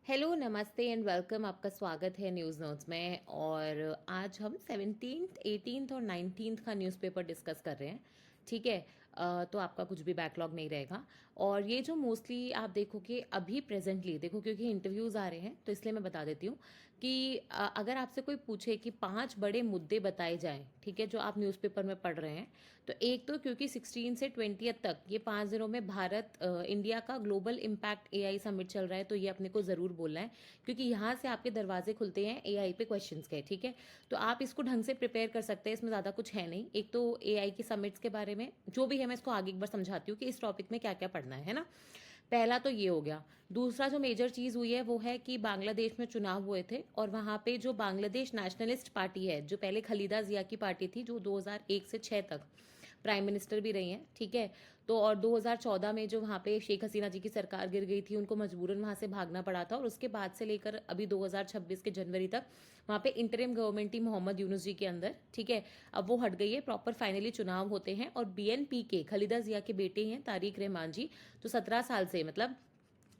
Hello, नमस्ते and welcome. आपका स्वागत है न्यूज़ नोट्स में। और आज हम 17th, 18th और 19th का न्यूज़पेपर डिस्कस कर रहे हैं। ठीक है। तो आपका कुछ भी बैकलॉग नहीं रहेगा। और ये जो मोस्टली आप देखोगे अभी प्रेजेंटली देखो, क्योंकि इंटरव्यूज़ आ रहे हैं तो इसलिए मैं बता देती हूँ कि अगर आपसे कोई पूछे कि 5 बड़े मुद्दे बताए जाएं, ठीक है, जो आप न्यूज़पेपर में पढ़ रहे हैं, तो एक तो क्योंकि 16 से 20 तक ये 5 दिनों में इंडिया का ग्लोबल इम्पैक्ट एआई समिट चल रहा है, तो ये अपने को ज़रूर बोलना है, क्योंकि यहाँ से आपके दरवाजे खुलते हैं एआई पे क्वेश्चंस के। ठीक है। तो आप इसको ढंग से प्रिपेयर कर सकते हैं, इसमें ज़्यादा कुछ है नहीं। एक तो एआई की समिट्स के बारे में जो भी है मैं इसको आगे एक बार समझाती हूँ कि इस टॉपिक में क्या क्या पढ़ना है ना। पहला तो ये हो गया। दूसरा जो मेजर चीज़ हुई है वो है कि बांग्लादेश में चुनाव हुए थे और वहाँ पे जो बांग्लादेश नेशनलिस्ट पार्टी है, जो पहले खलीदा जिया की पार्टी थी, जो 2001 से 6 तक प्राइम मिनिस्टर भी रही हैं, ठीक है। तो और 2014 में जो वहाँ पे शेख हसीना जी की सरकार गिर गई थी, उनको मजबूरन वहाँ से भागना पड़ा था, और उसके बाद से लेकर अभी 2026 के जनवरी तक वहाँ पे इंटरिम गवर्नमेंट थी मोहम्मद यूनुस जी के अंदर। ठीक है। अब वो हट गई है, प्रॉपर फाइनली चुनाव होते हैं, और बीएनपी के खलीदा जिया के बेटे हैं तारिक रहमान जी, जो 17 साल से, मतलब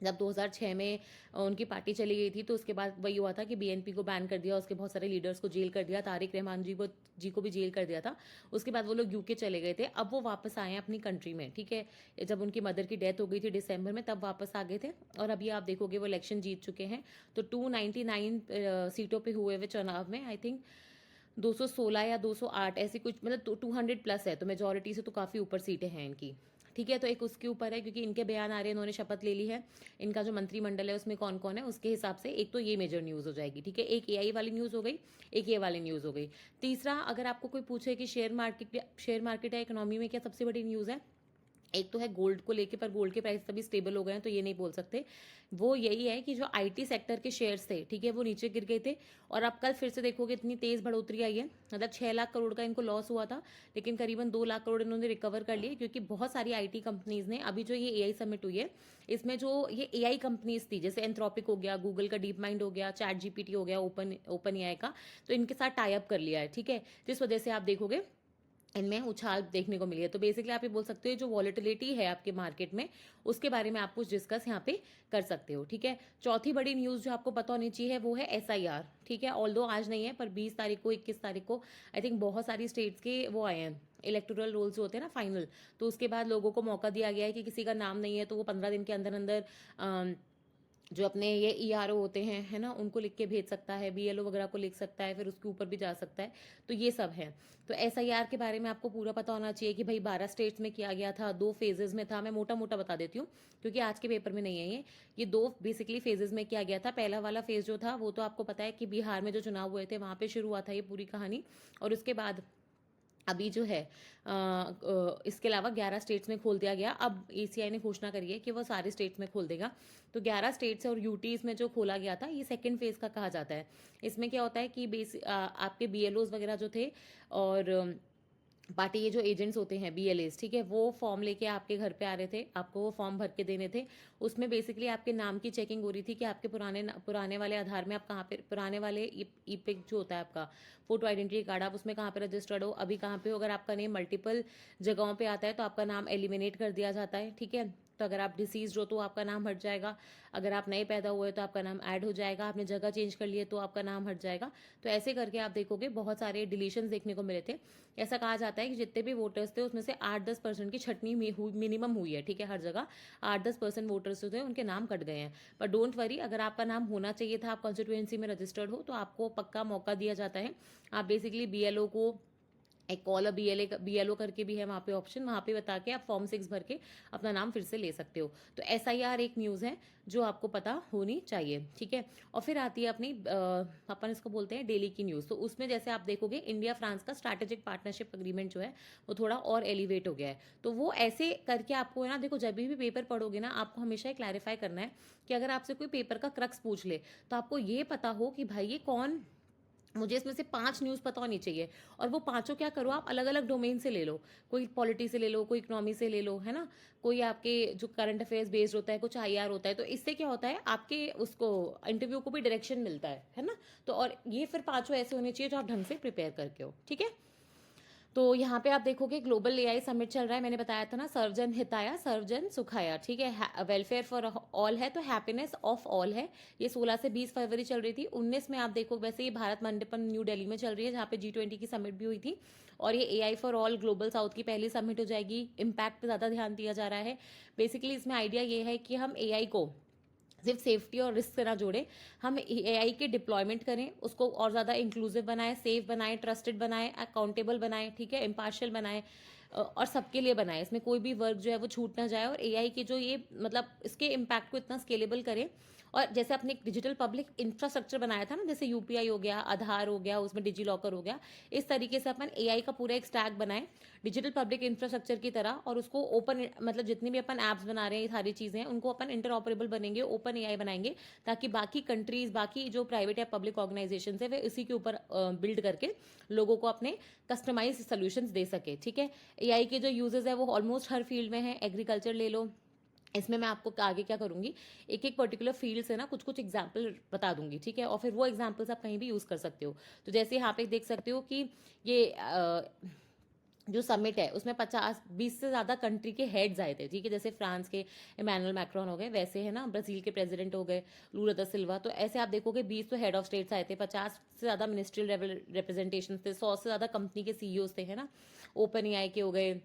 जब 2006 में उनकी पार्टी चली गई थी, तो उसके बाद वही हुआ था कि बीएनपी को बैन कर दिया, उसके बहुत सारे लीडर्स को जेल कर दिया, तारिक रहमान जी को भी जेल कर दिया था। उसके बाद वो लोग यूके चले गए थे। अब वो वापस आए हैं अपनी कंट्री में। ठीक है। जब उनकी मदर की डेथ हो गई थी दिसंबर में, तब वापस आ गए थे, और अभी आप देखोगे वो इलेक्शन जीत चुके हैं। तो 299 सीटों पर हुए हुए चुनाव में आई थिंक 216 या 208 ऐसी कुछ, मतलब 200 प्लस है, तो मेजोरिटी से तो काफ़ी ऊपर सीटें हैं इनकी। ठीक है। तो एक उसके ऊपर है, क्योंकि इनके बयान आ रहे हैं, इन्होंने शपथ ले ली है। इनका जो मंत्रिमंडल है उसमें कौन कौन है उसके हिसाब से एक तो ये मेजर न्यूज़ हो जाएगी। ठीक है। एक एआई वाली न्यूज़ हो गई, एक ये वाली न्यूज़ हो गई। तीसरा, अगर आपको कोई पूछे कि शेयर मार्केट या इकोनॉमी में क्या सबसे बड़ी न्यूज़ है, एक तो है गोल्ड को लेके, पर गोल्ड के प्राइस अभी स्टेबल हो गए हैं तो ये नहीं बोल सकते। वो यही है कि जो आईटी सेक्टर के शेयर्स थे, ठीक है, वो नीचे गिर गए थे, और अब कल फिर से देखोगे इतनी तेज बढ़ोतरी आई है। मतलब 6 लाख करोड़ का इनको लॉस हुआ था, लेकिन करीबन 2 लाख करोड़ इन्होंने रिकवर कर लिए, क्योंकि बहुत सारी आईटी कंपनीज ने, अभी जो ये एआई समिट हुई है, इसमें जो ये एआई कंपनीज थी, जैसे एंथ्रोपिक हो गया, गूगल का डीप माइंड हो गया, चैट जीपीटी हो गया, ओपन एआई का, तो इनके साथ टाई अप कर लिया है। ठीक है। जिस वजह से आप देखोगे इनमें उछाल देखने को मिली है। तो बेसिकली आप ये बोल सकते हो जो वॉलेटिलिटी है आपके मार्केट में, उसके बारे में आप कुछ डिस्कस यहाँ पे कर सकते हो। ठीक है। चौथी बड़ी न्यूज़ जो आपको पता होनी चाहिए वो है एसआईआर। ठीक है। ऑल्दो आज नहीं है, पर 20 तारीख को, 21 तारीख को आई थिंक बहुत सारी स्टेट्स के वो आए हैं, इलेक्टोरल रोल्स होते हैं ना, फाइनल। तो उसके बाद लोगों को मौका दिया गया है कि किसी का नाम नहीं है तो वो 15 दिन के अंदर अंदर जो अपने ये ईआरओ होते हैं, है ना, उनको लिख के भेज सकता है, बीएलओ वगैरह को लिख सकता है, फिर उसके ऊपर भी जा सकता है। तो ये सब है। तो एसआईआर के बारे में आपको पूरा पता होना चाहिए कि भाई 12 स्टेट्स में किया गया था, 2 फेजेस में था। मैं मोटा मोटा बता देती हूँ, क्योंकि आज के पेपर में नहीं है ये 2 बेसिकली फेजेस में किया गया था। पहला वाला फेज जो था वो तो आपको पता है कि बिहार में जो चुनाव हुए थे वहां पे शुरू हुआ था ये पूरी कहानी, और उसके बाद अभी जो है इसके अलावा 11 स्टेट्स में खोल दिया गया। अब एसीआई ने घोषणा करी है कि वो सारे स्टेट्स में खोल देगा। तो 11 स्टेट्स और यूटीज में जो खोला गया था, ये सेकंड फेज का कहा जाता है। इसमें क्या होता है कि आपके बीएलओज वगैरह जो थे, और पार्टी ये जो एजेंट्स होते हैं बीएलएस, ठीक है, वो फॉर्म लेके आपके घर पे आ रहे थे, आपको वो फॉर्म भर के देने थे। उसमें बेसिकली आपके नाम की चेकिंग हो रही थी कि आपके पुराने वाले आधार में आप कहाँ पे, पुराने वाले ई पिक जो होता है आपका फोटो आइडेंटिटी कार्ड, आप उसमें कहाँ पे रजिस्टर्ड हो, अभी कहाँ पे हो। अगर आपका नेम मल्टीपल जगहों पे आता है तो आपका नाम एलिमिनेट कर दिया जाता है। ठीक है। तो अगर आप डिसीज हो तो आपका नाम हट जाएगा, अगर आप नए पैदा हुए तो आपका नाम ऐड हो जाएगा, आपने जगह चेंज कर लिए तो आपका नाम हट जाएगा। तो ऐसे करके आप देखोगे बहुत सारे डिलीशंस देखने को मिले थे। ऐसा कहा जाता है कि जितने भी वोटर्स थे उसमें से 8-10% की छटनी मिनिमम हुई है। ठीक है। हर जगह 8-10% वोटर्स जो थे उनके नाम कट गए हैं। पर डोंट वरी, अगर आपका नाम होना चाहिए था, आप कॉन्स्टिट्यूएंसी में रजिस्टर्ड हो, तो आपको पक्का मौका दिया जाता है। आप बेसिकली बीएलओ को एक कॉल बीएलओ करके भी है वहाँ पे ऑप्शन, वहाँ पे बता के आप फॉर्म 6 भर के अपना नाम फिर से ले सकते हो। तो एसआईआर एक न्यूज़ है जो आपको पता होनी चाहिए। ठीक है। और फिर आती है अपनी अपन इसको बोलते हैं डेली की न्यूज़। तो उसमें जैसे आप देखोगे इंडिया फ्रांस का स्ट्रैटेजिक पार्टनरशिप एग्रीमेंट जो है वो थोड़ा और एलिवेट हो गया है। तो वो ऐसे करके आपको है ना, देखो जब भी पेपर पढ़ोगे ना, आपको हमेशा ये क्लैरिफाई करना है कि अगर आपसे कोई पेपर का क्रक्स पूछ ले, तो आपको ये पता हो कि भाई ये कौन, मुझे इसमें से 5 न्यूज़ पता होनी चाहिए। और वो पांचों क्या करो, आप अलग अलग डोमेन से ले लो, कोई पॉलिटी से ले लो, कोई इकोनॉमी से ले लो, है ना, कोई आपके जो करंट अफेयर्स बेस्ड होता है, कुछ आईआर होता है। तो इससे क्या होता है, आपके उसको इंटरव्यू को भी डायरेक्शन मिलता है ना। तो और ये फिर पांचों ऐसे होने चाहिए जो आप ढंग से प्रिपेयर करके हो। ठीक है। तो यहाँ पे आप देखोगे ग्लोबल एआई समिट चल रहा है, मैंने बताया था ना, सर्वजन हिताया सर्वजन सुखाया, ठीक है, वेलफेयर फॉर ऑल है तो हैप्पीनेस ऑफ ऑल है। ये 16 से 20 फरवरी चल रही थी। 19 में आप देखो, वैसे ये भारत मंडपम न्यू दिल्ली में चल रही है, जहाँ पे G20 की समिट भी हुई थी। और ये AI for all global south की पहली समिट हो जाएगी। इम्पैक्ट पे ज़्यादा ध्यान दिया जा रहा है। बेसिकली इसमें आइडिया ये है कि हम एआई को सिर्फ सेफ्टी और रिस्क से ना जोड़े, हम एआई के डिप्लॉयमेंट करें, उसको और ज़्यादा इंक्लूसिव बनाएं, सेफ बनाएं, ट्रस्टेड बनाएं, अकाउंटेबल बनाएं, ठीक है, इम्पार्शियल बनाएं, और सबके लिए बनाएं। इसमें कोई भी वर्क जो है वो छूट ना जाए। और एआई के जो ये मतलब इसके इम्पैक्ट को इतना स्केलेबल करें। और जैसे अपने एक डिजिटल पब्लिक इंफ्रास्ट्रक्चर बनाया था ना, जैसे यूपीआई हो गया, आधार हो गया, उसमें डिजी लॉकर हो गया, इस तरीके से अपन एआई का पूरा एक स्टैक बनाएं डिजिटल पब्लिक इंफ्रास्ट्रक्चर की तरह। और उसको ओपन, मतलब जितनी भी अपन ऐप्स बना रहे हैं, ये सारी चीज़ें हैं, उनको अपन इंटरऑपरेबल बनेंगे, ओपन एआई बनाएंगे, ताकि बाकी कंट्रीज, बाकी जो प्राइवेट या पब्लिक ऑर्गेनाइजेशन है, वे इसी के ऊपर बिल्ड करके लोगों को अपने कस्टमाइज सोल्यूशंस दे सके, ठीक है। एआई के जो यूजेस है वो ऑलमोस्ट हर फील्ड में है। एग्रीकल्चर ले लो, इसमें मैं आपको आगे क्या करूंगी, एक एक पर्टिकुलर फील्ड से ना कुछ कुछ एग्जाम्पल बता दूंगी, ठीक है, और फिर वो एग्जाम्पल्स आप कहीं भी यूज़ कर सकते हो। तो जैसे यहाँ पे देख सकते हो कि ये जो समिट है उसमें 50-20 से ज़्यादा कंट्री के हेड्स आए थे, ठीक है, जैसे फ्रांस के इमैनुअल मैक्रोन हो गए, वैसे है ना ब्राज़ील के प्रेसिडेंट हो गए लूला दा सिल्वा। तो ऐसे आप देखोगे 20 तो हेड ऑफ स्टेट्स आए थे, 50 से ज़्यादा मिनिस्ट्रियल रिप्रेजेंटेशन थे, 100 से ज़्यादा कंपनी के सीईओज थे, है ना। ओपन एआई के हो गए,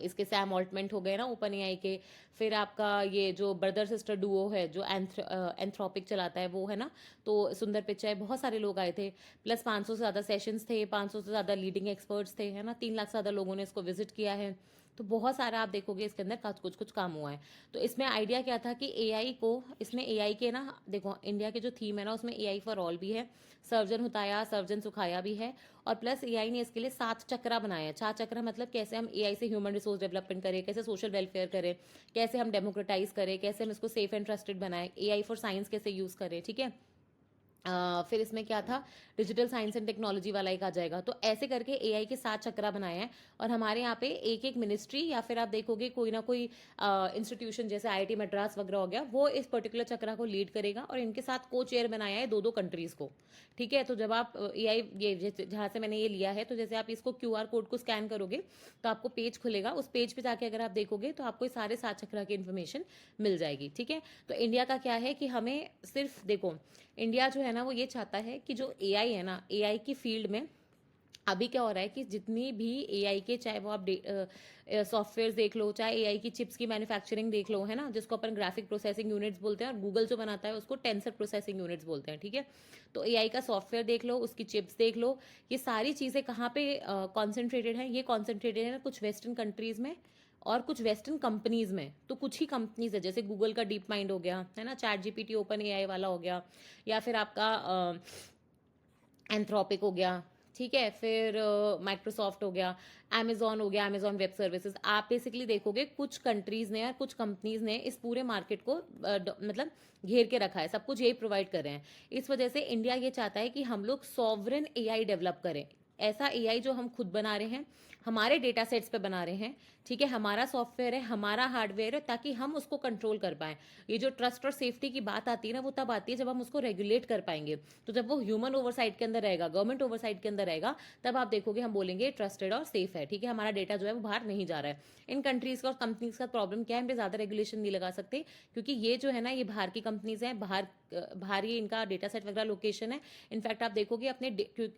इसके सैम ऑल्टमेंट हो गए ना ओपन एआई के। फिर आपका ये जो ब्रदर सिस्टर डुओ है जो एंथ्रोपिक चलाता है वो, है ना। तो सुंदर पिचाई, बहुत सारे लोग आए थे। प्लस 500 से ज़्यादा सेशंस थे, 500 से ज़्यादा लीडिंग एक्सपर्ट्स थे, है ना। 3 लाख से ज़्यादा लोगों ने इसको विजिट किया है। तो बहुत सारा आप देखोगे इसके अंदर कुछ कुछ काम हुआ है। तो इसमें आइडिया क्या था कि एआई को, इसमें एआई के ना देखो, इंडिया के जो थीम है ना उसमें एआई फॉर ऑल भी है, सर्वजन हुताया सर्वजन सुखाया भी है। और प्लस एआई ने इसके लिए 7 चक्रा बनाया है। 4 चक्रा मतलब कैसे हम एआई से ह्यूमन रिसोर्स डेवलपमेंट करें, कैसे सोशल वेलफेयर करें, कैसे हम डेमोक्रेटाइज करें, कैसे हम इसको सेफ एंड ट्रस्टेड बनाएं, एआई फॉर साइंस कैसे यूज़ करें, ठीक है। फिर इसमें क्या था, डिजिटल साइंस एंड टेक्नोलॉजी वाला एक आ जाएगा। तो ऐसे करके एआई के 7 चक्रा बनाए हैं। और हमारे यहाँ पे एक एक मिनिस्ट्री या फिर आप देखोगे कोई ना कोई इंस्टीट्यूशन जैसे आईआईटी मद्रास वगैरह हो गया, वो इस पर्टिकुलर चक्रा को लीड करेगा। और इनके साथ को चेयर बनाया है 2-2 कंट्रीज को, ठीक है। तो जब आप एआई, ये जहाँ से मैंने ये लिया है, तो जैसे आप इसको क्यूआर कोड को स्कैन करोगे तो आपको पेज खुलेगा। उस पेज पे जाके अगर आप देखोगे तो आपको सारे 7 चक्रा की इन्फॉर्मेशन मिल जाएगी, ठीक है। तो इंडिया का क्या है कि हमें सिर्फ देखो, इंडिया जो है ना वो ये चाहता है कि जो एआई है ना, एआई की फील्ड में अभी क्या हो रहा है कि जितनी भी एआई के, चाहे वो आप सॉफ्टवेयर देख लो, चाहे एआई की चिप्स की मैन्युफैक्चरिंग देख लो, है ना, जिसको अपन ग्राफिक प्रोसेसिंग यूनिट्स बोलते हैं, और गूगल जो बनाता है उसको टेंसर प्रोसेसिंग यूनिट्स बोलते हैं, ठीक है। तो एआई का सॉफ्टवेयर देख लो, उसकी चिप्स देख लो, ये सारी चीज़ें कहाँ पे कॉन्सेंट्रेटेड हैं, ये कॉन्सेंट्रेटेड है कुछ वेस्टर्न कंट्रीज़ में और कुछ वेस्टर्न कंपनीज में। तो कुछ ही कंपनीज है, जैसे गूगल का डीप माइंड हो गया, है ना, चैट जीपीटी ओपन एआई वाला हो गया, या फिर आपका एंथ्रोपिक हो गया, ठीक है, फिर माइक्रोसॉफ्ट हो गया, अमेजोन हो गया, अमेजोन वेब सर्विसेज। आप बेसिकली देखोगे कुछ कंट्रीज ने और कुछ कंपनीज ने इस पूरे मार्केट को मतलब घेर के रखा है, सब कुछ यही प्रोवाइड कर रहे हैं। इस वजह से इंडिया ये चाहता है कि हम लोग सॉवरेन एआई डेवलप करें, ऐसा एआई जो हम खुद बना रहे हैं, हमारे डेटा सेट्स पे बना रहे हैं, ठीक है, हमारा सॉफ्टवेयर है, हमारा हार्डवेयर है, ताकि हम उसको कंट्रोल कर पाएं। ये जो ट्रस्ट और सेफ्टी की बात आती है ना, वो तब आती है जब हम उसको रेगुलेट कर पाएंगे। तो जब वो ह्यूमन ओवरसाइट के अंदर रहेगा, गवर्नमेंट ओवरसाइट के अंदर रहेगा, तब आप देखोगे हम बोलेंगे ट्रस्टेड और सेफ है, ठीक है, हमारा डेटा जो है वो बाहर नहीं जा रहा है। इन कंट्रीज का और कंपनीज का प्रॉब्लम क्या है, इन पे ज्यादा रेगुलेशन नहीं लगा सकते, क्योंकि ये जो है ना ये बाहर की कंपनीज हैं, बाहर ही इनका डेटा सेट वगैरह लोकेशन है। इनफैक्ट आप देखोगे अपने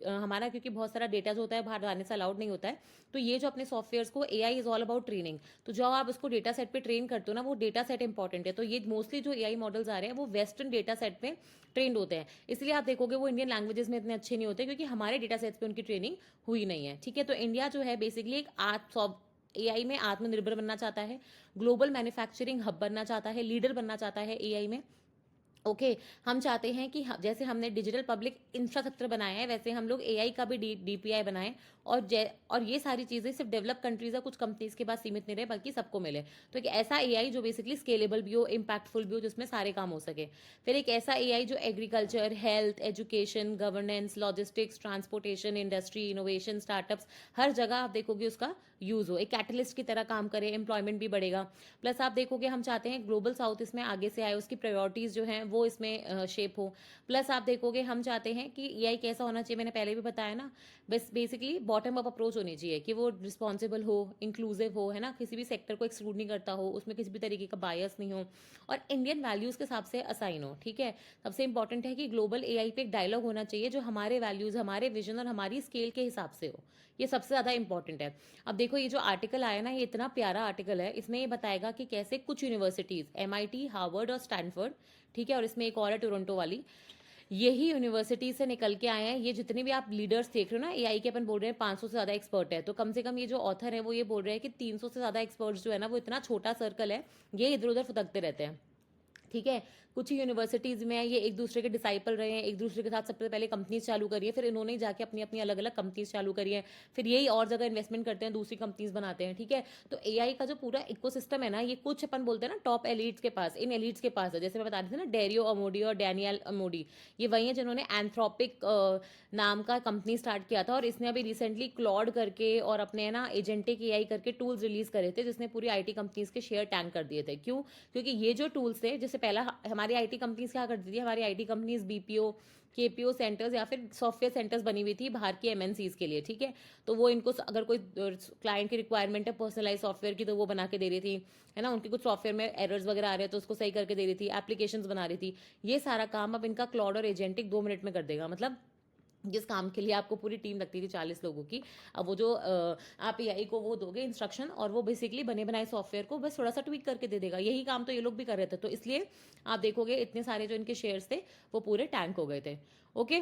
हमारा, क्योंकि बहुत सारा डेटा जो होता है बाहर जाने से अलाउड नहीं होता है, तो ये जो अपने सॉफ्टवेयर को, AI is all about training, तो जो आप उसको डेटा सेट पे ट्रेन करते हो ना, वो डेटा सेट इंपॉर्टेंट है। तो ये मोस्टली जो एआई मॉडल्स आ रहे हैं वो वेस्टर्न डेटा सेट पे ट्रेंड होते हैं, इसलिए आप देखोगे वो इंडियन लैंग्वेजेस में इतने अच्छे नहीं होते, क्योंकि हमारे डेटा सेट्स पे उनकी ट्रेनिंग हुई नहीं है, ठीक है। तो इंडिया जो है बेसिकली एक एआई में आत्मनिर्भर बनना चाहता है, ग्लोबल मैन्युफैक्चरिंग हब बनना चाहता है, लीडर बनना चाहता है एआई में। ओके हम चाहते हैं कि जैसे हमने डिजिटल पब्लिक इंफ्रास्ट्रक्चर बनाया है, वैसे हम लोग एआई का भी डीपीआई बनाएं। और ये सारी चीज़ें सिर्फ डेवलप कंट्रीज या कुछ कंपनीज के पास सीमित नहीं रहे, बल्कि सबको मिले। तो एक ऐसा एआई जो बेसिकली स्केलेबल भी हो, इम्पैक्टफुल भी हो, जिसमें सारे काम हो सके। फिर एक ऐसा एआई जो agriculture, health, education, governance, logistics, transportation, industry, innovation, startups, हर जगह आप देखोगे उसका यूज हो, एक कैटलिस्ट की तरह काम करे, एम्प्लॉयमेंट भी बढ़ेगा। प्लस आप देखोगे हम चाहते हैं ग्लोबल साउथ इसमें आगे से आए, उसकी प्रायोरिटीज जो हैं वो इसमें शेप हो। प्लस आप देखोगे हम चाहते हैं कि एआई कैसा होना चाहिए, मैंने पहले भी बताया ना, बस बेसिकली बॉटम अप अप्रोच होनी चाहिए कि वो रिस्पॉन्सिबल हो, इंक्लूसिव हो, है ना, किसी भी सेक्टर को एक्सक्लूड नहीं करता हो, उसमें किसी भी तरीके का बायस नहीं हो, और इंडियन वैल्यूज़ के हिसाब से असाइन हो। ठीक है, सबसे इंपॉर्टेंट है कि ग्लोबल एआई पे एक डायलॉग होना चाहिए जो हमारे वैल्यूज़, हमारे विजन और हमारी स्केल के हिसाब से हो। ये सबसे ज़्यादा इंपॉर्टेंट है। अब देखो ये जो आर्टिकल आया ना, ये इतना प्यारा आर्टिकल है, इसमें ये बताएगा कि कैसे कुछ यूनिवर्सिटीज़, एमआईटी, हार्वर्ड और स्टैनफोर्ड, ठीक है, और इसमें एक और है टोरंटो वाली, यही यूनिवर्सिटी से निकल के आए हैं। ये जितने भी आप लीडर्स देख रहे हो ना एआई के, अपन बोल रहे हैं 500 से ज़्यादा एक्सपर्ट है, तो कम से कम ये जो ऑथर है वो ये बोल रहे हैं कि 300 से ज़्यादा एक्सपर्ट्स जो है ना, वो इतना छोटा सर्कल है, ये इधर उधर फुदकते रहते हैं। ठीक है, कुछ ही यूनिवर्सिटीज़ में ये एक दूसरे के डिसाइपल रहे हैं, एक दूसरे के साथ सबसे पहले कंपनीज चालू करी है, फिर इन्होंने ही जाके अपनी अपनी अलग अलग कंपनीज चालू करी है, फिर यही और जगह इन्वेस्टमेंट करते हैं, दूसरी कंपनीज बनाते हैं। ठीक है, तो एआई का जो पूरा इकोसिस्टम है ना, ये कुछ अपन बोलते हैं ना टॉप एलिट्स के पास, इन एलिट्स के पास है। जैसे मैं बता रही थी ना, डेरियो अमोडी और डैनियल अमोडी, ये वही है जिन्होंने एंथ्रोपिक नाम का कंपनी स्टार्ट किया था, और इसने अभी रिसेंटली क्लॉड करके और अपने ना एजेंटिक एआई करके टूल्स रिलीज करे थे, जिसने पूरी आईटी कंपनीज के शेयर टैंक कर दिए थे। क्यों? क्योंकि ये जो टूल्स थे, जैसे पहला हमारी आईटी कंपनीज क्या करती थी, हमारी IT companies BPO, KPO centres या फिर सॉफ्टवेयर सेंटर्स बनी हुई थी बाहर की एमएनसीज के लिए। ठीक है, तो वो इनको अगर कोई क्लाइंट की रिक्वायरमेंट है पर्सनलाइज सॉफ्टवेयर की, तो वो बना के दे रही थी, है ना, उनके कुछ सॉफ्टवेयर में एरर्स वगैरह आ रहे हैं तो उसको सही करके दे रही थी, एप्लीकेशंस बना रही थी। ये सारा काम अब इनका क्लाउड और एजेंटिक 2 मिनट में कर देगा। मतलब जिस काम के लिए आपको पूरी टीम लगती थी 40 लोगों की, अब वो जो आप एआई को वो दोगे इंस्ट्रक्शन, और वो बेसिकली बने बनाए सॉफ्टवेयर को बस थोड़ा सा ट्वीक करके दे देगा। यही काम तो ये लोग भी कर रहे थे, तो इसलिए आप देखोगे इतने सारे जो इनके शेयर्स थे वो पूरे टैंक हो गए थे। ओके,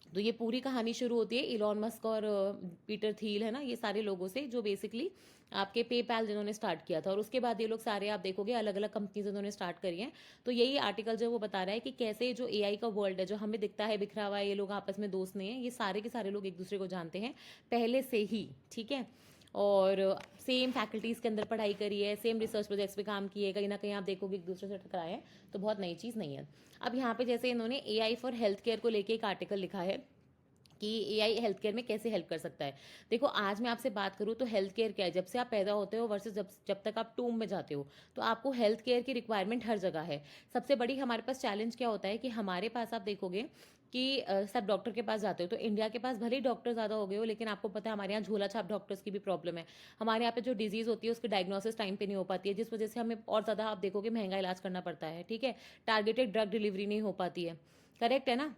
तो ये पूरी कहानी शुरू होती है इलॉन मस्क और पीटर थील, है ना, ये सारे लोगों से, जो बेसिकली आपके पेपैल जिन्होंने स्टार्ट किया था, और उसके बाद ये लोग सारे आप देखोगे अलग अलग कंपनीज उन्होंने स्टार्ट करी हैं। तो यही आर्टिकल जो वो बता रहा है कि कैसे जो एआई का वर्ल्ड है, जो हमें दिखता है बिखरा हुआ है, ये लोग आपस में दोस्त नहीं है, ये सारे के सारे लोग एक दूसरे को जानते हैं पहले से ही। ठीक है, और सेम फैकल्टीज़ के अंदर पढ़ाई करी है, सेम रिसर्च प्रोजेक्ट्स पे काम किए, कहीं ना कहीं आप देखोगे एक दूसरे से टकराए हैं, तो बहुत नई चीज़ नहीं है। अब यहाँ पे जैसे इन्होंने एआई फॉर हेल्थ केयर को लेके एक आर्टिकल लिखा है कि एआई हेल्थ केयर में कैसे हेल्प कर सकता है। देखो आज मैं आपसे बात करूँ तो हेल्थ केयर क्या है, जब से आप पैदा होते हो वर्सेस जब जब तक आप टूम में जाते हो, तो आपको हेल्थ केयर की रिक्वायरमेंट हर जगह है। सबसे बड़ी हमारे पास चैलेंज क्या होता है कि हमारे पास आप देखोगे कि सब डॉक्टर के पास जाते हो, तो इंडिया के पास भले ही डॉक्टर ज़्यादा हो गए हो, लेकिन आपको पता है हमारे यहाँ झोला छाप डॉक्टर्स की भी प्रॉब्लम है। हमारे यहाँ पे जो डिजीज़ होती है उसकी डायग्नोसिस टाइम पे नहीं हो पाती है, जिस वजह से हमें और ज़्यादा आप देखोगे महंगा इलाज करना पड़ता है। ठीक है, टारगेटेड ड्रग डिलीवरी नहीं हो पाती है। करेक्ट है ना?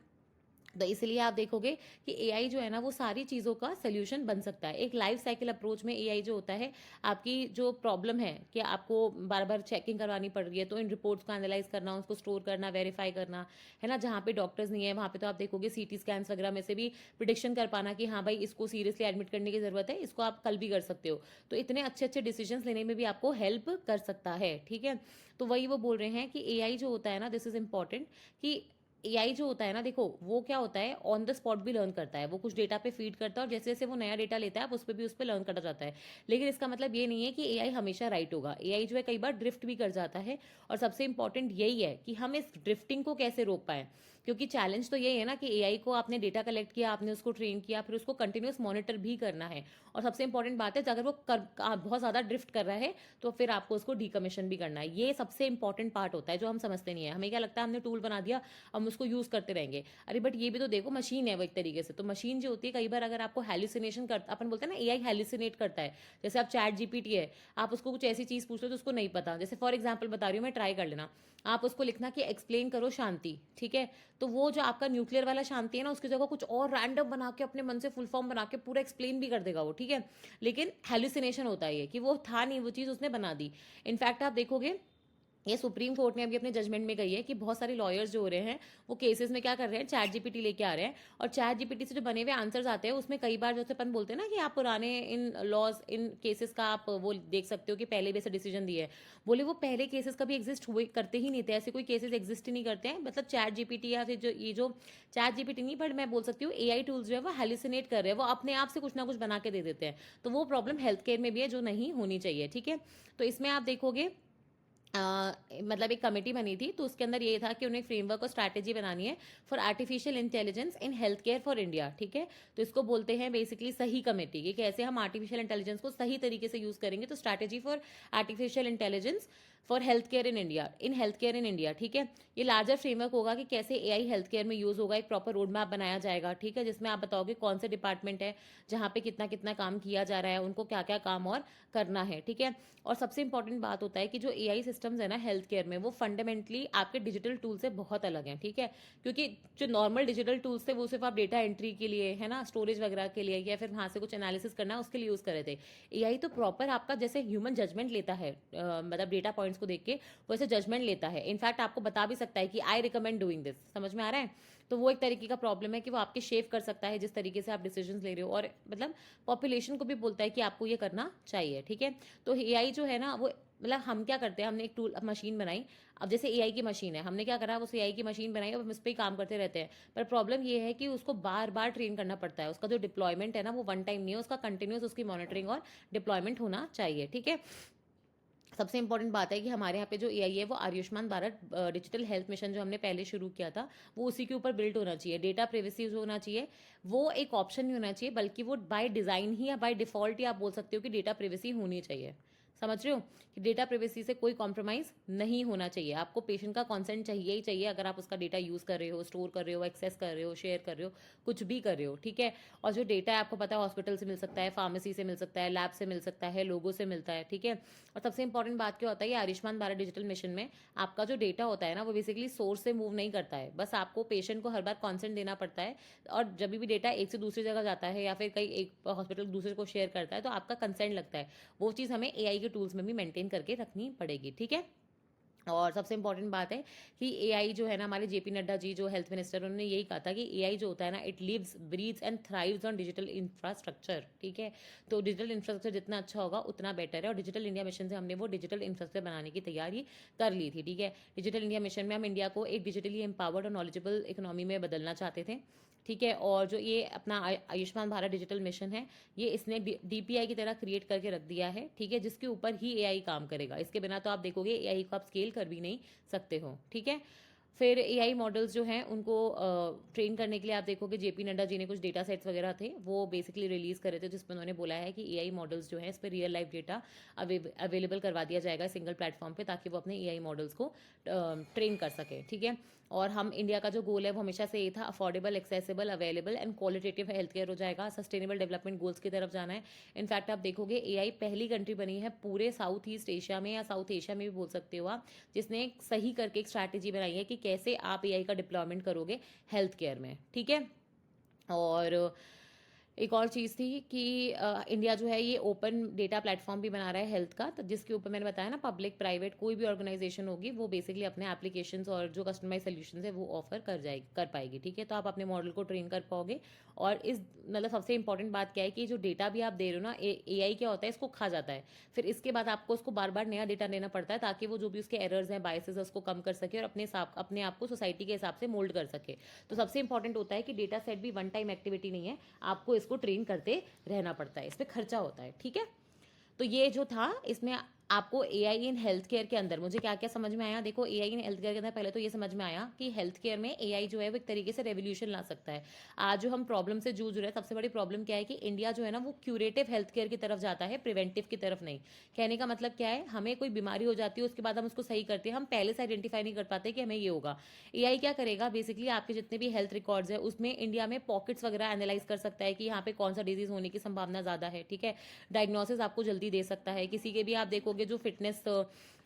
तो इसलिए आप देखोगे कि एआई जो है ना वो सारी चीज़ों का सोल्यूशन बन सकता है। एक लाइफ साइकिल अप्रोच में एआई जो होता है, आपकी जो प्रॉब्लम है कि आपको बार बार चेकिंग करवानी पड़ रही है, तो इन रिपोर्ट्स को एनालाइज करना, उसको स्टोर करना, वेरीफाई करना, है ना, जहाँ पे डॉक्टर्स नहीं है वहाँ पे तो आप देखोगे सीटी स्कैन्स वगैरह में से भी प्रिडिक्शन कर पाना कि हाँ भाई इसको सीरियसली एडमिट करने की ज़रूरत है, इसको आप कल भी कर सकते हो। तो इतने अच्छे अच्छे डिसीजंस लेने में भी आपको हेल्प कर सकता है। ठीक है, तो वही वो बोल रहे हैं कि एआई जो होता है ना, दिस इज इम्पॉर्टेंट कि एआई जो होता है ना, देखो वो क्या होता है, ऑन द स्पॉट भी लर्न करता है, वो कुछ डेटा पे फीड करता है और जैसे जैसे वो नया डेटा लेता है आप उस पर भी उस पर लर्न करता जाता है। लेकिन इसका मतलब ये नहीं है कि एआई हमेशा राइट होगा। एआई जो है कई बार ड्रिफ्ट भी कर जाता है, और सबसे इंपॉर्टेंट यही है कि हम इस ड्रिफ्टिंग को कैसे रोक पाए। क्योंकि चैलेंज तो यही है ना कि एआई को आपने डेटा कलेक्ट किया, आपने उसको ट्रेन किया, फिर उसको कंटिन्यूस मॉनिटर भी करना है। और सबसे इंपॉर्टेंट बात है, अगर वो बहुत ज़्यादा ड्रिफ्ट कर रहा है तो फिर आपको उसको डीकमीशन भी करना है। ये सबसे इंपॉर्टेंट पार्ट होता है जो हम समझते नहीं है। हमें क्या लगता है हमने टूल बना दिया, हम उसको यूज़ करते रहेंगे। अरे बट ये भी तो देखो मशीन है वो एक तरीके से। तो मशीन जो होती है कई बार अगर आपको हेलुसिनेशन करता, अपन बोलते हैं ना एआई हेलुसिनेट करता है, जैसे आप चैट जीपीटी है, आप उसको कुछ ऐसी चीज़ पूछ लो तो उसको नहीं पता। जैसे फॉर एग्जाम्पल बता रही हूँ मैं, ट्राई कर लेना, आप उसको लिखना कि एक्सप्लेन करो शांति। ठीक है, तो वो जो आपका न्यूक्लियर वाला शांति है ना, उसकी जगह कुछ और रैंडम बना के अपने मन से फुल फॉर्म बना के पूरा एक्सप्लेन भी कर देगा वो। ठीक है, लेकिन हेलुसिनेशन होता है ये कि वो था नहीं, वो चीज़ उसने बना दी। इनफैक्ट आप देखोगे ये सुप्रीम कोर्ट ने अभी अपने जजमेंट में कही है कि बहुत सारे लॉयर्स जो हो रहे हैं वो केसेस में क्या कर रहे हैं, चैट जीपीटी लेके आ रहे हैं, और चैट जीपीटी से जो बने हुए आंसर्स आते हैं उसमें कई बार जैसे अपन बोलते हैं ना कि आप पुराने इन लॉज इन केसेस का आप वो देख सकते हो कि पहले भी ऐसे डिसीजन दिए है। बोले वो पहले केसेस कभी एग्जिस्ट हुए करते ही नहीं थे, ऐसे कोई केसेस एग्जिस्ट ही नहीं करते हैं। मतलब चैट जीपीटी या फिर जो ये जो चैट जीपीटी नहीं, बट मैं बोल सकती हूँ एआई टूल्स जो है वो हेलुसिनेट कर रहे हैं, वो अपने आप से कुछ ना कुछ बना के दे देते हैं। तो वो प्रॉब्लम हेल्थ केयर में भी है जो नहीं होनी चाहिए। ठीक है, तो इसमें आप देखोगे मतलब एक कमेटी बनी थी, तो उसके अंदर ये था कि उन्हें फ्रेमवर्क और स्ट्रैटेजी बनानी है for artificial intelligence in health care for India. ठीक है, तो इसको बोलते हैं बेसिकली सही कमेटी, कि कैसे हम आर्टिफिशियल इंटेलिजेंस को सही तरीके से यूज़ करेंगे। तो strategy for artificial intelligence for health care in India, ठीक है। ये लार्जर फ्रेमवर्क होगा कि कैसे एआई हेल्थ केयर में यूज़ होगा, एक प्रॉपर रोड मैप बनाया जाएगा, ठीक है, जिसमें आप बताओगे कौन से डिपार्टमेंट है जहाँ पे कितना कितना काम किया जा रहा है, उनको क्या क्या काम और करना है, ठीक है। और सबसे इंपॉर्टेंट बात होता है कि जो एआई सिस्टम्स है ना हेल्थ केयर में, वो फंडामेंटली आपके डिजिटल टूल से बहुत अलग हैं, ठीक है। क्योंकि जो नॉर्मल डिजिटल टूल्स थे वो सिर्फ आप डेटा एंट्री के लिए, है ना, स्टोरेज वगैरह के लिए, या फिर वहाँ से कुछ एनालिसिस करना है उसके लिए यूज़ कर रहे थे। एआई तो प्रॉपर आपका जैसे ह्यूमन जजमेंट लेता है, मतलब डेटा पॉइंट्स को देख के वैसे जजमेंट लेता है। इनफैक्ट आपको बता भी सकता है कि आई रिकमेंड डूइंग दिस, समझ में आ रहा है। तो वो एक तरीके का प्रॉब्लम है कि वो आपके शेव कर सकता है जिस तरीके से आप डिसीजन ले रहे हो, और मतलब पॉपुलेशन को भी बोलता है कि आपको ये करना चाहिए, ठीक है। तो एआई जो है ना वो, मतलब हम क्या करते हैं, हमने एक टूल मशीन बनाई। अब जैसे एआई की मशीन है, हमने क्या करा, उस एआई की मशीन बनाई, अब हम इस पर ही काम करते रहते हैं। पर प्रॉब्लम ये है कि उसको बार बार ट्रेन करना पड़ता है। उसका जो डिप्लॉयमेंट है ना वो वन टाइम नहीं है, उसका कंटिन्यूस उसकी मॉनिटरिंग और डिप्लॉयमेंट होना चाहिए, ठीक है। सबसे इंपॉर्टेंट बात है कि हमारे यहाँ पे जो एआई है वो Ayushman Bharat digital health mission जो हमने पहले शुरू किया था वो उसी के ऊपर बिल्ड होना चाहिए। डेटा प्रिवेसी जो होना चाहिए वो एक ऑप्शन नहीं होना चाहिए, बल्कि वो बाय डिज़ाइन ही या बाय डिफ़ॉल्ट ही आप बोल सकते हो कि डेटा प्रिवेसी होनी चाहिए। समझ रहे हो कि डेटा प्रिवेसी से कोई कॉम्प्रोमाइज़ नहीं होना चाहिए। आपको पेशेंट का कंसेंट चाहिए ही चाहिए अगर आप उसका डेटा यूज़ कर रहे हो, स्टोर कर रहे हो, एक्सेस कर रहे हो, शेयर कर रहे हो, कुछ भी कर रहे हो, ठीक है। और जो डेटा है आपको पता है हॉस्पिटल से मिल सकता है, फार्मेसी से मिल सकता है, लैब से मिल सकता है, लोगों से मिलता है, ठीक है। और सबसे इंपॉर्टेंट बात क्या होता है, ये आयुष्मान भारत डिजिटल मिशन में आपका जो डेटा होता है ना वो बेसिकली सोर्स से मूव नहीं करता है, बस आपको पेशेंट को हर बार कॉन्सेंट देना पड़ता है। और जब भी डेटा एक से दूसरी जगह जाता है या फिर कहीं एक हॉस्पिटल दूसरे को शेयर करता है तो आपका कंसेंट लगता है। वो चीज़ हमें एआई के टूल्स में भी मेंटेन करके रखनी पड़ेगी, ठीक है। और सबसे इंपॉर्टेंट बात है कि एआई जो है ना, हमारे जेपी नड्डा जी जो हेल्थ मिनिस्टर, उन्होंने यही कहा था कि एआई जो होता है ना it lives breathes and thrives on digital infrastructure, ठीक है। तो डिजिटल इंफ्रास्ट्रक्चर जितना अच्छा होगा उतना बेटर है। और डिजिटल इंडिया मिशन से हमने वो डिजिटल इंफ्रास्ट्रक्चर बनाने की तैयारी कर ली थी, ठीक है। डिजिटल इंडिया मिशन में हम इंडिया को एक डिजिटली एम्पावर्ड और नॉलेजेबल इकोनॉमी में बदलना चाहते थे, ठीक है। और जो ये अपना आयुष्मान भारत डिजिटल मिशन है, ये इसने डीपीआई की तरह क्रिएट करके रख दिया है, ठीक है, जिसके ऊपर ही एआई काम करेगा। इसके बिना तो आप देखोगे एआई को आप स्केल कर भी नहीं सकते हो, ठीक है। फिर एआई मॉडल्स जो हैं उनको ट्रेन करने के लिए आप देखोगे जेपी नड्डा जी ने कुछ डेटा सेट्स वगैरह थे वो बेसिकली रिलीज करे थे, जिसमें उन्होंने बोला है कि एआई मॉडल्स जो हैं इस पर रियल लाइफ डेटा अवेलेबल करवा दिया जाएगा सिंगल प्लेटफॉर्म पे, ताकि वो अपने एआई मॉडल्स को ट्रेन कर सके, ठीक है। और हम इंडिया का जो गोल है वो हमेशा से ये था, affordable, accessible, available and qualitative health care हो जाएगा, सस्टेनेबल डेवलपमेंट गोल्स की तरफ जाना है। इनफैक्ट आप देखोगे एआई पहली कंट्री बनी है पूरे साउथ ईस्ट एशिया में, या साउथ एशिया में भी बोल सकते हो आप, जिसने एक सही करके एक स्ट्रैटेजी बनाई है कि कैसे आप एआई का डिप्लॉयमेंट करोगे हेल्थ केयर में, ठीक है। और एक और चीज़ थी कि इंडिया जो है ये ओपन डेटा प्लेटफॉर्म भी बना रहा है हेल्थ का, तो जिसके ऊपर मैंने बताया ना पब्लिक प्राइवेट कोई भी ऑर्गेनाइजेशन होगी वो बेसिकली अपने एप्लीकेशंस और जो कस्टमाइज सोल्यूशन है वो ऑफर कर पाएगी, ठीक है। तो आप अपने मॉडल को ट्रेन कर पाओगे। और इस मतलब सबसे इंपॉर्टेंट बात क्या है कि जो डेटा भी आप दे रहे हो ना, एआई क्या होता है, इसको खा जाता है। फिर इसके बाद आपको उसको बार बार नया डेटा देना पड़ता है ताकि वो जो भी उसके एरर्स हैं, बायसेस है, उसको कम कर सके और अपने आप को सोसाइटी के हिसाब से मोल्ड कर सके। तो सबसे इंपॉर्टेंट होता है कि डेटा सेट भी वन टाइम एक्टिविटी नहीं है, आपको इसको ट्रेन करते रहना पड़ता है, इस पर खर्चा होता है, ठीक है। तो ये जो था इसमें आपको एआई इन हेल्थ केयर के अंदर मुझे क्या क्या समझ में आया, देखो एआई इन हेल्थ केयर के अंदर पहले तो ये समझ में आया कि हेल्थ केयर में एआई जो है वो एक तरीके से रेवोल्यूशन ला सकता है। आज जो हम प्रॉब्लम से जूझ रहे हैं, सबसे बड़ी प्रॉब्लम क्या है कि इंडिया जो है ना वो क्यूरेटिव हेल्थ केयर की तरफ जाता है, प्रिवेंटिव की तरफ नहीं। कहने का मतलब क्या है, हमें कोई बीमारी हो जाती है उसके बाद हम उसको सही करते हैं, हम पहले से आइडेंटिफाई नहीं कर पाते कि हमें ये होगा। एआई क्या करेगा, बेसिकली आपके जितने भी हेल्थ रिकॉर्ड्स है उसमें इंडिया में पॉकेट्स वगैरह एनालाइज कर सकता है कि यहाँ पे कौन सा डिजीज होने की संभावना ज़्यादा है, ठीक है। डायग्नोसिस आपको जल्दी दे सकता है। किसी के भी आप देखोगे जो फिटनेस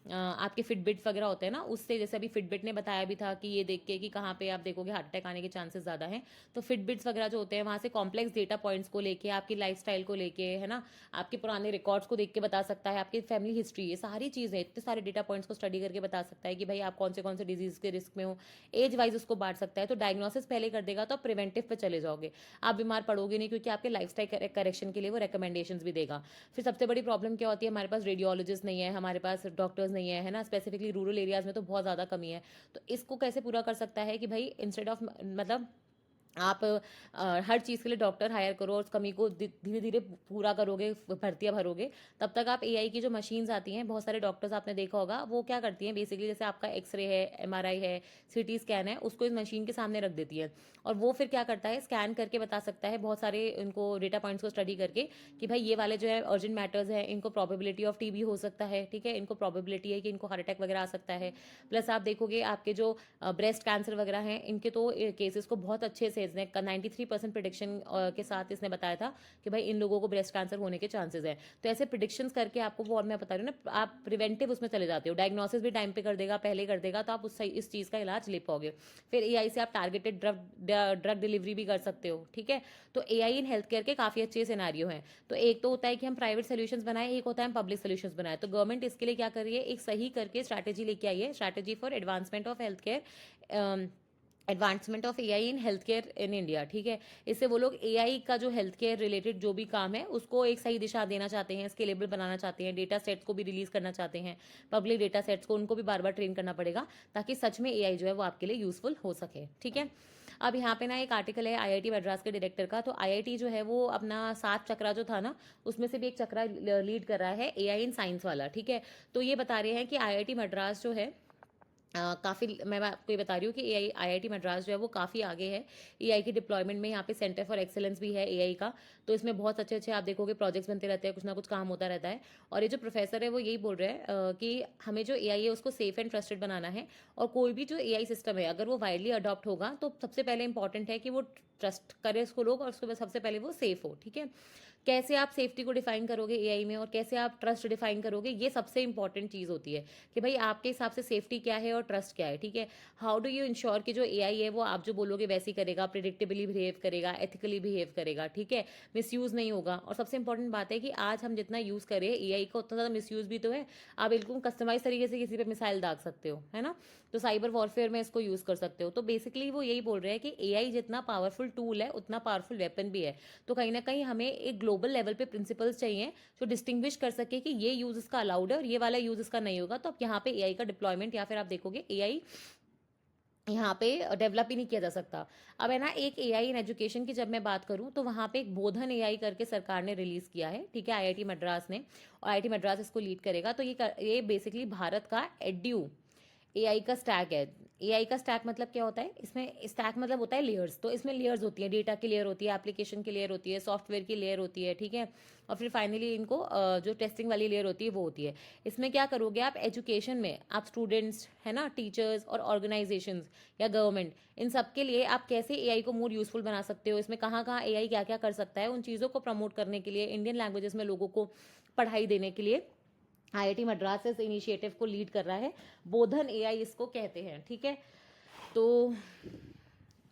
आपके फिटबिट वगैरह होते हैं ना, उससे जैसे अभी फिटबिट ने बताया भी था कि ये देख के कि कहाँ पे आप देखोगे हार्ट अटैक आने के चांसेस ज़्यादा हैं। तो फिटबिट्स वगैरह जो होते हैं वहाँ से कॉम्प्लेक्स डेटा पॉइंट्स को लेके, आपकी लाइफस्टाइल को लेके, है ना, आपके पुराने रिकॉर्ड्स को देख के बता सकता है, आपकी फैमिली हिस्ट्री, ये सारी चीज़ें, इतने सारे डेटा पॉइंट्स को स्टडी करके बता सकता है कि भाई आप कौन से डिजीज़ के रिस्क में हो, एज वाइज उसको बांट सकता है। तो डायग्नोसिस पहले कर देगा तो आप प्रिवेंटिव पे चले जाओगे, आप बीमार पड़ोगे नहीं, क्योंकि आपके लाइफस्टाइल करेक्शन के लिए वो रिकमेंडेशंस भी देगा। फिर सबसे बड़ी प्रॉब्लम क्या होती है, हमारे पास रेडियोलॉजिस्ट नहीं है, हमारे पास डॉक्टर्स नहीं है ना, स्पेसिफिकली रूरल एरियाज में तो बहुत ज़्यादा कमी है। तो इसको कैसे पूरा कर सकता है कि भाई इंस्टेड ऑफ मतलब आप हर चीज़ के लिए डॉक्टर हायर करो और उस कमी को धीरे धीरे पूरा करोगे, भर्तियाँ भरोगे, तब तक आप एआई की जो मशीन्स आती हैं, बहुत सारे डॉक्टर्स आपने देखा होगा, वो क्या करती हैं बेसिकली, जैसे आपका एक्सरे है, एमआरआई है, सीटी स्कैन है, उसको इस मशीन के सामने रख देती है। और वो फिर क्या करता है, स्कैन करके बता सकता है बहुत सारे इनको डेटा पॉइंट्स को स्टडी करके कि भाई ये वाले जो है अर्जेंट मैटर्स हैं, इनको प्रोबेबिलिटी ऑफ टीबी हो सकता है, ठीक है, इनको प्रोबेबिलिटी है कि इनको हार्ट अटैक वगैरह आ सकता है। प्लस आप देखोगे आपके जो ब्रेस्ट कैंसर वगैरह हैं, इनके तो केसेस को बहुत अच्छे से इसने 93% प्रिडिक्शन के साथ इसने बताया था कि भाई इन लोगों को ब्रेस्ट कैंसर होने के चांसेस है। तो ऐसे प्रिडिक्शंस करके आपको वो, और मैं बता रही हूँ ना, आप प्रिवेंटिव उसमें चले जाते हो, डायग्नोसिस भी टाइम पे कर देगा, पहले कर देगा, तो आप उस इस चीज़ का इलाज ले पाओगे। फिर एआई से आप टारगेटेड ड्रग डिलीवरी भी कर सकते हो, ठीक है। तो एआई इन हेल्थ केयर के काफ़ी अच्छे सिनेरियो हैं। तो एक तो होता है कि हम प्राइवेट सोल्यूशंस बनाए, एक होता है हम पब्लिक सोल्यूशंस बनाए। तो गवर्नमेंट इसके लिए क्या कर रही है, एक सही करके स्ट्रैटेजी लेके आई है, strategy for advancement of health care, advancement of AI in health care in India, ठीक है। इससे वो लोग एआई का जो हेल्थ केयर रिलेटेड जो भी काम है उसको एक सही दिशा देना चाहते हैं, स्केलेबल बनाना चाहते हैं, डेटा सेट्स को भी रिलीज करना चाहते हैं, पब्लिक डेटा सेट्स को, उनको भी बार बार ट्रेन करना पड़ेगा ताकि सच में एआई जो है वो आपके लिए यूजफुल हो सके, ठीक है। अब यहाँ पे ना एक आर्टिकल है आईआईटी मद्रास के डायरेक्टर का। तो आईआईटी जो है वो अपना 7 चक्रा जो था ना, उसमें से भी एक चक्रा लीड कर रहा है एआई इन साइंस वाला, ठीक है। तो ये बता रहे हैं कि आईआईटी मद्रास जो है काफ़ी, मैं आपको ये बता रही हूँ कि एआई आईआईटी मद्रास जो है वो काफ़ी आगे है एआई की डिप्लॉयमेंट में। यहाँ पे सेंटर फॉर एक्सेलेंस भी है एआई का। तो इसमें बहुत अच्छे अच्छे आप देखोगे प्रोजेक्ट्स बनते रहते हैं, कुछ ना कुछ काम होता रहता है। और ये जो प्रोफेसर है वो यही बोल रहे हैं कि हमें जो एआई है उसको सेफ एंड ट्रस्टेड बनाना है। और कोई भी जो एआई सिस्टम है अगर वो वाइडली अडॉप्ट होगा तो सबसे पहले इंपॉर्टेंट है कि वो ट्रस्ट करे उसको लोग, और उसके बाद सबसे पहले वो सेफ हो, ठीक है। कैसे आप सेफ्टी को डिफाइन करोगे एआई में, और कैसे आप ट्रस्ट डिफाइन करोगे, ये सबसे इंपॉर्टेंट चीज़ होती है कि भाई आपके हिसाब से सेफ्टी क्या है और ट्रस्ट क्या है, ठीक है। हाउ डू यू इंश्योर कि जो एआई है वो आप जो बोलोगे वैसे ही करेगा, प्रिडिक्टेबली बिहेव करेगा, एथिकली बिहेव करेगा, ठीक है, मिसयूज नहीं होगा। और सबसे इंपॉर्टेंट बात है कि आज हम जितना यूज़ करें एआई का उतना ज़्यादा मिसयूज भी तो है। आप बिल्कुल कस्टमाइज तरीके से किसी पे मिसाइल दाग सकते हो, है ना। तो साइबर वॉरफेयर में इसको यूज़ कर सकते हो। तो बेसिकली वो यही बोल रहे हैं कि एआई जितना पावरफुल टूल है उतना पावरफुल वेपन भी है। तो कहीं ना कहीं हमें एक ग्लोबल लेवल पे प्रिंसिपल्स चाहिए जो डिस्टिंग्विश कर सके कि ये यूज इसका अलाउड है और ये वाला यूज इसका नहीं होगा। तो अब यहाँ पे एआई का डिप्लॉयमेंट, या फिर आप देखोगे एआई यहाँ पे डेवलप ही नहीं किया जा सकता। अब है ना, एक एआई इन एजुकेशन की जब मैं बात करूँ तो वहाँ पे एक बोधन एआई करके सरकार ने रिलीज किया है, ठीक है, आईआईटी मद्रास ने। और आईआईटी मद्रास इसको लीड करेगा। तो ये बेसिकली भारत का एड्यू एआई का स्टैक है। एआई का स्टैक मतलब क्या होता है, इसमें स्टैक मतलब होता है लेयर्स। तो इसमें लेयर्स होती है, डेटा की लेयर होती है, एप्लीकेशन की लेयर होती है, सॉफ्टवेयर की लेयर होती है, ठीक है। और फिर फाइनली इनको जो टेस्टिंग वाली लेयर होती है वो होती है। इसमें क्या करोगे आप, एजुकेशन में आप स्टूडेंट्स है ना, टीचर्स और ऑर्गेनाइजेशंस या गवर्नमेंट, इन सब के लिए आप कैसे एआई को मोर यूजफुल बना सकते हो, इसमें कहाँ कहाँ एआई क्या क्या कर सकता है, उन चीज़ों को प्रमोट करने के लिए, इंडियन लैंग्वेजेस में लोगों को पढ़ाई देने के लिए आईआईटी मद्रास इस इनिशिएटिव को लीड कर रहा है। बोधन एआई इसको कहते हैं, ठीक है। तो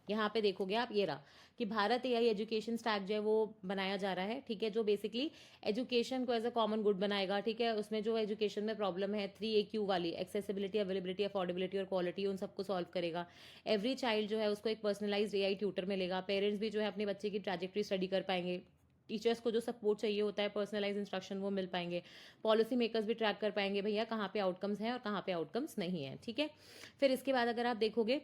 यहाँ पे देखोगे आप, ये रहा कि भारत एआई एजुकेशन स्टैक जो है वो बनाया जा रहा है, ठीक है, जो बेसिकली एजुकेशन को एज अ कॉमन गुड बनाएगा, ठीक है। उसमें जो एजुकेशन में प्रॉब्लम है 3AQ वाली, एक्सेसिबिलिटी, अवेलेबिलिटी, अफोर्डेबिलिटी और क्वालिटी, उन सबको सॉल्व करेगा। एवरी चाइल्ड जो है उसको एक पर्सनलाइज्ड एआई ट्यूटर मिलेगा। पेरेंट्स भी जो है अपने बच्चे की ट्रैजेक्टरी स्टडी कर पाएंगे। टीचर्स को जो सपोर्ट चाहिए होता है, पर्सनलाइज इंस्ट्रक्शन, वो मिल पाएंगे। पॉलिसी मेकर्स भी ट्रैक कर पाएंगे भैया कहाँ पे आउटकम्स हैं और कहाँ पे आउटकम्स नहीं है, ठीक है। फिर इसके बाद अगर आप देखोगे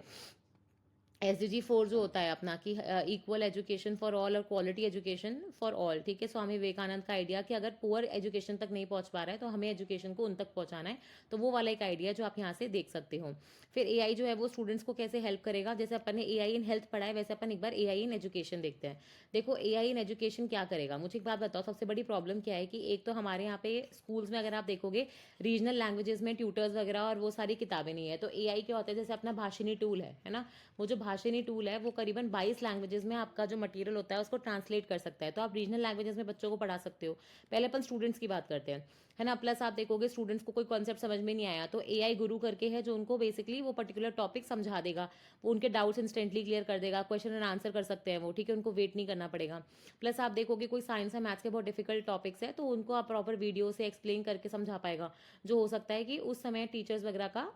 SDG 4 जो होता है अपना कि इक्वल एजुकेशन फॉर ऑल और क्वालिटी एजुकेशन फॉर ऑल, ठीक है। स्वामी विवेकानंद का आइडिया कि अगर पुअर एजुकेशन तक नहीं पहुंच पा रहा है तो हमें एजुकेशन को उन तक पहुंचाना है। तो वो वाला एक आइडिया जो आप यहाँ से देख सकते हो। फिर एआई जो है वो स्टूडेंट्स को कैसे हेल्प करेगा, जैसे अपन ने एआई इन हेल्थ पढ़ा है वैसे अपन एक बार एआई इन एजुकेशन देखते हैं। देखो एआई इन एजुकेशन क्या करेगा, मुझे एक बात बताओ, सबसे बड़ी प्रॉब्लम क्या है कि एक तो हमारे यहाँ पे स्कूल्स में अगर आप देखोगे रीजनल लैंग्वेजेस में ट्यूटर्स वगैरह और वो सारी किताबें नहीं है। तो एआई क्या होता है, जैसे अपना भाषिनी टूल है ना, वो जो भाषिनी टूल है वो करीबन 22 लैंग्वेजेस में आपका जो मटेरियल होता है उसको ट्रांसलेट कर सकता है। तो आप रीजनल लैंग्वेजेस में बच्चों को पढ़ा सकते हो। पहले अपन स्टूडेंट्स की बात करते हैं, है ना। प्लस आप देखोगे स्टूडेंट्स को कोई कॉन्सेप्ट समझ में नहीं आया तो एआई गुरु करके है जो उनको बेसिकली वो पर्टिकुलर टॉपिक समझा देगा, वो उनके डाउट्स इंस्टेंटली क्लियर कर देगा, क्वेश्चन एंड आंसर कर सकते हैं वो, ठीक है, उनको वेट नहीं करना पड़ेगा। प्लस आप देखोगे कोई साइंस या मैथ्स के बहुत डिफिकल्ट टॉपिक्स है तो उनको आप प्रॉपर वीडियो से एक्सप्लेन करके समझा पाएगा, जो हो सकता है कि उस समय टीचर्स वगैरह का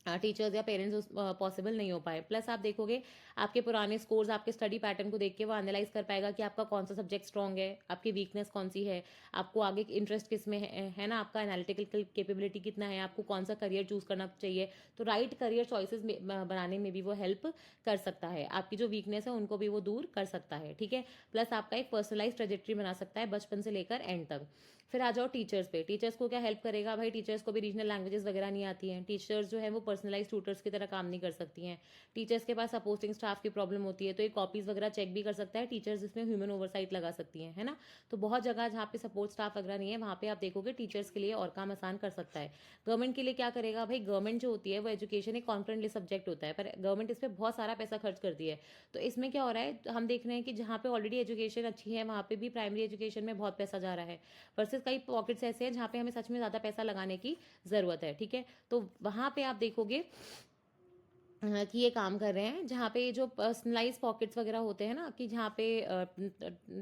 टीचर्स या पेरेंट्स पॉसिबल नहीं हो पाए। प्लस आप देखोगे आपके पुराने स्कोर्स, आपके स्टडी पैटर्न को देख के वो एनालाइज कर पाएगा कि आपका कौन सा सब्जेक्ट स्ट्रॉन्ग है, आपकी वीकनेस कौन सी है, आपको आगे इंटरेस्ट किस में है ना, आपका एनालिटिकल कैपेबिलिटी कितना है, आपको कौन सा करियर चूज करना चाहिए। तो राइट करियर चॉइसेस बनाने में भी वो हेल्प कर सकता है, आपकी जो वीकनेस है उनको भी वो दूर कर सकता है। ठीक है, प्लस आपका एक पर्सनलाइज ट्रेजेक्ट्री बना सकता है बचपन से लेकर एंड तक। फिर आ जाओ टीचर्स पे। टीचर्स को क्या हेल्प करेगा भाई, टीचर्स को भी रीजनल लैंग्वेजेस वगैरह नहीं आती हैं। टीचर्स जो है वो पर्सनलाइज ट्यूटर्स की तरह काम नहीं कर सकती हैं। टीचर्स के पास सपोर्टिंग स्टाफ की प्रॉब्लम होती है, तो ये कॉपीज वगैरह चेक भी कर सकता है टीचर्स, इसमें ह्यूमन ओवरसाइट लगा सकती हैं, है ना। तो बहुत जगह जहाँ पे सपोर्ट स्टाफ वगैरह नहीं है वहाँ पे आप देखोगे टीचर्स के लिए और काम आसान कर सकता है। गवर्नमेंट के लिए क्या करेगा भाई, गवर्नमेंट जो होती है वो एजुकेशन एक कॉन्फ्रेंटली सब्जेक्ट होता है, पर गवर्नमेंट इस पर बहुत सारा पैसा खर्च करती है। तो इसमें क्या हो रहा है, हम देख रहे हैं कि जहाँ पे ऑलरेडी एजुकेशन अच्छी है वहाँ पे भी प्राइमरी एजुकेशन में बहुत पैसा जा रहा है, वर्सेस कई पॉकेट्स ऐसे हैं जहाँ पे हमें सच में ज़्यादा पैसा लगाने की ज़रूरत है। ठीक है, तो वहाँ पे आप देखोगे कि ये काम कर रहे हैं जहाँ पे जो पर्सनलाइज पॉकेट्स वगैरह होते हैं ना, कि जहाँ पे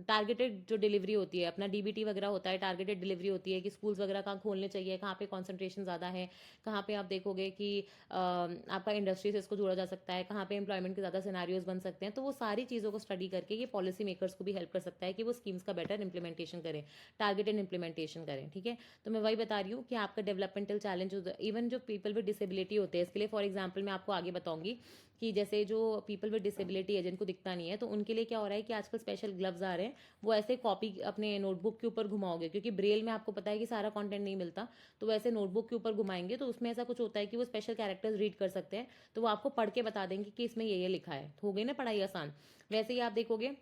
टारगेटेड जो डिलीवरी होती है, अपना डीबीटी वगैरह होता है, टारगेटेड डिलीवरी होती है कि स्कूल्स वगैरह कहाँ खोलने चाहिए, कहाँ पे कंसंट्रेशन ज़्यादा है, कहाँ पे आप देखोगे कि आपका इंडस्ट्री से इसको जोड़ा जा सकता है, कहाँ पे एम्प्लॉयमेंट के ज़्यादा सिनारियोज बन सकते हैं। तो वो सारी चीज़ों को स्टडी करके ये पॉलिसी मेकर्स को भी हेल्प कर सकता है कि वो स्कीम्स का बेटर इंप्लीमेंटेशन करें, टारगेटेड इंप्लीमेंटेशन करें। ठीक है, तो मैं वही बता रही हूँ कि आपका डेवलपमेंटल चैलेंज इवन जो पीपल विद डिसेबिलिटी होते हैं, इसके लिए फॉर एग्जाम्पल मैं आपको आगे बताऊंगी कि जैसे जो पीपल विद डिसेबिलिटी है जिनको दिखता नहीं है, तो उनके लिए क्या हो रहा है कि आजकल स्पेशल ग्लव्स आ रहे हैं, वो ऐसे कॉपी अपने नोटबुक के ऊपर घुमाओगे, क्योंकि ब्रेल में आपको पता है कि सारा कंटेंट नहीं मिलता, तो वैसे नोटबुक के ऊपर घुमाएंगे तो उसमें ऐसा कुछ होता है कि वो स्पेशल कैरेक्टर्स रीड कर सकते हैं, तो वो आपको पढ़ के बता देंगे कि इसमें ये लिखा है, तो हो गई ना पढ़ाई आसान। वैसे ही आप देखोगे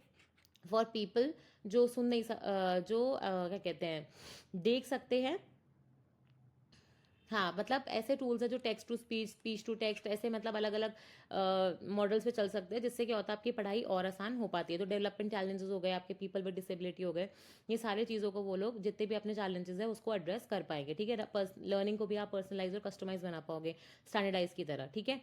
फॉर पीपल जो सुन नहीं जो क्या कहते हैं, देख सकते हैं। हाँ, मतलब ऐसे टूल्स है जो text to speech, speech to text, ऐसे मतलब अलग अलग मॉडल्स पे चल सकते हैं, जिससे क्या होता है आपकी पढ़ाई और आसान हो पाती है। तो डेवलपमेंट चैलेंजेस हो गए, आपके पीपल विद डिसेबिलिटी हो गए, ये सारी चीज़ों को वो लोग जितने भी अपने चैलेंजेस है उसको एड्रेस कर पाएंगे। ठीक है, लर्निंग को भी आप पर्सनलाइज और कस्टमाइज बना पाओगे स्टैंडर्डाइज की तरह। ठीक है,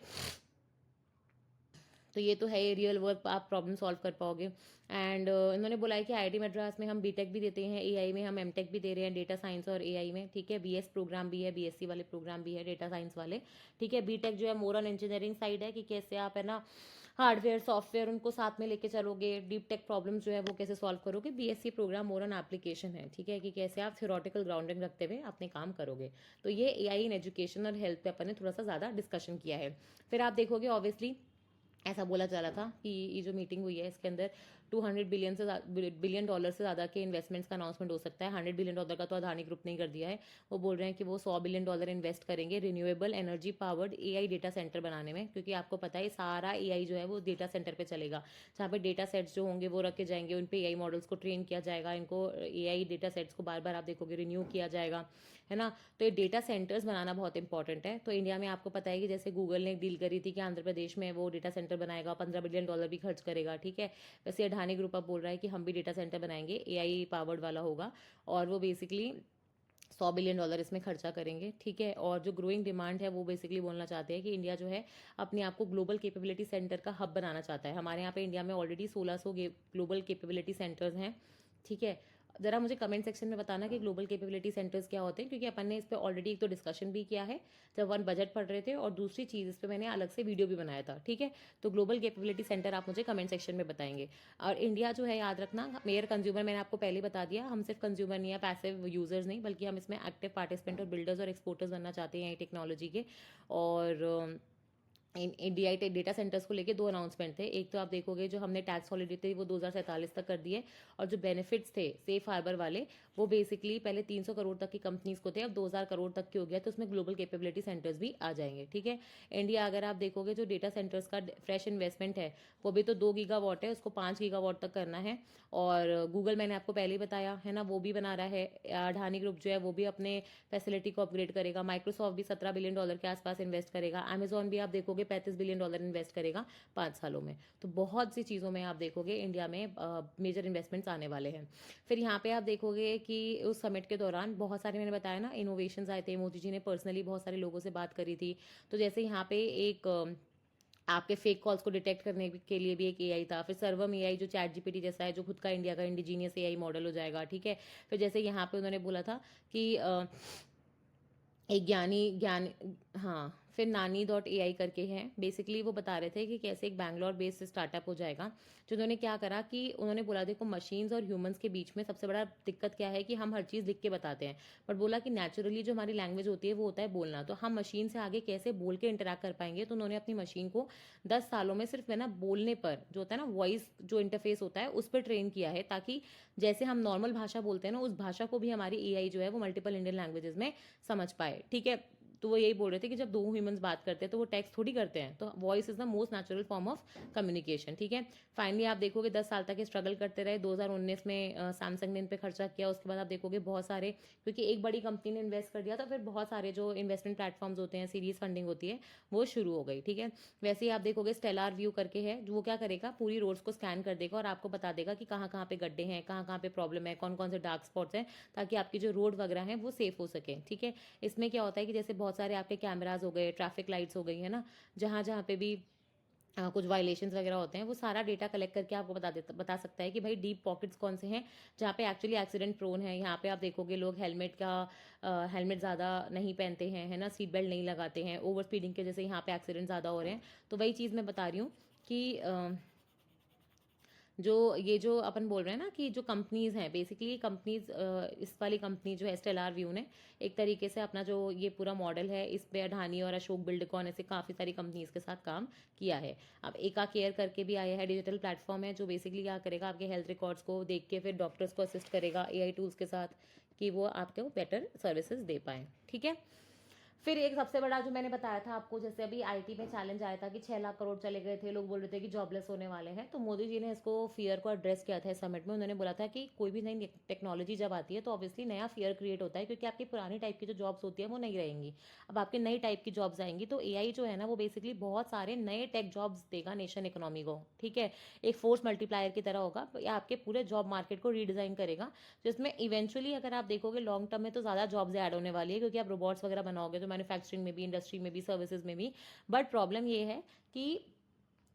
तो ये तो है, ये रियल वर्क आप प्रॉब्लम सॉल्व कर पाओगे। एंड इन्होंने बोला है कि आईआईटी मद्रास में हम बीटेक भी देते हैं, एआई में हम एमटेक भी दे रहे हैं, डेटा साइंस और एआई में। ठीक है, बीएस प्रोग्राम भी है, बीएससी वाले प्रोग्राम भी है, डेटा साइंस वाले। ठीक है, बीटेक जो है मोर ऑन इंजीनियरिंग साइड है, कि कैसे आप है ना हार्डवेयर सॉफ्टवेयर उनको साथ में लेके चलोगे, डीप टेक प्रॉब्लम जो है वो कैसे सॉल्व करोगे। BSc program more on application है। ठीक है, कि कैसे आप थ्योरेटिकल ग्राउंडिंग रखते हुए अपने काम करोगे। तो ये एआई इन एजुकेशन और हेल्थ पे अपन ने थोड़ा सा ज़्यादा डिस्कशन किया है। फिर आप देखोगे ऑब्वियसली ऐसा बोला जा रहा था कि ये जो मीटिंग हुई है इसके अंदर 200 बिलियन डॉलर से ज़्यादा के इन्वेस्टमेंट्स का अनाउंसमेंट हो सकता है। $100 बिलियन का तो अदानी ग्रुप ने कर दिया है। वो बोल रहे हैं कि वो $100 बिलियन इन्वेस्ट करेंगे renewable energy powered AI data centre बनाने में, क्योंकि आपको पता है सारा एआई जो है वो डेटा सेंटर पे चलेगा, जहाँ पे डेटा सेट्स जो होंगे वो रखे जाएंगे, उन पे एआई मॉडल्स को ट्रेन किया जाएगा, इनको एआई डेटा सेट्स को बार बार आप देखोगे रिन्यू किया जाएगा, है ना। तो ये डेटा सेंटर्स बनाना बहुत इंपॉर्टेंट है। तो इंडिया में आपको पता है कि जैसे गूगल ने एक डील करी थी कि आंध्र प्रदेश में वो डेटा सेंटर बनाएगा, $15 बिलियन भी खर्च करेगा। ठीक है, वैसे अडानी ग्रुप अब बोल रहा है कि हम भी डेटा सेंटर बनाएंगे, एआई पावर्ड वाला होगा, और वो बेसिकली $100 बिलियन इसमें खर्चा करेंगे। ठीक है, और जो ग्रोइंग डिमांड है वो बेसिकली बोलना चाहते हैं कि इंडिया जो है अपने आप को ग्लोबल कैपेबिलिटी सेंटर का हब बनाना चाहता है। हमारे यहाँ पे इंडिया में ऑलरेडी 1600 ग्लोबल कैपेबिलिटी सेंटर्स हैं। ठीक है, ज़रा मुझे कमेंट सेक्शन में बताना कि ग्लोबल कैपेबिलिटी सेंटर्स क्या होते हैं, क्योंकि अपन ने इस पर ऑलरेडी एक तो डिस्कशन भी किया है जब वन बजट पढ़ रहे थे, और दूसरी चीज़ इस पर मैंने अलग से वीडियो भी बनाया था। ठीक है, तो ग्लोबल कैपेबिलिटी सेंटर आप मुझे कमेंट सेक्शन में बताएंगे। और इंडिया जो है याद रखना, मेयर कंज्यूमर मैंने आपको पहले बता दिया, हम सिर्फ कंज्यूमर नहीं है, पैसिव यूजर्स नहीं, बल्कि हम इसमें एक्टिव पार्टिसिपेंट और बिल्डर्स और एक्सपोर्टर्स बनना चाहते हैं टेक्नोलॉजी के। और इंडिया डेटा सेंटर्स को लेके दो अनाउंसमेंट थे। एक तो आप देखोगे जो हमने टैक्स हॉलिडे थे वो 2047 तक कर दिए, और जो बेनिफिट्स थे सेफ हार्बर वाले वो बेसिकली पहले 300 करोड़ तक की कंपनीज को थे, अब 2000 करोड़ तक के हो गया, तो उसमें ग्लोबल कैपेबिलिटी सेंटर्स भी आ जाएंगे। ठीक है, इंडिया अगर आप देखोगे जो डेटा सेंटर्स का फ्रेश इन्वेस्टमेंट है वो भी तो 2 गीगावाट है, उसको 5 गीगावाट तक करना है। और गूगल मैंने आपको पहले ही बताया है ना, वो भी बना रहा है। अडानी ग्रुप जो है वो भी अपने फैसिलिटी को अपग्रेड करेगा। माइक्रोसॉफ्ट भी $17 बिलियन के आसपास इन्वेस्ट करेगा। अमेजॉन भी आप देखोगे $35 बिलियन इन्वेस्ट करेगा 5 सालों में। तो बहुत सी चीज़ों में आप देखोगे इंडिया में मेजर इन्वेस्टमेंट्स आने वाले हैं। फिर यहाँ पे आप देखोगे कि उस समिट के दौरान बहुत सारे, मैंने बताया ना, इनोवेशंस आए थे। मोदी जी ने पर्सनली बहुत सारे लोगों से बात करी थी। तो जैसे यहाँ पे एक आपके फेक कॉल्स को डिटेक्ट करने के लिए भी एक एआई था। फिर सर्वम एआई जो चैट जीपीटी जैसा है, जो खुद का इंडिया का इंडिजीनियस एआई मॉडल हो जाएगा। ठीक है, फिर जैसे यहाँ पे उन्होंने बोला था कि एक ज्ञान, हाँ, फिर नानी डॉट ए आई करके है, बेसिकली वो बता रहे थे कि कैसे एक बैंगलोर बेस्ड स्टार्टअप हो जाएगा। जो उन्होंने क्या करा कि उन्होंने बोला देखो मशीन्स और ह्यूमंस के बीच में सबसे बड़ा दिक्कत क्या है कि हम हर चीज़ लिख के बताते हैं, बट बोला कि नेचुरली जो हमारी लैंग्वेज होती है वो होता है बोलना, तो हम मशीन से आगे कैसे बोल के इंटरेक्ट कर पाएंगे। तो उन्होंने अपनी मशीन को 10 सालों में सिर्फ है ना बोलने पर, जो होता है ना वॉइस जो इंटरफेस होता है उस पर ट्रेन किया है, ताकि जैसे हम नॉर्मल भाषा बोलते हैं ना उस भाषा को भी हमारी एआई जो है वो मल्टीपल इंडियन लैंग्वेजेस में समझ पाए। ठीक है, तो वो यही बोल रहे थे कि जब दो ह्यूमंस बात करते हैं तो वो टेक्स्ट थोड़ी करते हैं, तो voice is the most natural form of communication. ठीक है, फाइनली आप देखोगे 10 साल तक स्ट्रगल करते रहे। 2019 में सैमसंग ने इन पे खर्चा किया, उसके बाद आप देखोगे बहुत सारे, क्योंकि एक बड़ी कंपनी ने इन्वेस्ट कर दिया तो फिर बहुत सारे जो इन्वेस्टमेंट प्लेटफॉर्म्स होते हैं, सीरीज फंडिंग होती है, वो शुरू हो गई। ठीक है, वैसे ही आप देखोगे स्टेलार व्यू करके है, जो वो क्या करेगा पूरी रोड्स को स्कैन कर देगा और आपको बता देगा कि कहाँ कहाँ पे गड्ढे हैं, कहाँ कहाँ पे प्रॉब्लम है, कौन कौन से डार्क स्पॉट्स हैं, ताकि आपकी जो रोड वगैरह है वो सेफ हो सके। ठीक है, इसमें क्या होता है कि जैसे बहुत सारे आपके कैमराज हो गए, ट्रैफिक लाइट्स हो गई है ना, जहाँ जहाँ पे भी कुछ वायलेशंस वगैरह होते हैं, वो सारा डेटा कलेक्ट करके आपको बता सकता है कि भाई डीप पॉकेट्स कौन से हैं जहाँ पे एक्चुअली एक्सीडेंट प्रोन है। यहाँ पे आप देखोगे लोग हेलमेट ज़्यादा नहीं पहनते हैं, है ना, सीट बेल्ट नहीं लगाते हैं, ओवर स्पीडिंग के जैसे यहाँ पे एक्सीडेंट ज़्यादा हो रहे हैं। तो वही चीज़ मैं बता रही हूँ कि जो ये जो अपन बोल रहे हैं ना कि जो कंपनीज हैं, बेसिकली कंपनीज, इस वाली कंपनी जो है स्टेलार व्यू ने एक तरीके से अपना जो ये पूरा मॉडल है इस पे अडानी और अशोक बिल्डकॉन ऐसे काफ़ी सारी कंपनीज के साथ काम किया है। अब एका केयर करके भी आया है, डिजिटल प्लेटफॉर्म है जो बेसिकली क्या करेगा, आपके हेल्थ रिकॉर्ड्स को देख के फिर डॉक्टर्स को असिस्ट करेगा एआई टूल्स के साथ, कि वो आपको बेटर सर्विसेज दे पाएँ। ठीक है, फिर एक सबसे बड़ा जो मैंने बताया था आपको, जैसे अभी आईटी में चैलेंज आया था कि 6 लाख करोड़ चले गए थे, लोग बोल रहे थे कि जॉबलेस होने वाले हैं, तो मोदी जी ने इसको फियर को एड्रेस किया था इस समिट में। उन्होंने बोला था कि कोई भी नई टेक्नोलॉजी जब आती है तो ऑब्वियसली नया फियर क्रिएट होता है, क्योंकि आपकी पुरानी टाइप की जो जॉब्स होती है वो नहीं रहेंगी, अब आपकी नई टाइप की जॉब्स आएंगी। तो एआई जो है ना वो बेसिकली बहुत सारे नए टेक जॉब्स देगा नेशन इकोनॉमी को। ठीक है, एक फोर्स मल्टीप्लायर की तरह होगा, या आपके पूरे जॉब मार्केट को रीडिजाइन करेगा, जिसमें इवेंचुअली अगर आप देखोगे लॉन्ग टर्म में तो ज़्यादा जॉब्स ऐड होने वाली है, क्योंकि आप रोबोट्स वगैरह बनाओगे तो मैन्युफैक्चरिंग में भी, इंडस्ट्री में भी, सर्विसेज में भी। बट प्रॉब्लम ये है कि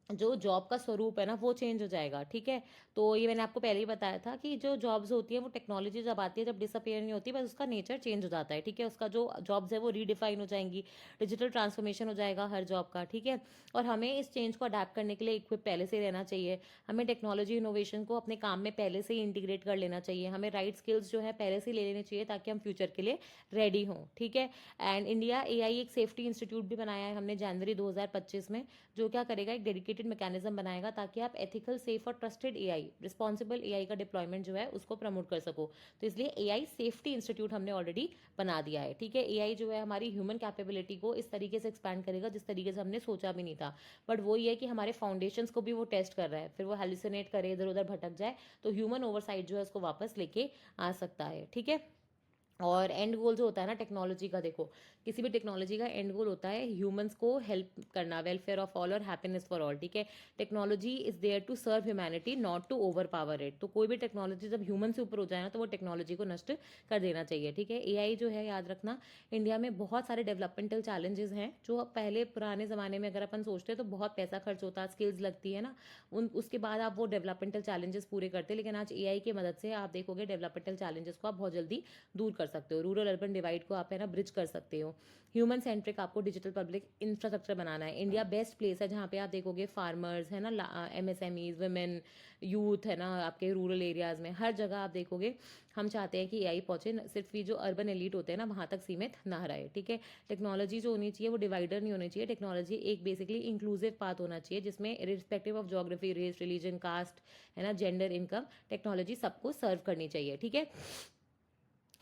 जो जॉब का स्वरूप है ना वो चेंज हो जाएगा। ठीक है, तो ये मैंने आपको पहले ही बताया था कि जो जॉब्स होती है वो टेक्नोलॉजी जब आती है, जब डिसअपियर नहीं होती, बस उसका नेचर चेंज हो जाता है। ठीक है, उसका जो जॉब्स है वो रीडिफाइन हो जाएंगी, डिजिटल ट्रांसफॉर्मेशन हो जाएगा हर जॉब का। ठीक है, और हमें इस चेंज को अडेप्ट करने के लिए इक्विप पहले से रहना चाहिए। हमें टेक्नोलॉजी इनोवेशन को अपने काम में पहले से ही इंटीग्रेट कर लेना चाहिए, हमें राइट स्किल्स जो है पहले से ले लेने चाहिए, ताकि हम फ्यूचर के लिए रेडी हों। ठीक है, एंड इंडिया एआई एक सेफ्टी इंस्टीट्यूट भी बनाया है हमने जनवरी 2025 में, जो क्या करेगा एक डेडिकेटेड मैकेनिज्म बनाएगा ताकि आप एथिकल, सेफ और ट्रस्टेड एआई, रिस्पॉन्सिबल एआई का डिप्लॉयमेंट जो है उसको प्रमोट कर सको। तो इसलिए एआई सेफ्टी इंस्टीट्यूट हमने ऑलरेडी बना दिया है। ठीक है, एआई जो है हमारी ह्यूमन कैपेबिलिटी को इस तरीके से एक्सपैंड करेगा जिस तरीके से हमने सोचा भी नहीं था, बट वो ये है कि हमारे फाउंडेशंस को भी वो टेस्ट कर रहा है, फिर वो हेलुसिनेट करे, इधर उधर भटक जाए तो ह्यूमन ओवरसाइट जो है उसको वापस लेके आ सकता है। ठीक है, और एंड गोल जो होता है ना टेक्नोलॉजी का, देखो किसी भी टेक्नोलॉजी का एंड गोल होता है ह्यूमंस को हेल्प करना, वेलफेयर ऑफ ऑल और हैप्पीनेस फॉर ऑल। ठीक है, technology is there to serve humanity, not to overpower it. तो कोई भी टेक्नोलॉजी जब ह्यूमन से ऊपर हो जाए ना तो वो टेक्नोलॉजी को नष्ट कर देना चाहिए। ठीक है, एआई जो है याद रखना, इंडिया में बहुत सारे डेवलपमेंटल चैलेंजेस हैं जो पहले पुराने ज़माने में अगर अपन सोचते हैं तो बहुत पैसा खर्च होता, स्किल्स लगती है ना, उसके बाद आप वो डेवलपमेंटल चैलेंजेस पूरे करते, लेकिन आज एआई की मदद से आप देखोगे डेवलपमेंटल चैलेंजेस को आप बहुत जल्दी दूर कर सकते हो, रूरल अर्बन डिवाइड को आप है ना ब्रिज कर सकते हो। ह्यूमन सेंट्रिक आपको डिजिटल पब्लिक इंफ्रास्ट्रक्चर बनाना है। इंडिया बेस्ट प्लेस है जहाँ पे आप देखोगे फार्मर्स है ना, एमएसएमईज, वुमेन, यूथ है ना, आपके रूरल एरियाज में हर जगह आप देखोगे हम चाहते हैं कि एआई पहुंचे, सिर्फ ये जो अर्बन एलिट होते हैं ना वहाँ तक सीमित ना रहे। ठीक है, टेक्नोलॉजी जो होनी चाहिए वो डिवाइडर नहीं होनी चाहिए, टेक्नोलॉजी एक बेसिकली इंक्लूसिव पाथ होना चाहिए, जिसमें respective of geography, race, religion, caste है ना, जेंडर, इनकम, टेक्नोलॉजी सबको सर्व करनी चाहिए। ठीक है,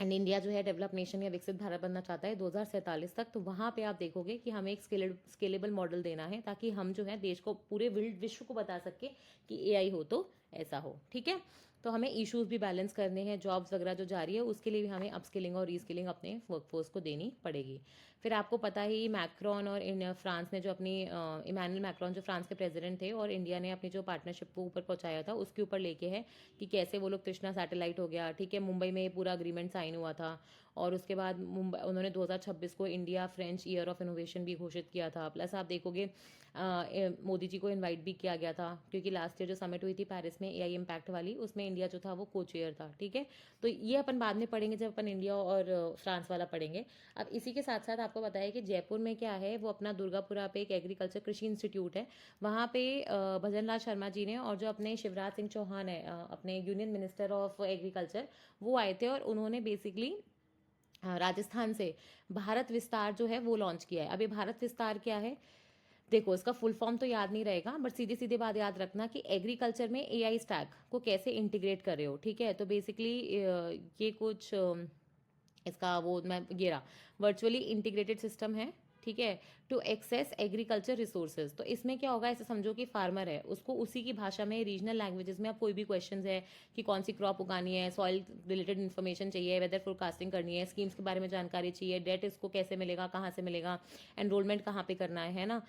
एंड इंडिया जो है डेवलप नेशन या विकसित भारत बनना चाहता है 2047 तक, तो वहाँ पे आप देखोगे कि हमें एक स्केलेबल मॉडल देना है, ताकि हम जो है देश को, पूरे विश्व को बता सके कि एआई हो तो ऐसा हो। ठीक है, तो हमें इश्यूज भी बैलेंस करने हैं, जॉब्स वगैरह जो जा रही है उसके लिए भी हमें अपस्किलिंग और रीस्किलिंग अपने वर्कफोर्स को देनी पड़ेगी। फिर आपको पता ही मैक्रोन और फ्रांस ने जो अपनी, इमानुअल मैक्रोन जो फ्रांस के प्रेसिडेंट थे, और इंडिया ने अपनी जो पार्टनरशिप को ऊपर पहुंचाया था उसके ऊपर लेके है कि कैसे वो लोग कृष्णा सैटेलाइट हो गया। ठीक है, मुंबई में ये पूरा अग्रीमेंट साइन हुआ था, और उसके बाद मुंबई उन्होंने 2026 को India French year of innovation भी घोषित किया था। प्लस आप देखोगे मोदी जी को इनवाइट भी किया गया था, क्योंकि लास्ट ईयर जो समिट हुई थी पेरिस में एआई इम्पैक्ट वाली, उसमें इंडिया जो था वो को चेयर था। ठीक है, तो ये अपन बाद में पढ़ेंगे जब अपन इंडिया और फ्रांस वाला पढ़ेंगे। अब इसी के साथ साथ आपको बताया कि जयपुर में क्या है, वो अपना दुर्गापुरा पे एक एग्रीकल्चर कृषि इंस्टीट्यूट है। वहाँ पे भजन लाल शर्मा जी ने और जो अपने शिवराज सिंह चौहान है, अपने यूनियन मिनिस्टर ऑफ एग्रीकल्चर, वो आए थे और उन्होंने बेसिकली राजस्थान से भारत विस्तार जो है वो लॉन्च किया है। अब ये भारत विस्तार क्या है, देखो इसका फुल फॉर्म तो याद नहीं रहेगा, बट सीधी सीधी बात याद रखना कि एग्रीकल्चर में एआई स्टैक को कैसे इंटीग्रेट कर रहे हो। ठीक है, तो बेसिकली ये कुछ इसका वो मैं ये रहा वर्चुअली इंटीग्रेटेड सिस्टम है। ठीक है, टू एक्सेस एग्रीकल्चर रिसोर्सेज। तो इसमें क्या होगा, ऐसे समझो कि फार्मर है, उसको उसी की भाषा में रीजनल लैंग्वेजेस में आप कोई भी क्वेश्चंस है कि कौन सी क्रॉप उगानी है, सॉइल रिलेटेड इन्फॉर्मेशन चाहिए, वेदर फोरकास्टिंग करनी है, स्कीम्स के बारे में जानकारी चाहिए, डेट इसको कैसे मिलेगा, कहाँ से मिलेगा, एनरोलमेंट कहाँ पे करना है ना,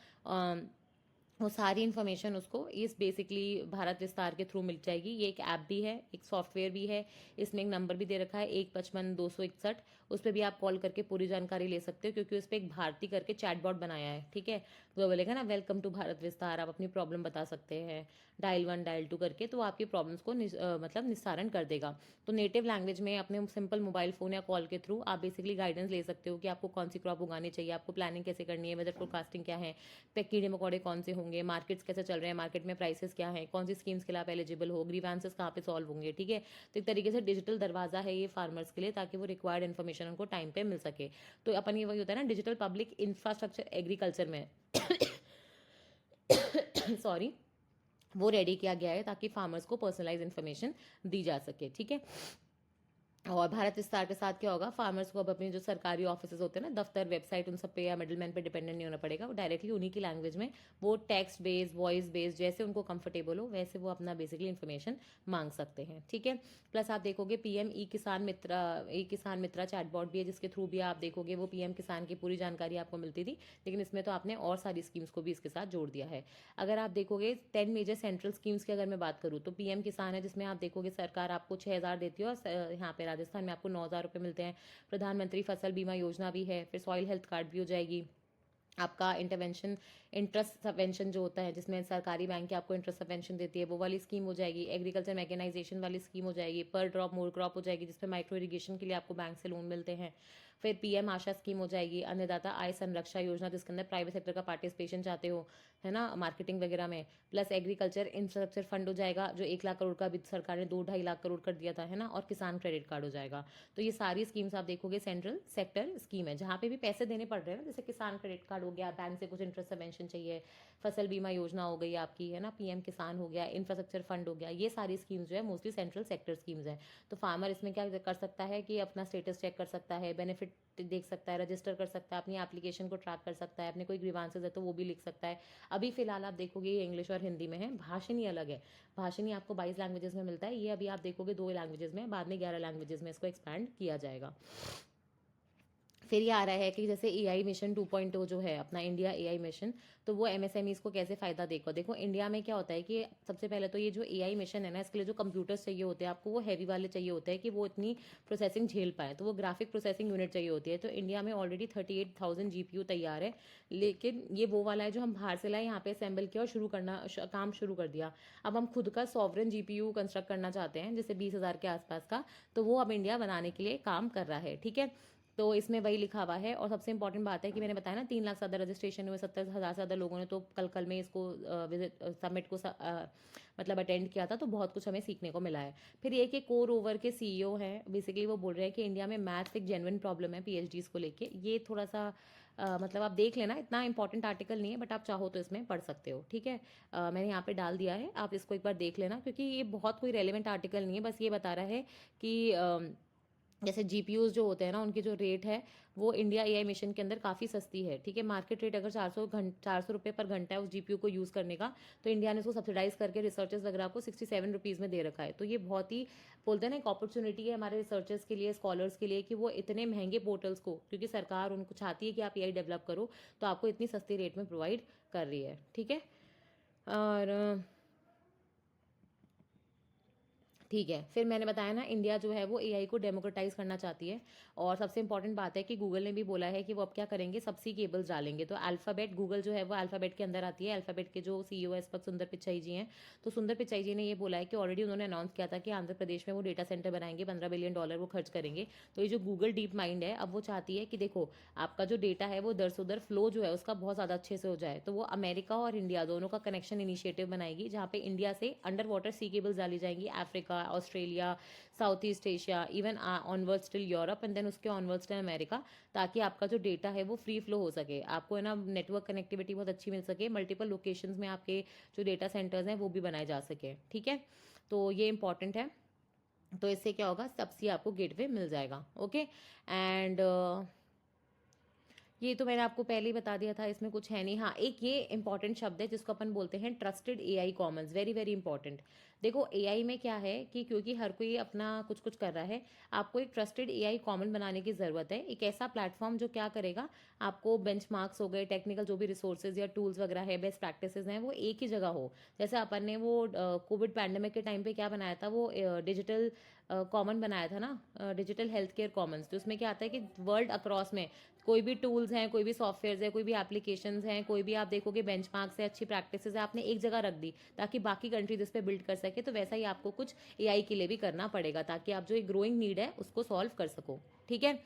वो सारी इन्फॉर्मेशन उसको इस बेसिकली भारत विस्तार के थ्रू मिल जाएगी। ये एक ऐप भी है, एक सॉफ्टवेयर भी है, इसमें एक नंबर भी दे रखा है 155-261। उस पर भी आप कॉल करके पूरी जानकारी ले सकते हो, क्योंकि उस पर एक भारती करके चैटबॉट बनाया है। ठीक है, तो वो बोलेगा ना वेलकम टू भारत विस्तार, आप अपनी प्रॉब्लम बता सकते हैं, डायल 1 डायल 2 करके, तो वो आपकी प्रॉब्लम्स को मतलब निस्तारण कर देगा। तो नेटिव लैंग्वेज में अपने सिंपल मोबाइल फ़ोन या कॉल के थ्रू आप बेसिकली गाइडेंस ले सकते हो कि आपको कौन सी क्रॉप उगानी चाहिए, आपको प्लानिंग कैसे करनी है, वेदर फोरकास्टिंग क्या है, पे कीड़े मकोड़े कौन से होंगे, मार्केट्स कैसे चल रहे हैं, मार्केट में प्राइसेस क्या है, कौन सी स्कीम्स के लिए आप एलिजिबल हो, ग्रीवांसेस कहाँ पे सॉल्व होंगे। ठीक है, तो एक तरीके से डिजिटल दरवाजा है ये फार्मर्स के लिए, ताकि वो रिक्वायर्ड इन्फॉर्मेशन उनको टाइम पे मिल सके। तो अपन ये वही होता है ना, डिजिटल पब्लिक इंफ्रास्ट्रक्चर एग्रीकल्चर में सॉरी, वो रेडी किया गया है ताकि फार्मर्स को पर्सनलाइज इन्फॉर्मेशन दी जा सके। ठीक है, और भारत विस्तार के साथ क्या होगा, फार्मर्स को अब अपने जो सरकारी ऑफिस होते हैं ना, दफ्तर, वेबसाइट, उन सब पे या मिडलमैन पे डिपेंडेंट नहीं होना पड़ेगा। वो डायरेक्टली उन्हीं की लैंग्वेज में, वो टेक्स्ट बेस्ड, वॉइस बेस्ड, जैसे उनको कंफर्टेबल हो वैसे वो अपना बेसिकली इन्फॉर्मेशन मांग सकते हैं। ठीक है, प्लस आप देखोगे पीएम ई किसान मित्रा चैटबॉट भी है, जिसके थ्रू भी आप देखोगे वो पीएम किसान की पूरी जानकारी आपको मिलती थी, लेकिन इसमें तो आपने और सारी स्कीम्स को भी इसके साथ जोड़ दिया है। अगर आप देखोगे 10 मेजर सेंट्रल स्कीम्स की अगर मैं बात करूँ, तो पीएम किसान है, जिसमें आप देखोगे सरकार आपको 6,000 देती है, और यहाँ पे राजस्थान में आपको 9,000 रुपये मिलते हैं। प्रधानमंत्री फसल बीमा योजना भी है, फिर सॉइल हेल्थ कार्ड भी हो जाएगी। आपका इंटरेस्ट सबवेंशन जो होता है, जिसमें सरकारी बैंक आपको इंटरेस्ट सबवेंशन देती है, वो वाली स्कीम हो जाएगी। एग्रीकल्चर मैकेनाइजेशन वाली स्कीम हो जाएगी। पर ड्रॉप मोर क्रॉप हो जाएगी, जिसपे माइक्रो इरिगेशन के लिए आपको बैंक से लोन मिलते हैं। फिर पीएम आशा स्कीम हो जाएगी। अन्नदाता आय संरक्षा योजना, जिसके अंदर प्राइवेट सेक्टर का पार्टिसिपेशन चाहते हो, है ना, मार्केटिंग वगैरह में। प्लस एग्रीकल्चर इंफ्रास्ट्रक्चर फंड हो जाएगा, जो 1 लाख करोड़ का भी सरकार ने 2-2.5 लाख करोड़ कर दिया था, है ना, और किसान क्रेडिट कार्ड हो जाएगा। तो ये सारी स्कीम्स आप देखोगे सेंट्रल सेक्टर स्कीम है, जहाँ पे भी पैसे देने पड़ रहे हैं, जैसे किसान क्रेडिट कार्ड हो गया, बैंक से कुछ इंटरेस्ट सबवेंशन चाहिए, फसल बीमा योजना हो गई आपकी, है ना, पीएम किसान हो गया, इंफ्रास्ट्रक्चर फंड हो गया, ये सारी स्कीम्स जो है मोस्टली सेंट्रल सेक्टर स्कीम्स हैं। तो फार्मर इसमें क्या कर सकता है कि अपना स्टेटस चेक कर सकता है, बेनिफिट देख सकता है, रजिस्टर कर सकता है, अपनी एप्लीकेशन को ट्रैक कर सकता है, अपने कोई ग्रीवांसेज है तो वो भी लिख सकता है। अभी फिलहाल आप देखोगे ये इंग्लिश और हिंदी में है, भाषणी अलग है। भाषणी आपको 22 लैंग्वेजेस में मिलता है, ये अभी आप देखोगे 2 लैंग्वेजेस में, बाद में 11 लैंग्वेजेस में इसको एक्सपैंड किया जाएगा। फिर ये आ रहा है कि जैसे एआई मिशन 2.0 जो है अपना इंडिया एआई मिशन, तो वो एमएसएमईज को कैसे फ़ायदा देगा। देखो इंडिया में क्या होता है कि सबसे पहले तो ये जो एआई मिशन है ना, इसके लिए जो कंप्यूटर्स चाहिए होते हैं आपको, वो हैवी वाले चाहिए होते हैं कि वो इतनी प्रोसेसिंग झेल पाए, तो वो ग्राफिक प्रोसेसिंग यूनिट चाहिए होती है। तो इंडिया में ऑलरेडी 38,000 जीपीयू तैयार है, लेकिन ये वो वाला है जो हम बाहर से लाए, यहाँ पे असेंबल किया और काम शुरू कर दिया। अब हम खुद का सॉवरन जीपीयू कंस्ट्रक्ट करना चाहते हैं, जैसे 20,000 के आसपास का, तो वो अब इंडिया बनाने के लिए काम कर रहा है। ठीक है, तो इसमें वही लिखा हुआ है। और सबसे इंपॉर्टेंट बात है कि मैंने बताया ना 3 लाख से ज़्यादा रजिस्ट्रेशन हुए, 70,000 से ज़्यादा लोगों ने तो कल में इसको विजिट समिट को मतलब अटेंड किया था, तो बहुत कुछ हमें सीखने को मिला है। फिर ये कि कोर ओवर के सीईओ हैं, बेसिकली वो बोल रहे हैं कि इंडिया में मैथ्स एक जेन्युइन प्रॉब्लम है पीएचडीज को लेके। ये थोड़ा सा मतलब आप देख लेना, इतना इंपॉर्टेंट आर्टिकल नहीं है, बट आप चाहो तो इसमें पढ़ सकते हो। ठीक है, मैंने यहाँ पे डाल दिया है, आप इसको एक बार देख लेना, क्योंकि ये बहुत कोई रेलिवेंट आर्टिकल नहीं है, बस ये बता रहा है कि जैसे जीपीयूज जो होते हैं ना, उनकी जो रेट है वो इंडिया एआई मिशन के अंदर काफ़ी सस्ती है। ठीक है, मार्केट रेट अगर 400 रुपये पर घंटा है उस जीपीयू को यूज़ करने का, तो इंडिया ने उसको सब्सिडाइज करके रिसर्चर्स वगैरह को 67 रुपीज़ में दे रखा है। तो ये बहुत ही बोलते हैं ना एक अपॉर्चुनिटी है हमारे रिसर्चर्स के लिए, स्कॉलर्स के लिए, कि वो इतने महंगे पोर्टल्स को, क्योंकि सरकार उनको चाहती है कि आप एआई डेवलप करो, तो आपको इतनी सस्ती रेट में प्रोवाइड कर रही है। ठीक है, और ठीक है, फिर मैंने बताया ना इंडिया जो है वो एआई को डेमोक्रेटाइज़ करना चाहती है। और सबसे इंपॉर्टेंट बात है कि गूगल ने भी बोला है कि वो अब क्या करेंगे, सबसी केबल्स डालेंगे। तो अल्फ़ाबेट गूगल जो है वो अल्फ़ाबेट के अंदर आती है। अल्फ़ाबेट के जो सीईओ है इस वक्त सुंदर पिचाई जी हैं। तो सुंदर पिचाई जी ने ये बोला है कि ऑलरेडी उन्होंने अनाउंस किया था कि आंध्र प्रदेश में वो डेटा सेंटर बनाएंगे, $15 बिलियन वो खर्च करेंगे। तो ये जो गूगल डीप माइंड है, अब वो चाहती है कि देखो आपका जो डेटा है वो दर सुदर फ्लो जो है उसका बहुत ज़्यादा अच्छे से हो जाए। तो वो अमेरिका और इंडिया दोनों का कनेक्शन इनिशिएटिव बनाएगी, जहाँ पे इंडिया से अंडर वाटर सी केबल्स डाली जाएंगी Africa, Australia, South East Asia, even onwards till Europe and then उसके ऑनवर्ड्स टिल अमेरिका, ताकि आपका जो डेटा है वो फ्री फ्लो हो सके, आपको है ना नेटवर्क कनेक्टिविटी बहुत अच्छी मिल सके, मल्टीपल लोकेशंस में आपके जो डेटा सेंटर्स हैं वो भी बनाए जा सके। ठीक है, तो ये इंपॉर्टेंट है। तो इससे क्या होगा, सबसे आपको गेटवे मिल जाएगा। ओके, एंड ये तो मैंने आपको पहले ही बता दिया था, इसमें कुछ है नहीं। हाँ, एक ये इंपॉर्टेंट शब्द है जिसको अपन बोलते हैं trusted AI Commons, very very important. देखो एआई में क्या है कि क्योंकि हर कोई अपना कुछ कुछ कर रहा है, आपको एक ट्रस्टेड एआई कॉमन बनाने की ज़रूरत है। एक ऐसा प्लेटफॉर्म जो क्या करेगा, आपको बेंचमार्क्स हो गए, टेक्निकल जो भी रिसोर्सेज या टूल्स वगैरह है, बेस्ट प्रैक्टिसेस हैं, वो एक ही जगह हो। जैसे अपन ने वो कोविड पैंडमिक के टाइम पे क्या बनाया था, वो डिजिटल कॉमन बनाया था ना, डिजिटल हेल्थ केयर कॉमन्स। तो उसमें क्या आता है कि वर्ल्ड अक्रॉस में कोई भी टूल्स हैं, कोई भी सॉफ्टवेयर है, कोई भी एप्लीकेशंस हैं, कोई भी आप देखोगे बेंचमार्क्स है, अच्छी प्रैक्टिसेस है, आपने एक जगह रख दी ताकि बाकी कंट्रीज इस पर बिल्ड कर सके। तो वैसा ही आपको कुछ एआई के लिए भी करना पड़ेगा, ताकि आप जो एक ग्रोइंग नीड है उसको सॉल्व कर सको। ठीक है,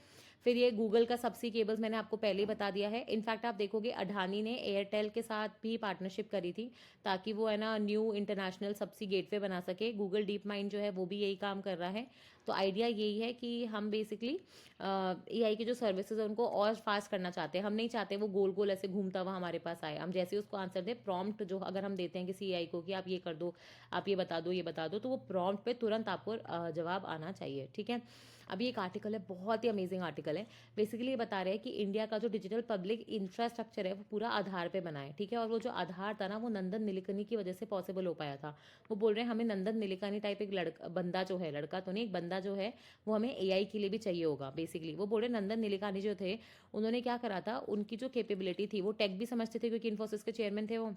फिर ये गूगल का सबसी केबल्स मैंने आपको पहले ही बता दिया है। इनफैक्ट आप देखोगे अडानी ने एयरटेल के साथ भी पार्टनरशिप करी थी, ताकि वो है ना न्यू इंटरनेशनल सबसी गेटवे बना सके। गूगल डीप माइंड जो है वो भी यही काम कर रहा है। तो आइडिया यही है कि हम बेसिकली एआई की जो सर्विसेज है उनको और फास्ट करना चाहते हैं। हम नहीं चाहते वो गोल गोल ऐसे घूमता हुआ हमारे पास आए। हम जैसे उसको आंसर दे, प्रॉम्प्ट जो अगर हम देते हैं किसी एआई को कि आप ये कर दो, आप ये बता दो, ये बता दो, तो वो प्रॉम्प्ट पे तुरंत आपको जवाब आना चाहिए। ठीक है, अभी एक आर्टिकल है, बहुत ही अमेजिंग आर्टिकल है। बेसिकली ये बता रहे हैं कि इंडिया का जो डिजिटल पब्लिक इंफ्रास्ट्रक्चर है वो पूरा आधार पे बना है। ठीक है, और वो जो आधार था ना, वो नंदन निलेकनी की वजह से पॉसिबल हो पाया था। वो बोल रहे हैं हमें नंदन निलेकनी टाइप एक लड़का बंदा जो है, लड़का तो नहीं, एक बंदा जो है वो हमें एआई के लिए भी चाहिए होगा। बेसिकली वो बोल रहे नंदन निलेकानी जो थे, उन्होंने क्या करा था, उनकी जो कैपेबिलिटी थी, वो टेक भी समझते थे क्योंकि इन्फोसिस के चेयरमैन थे वो,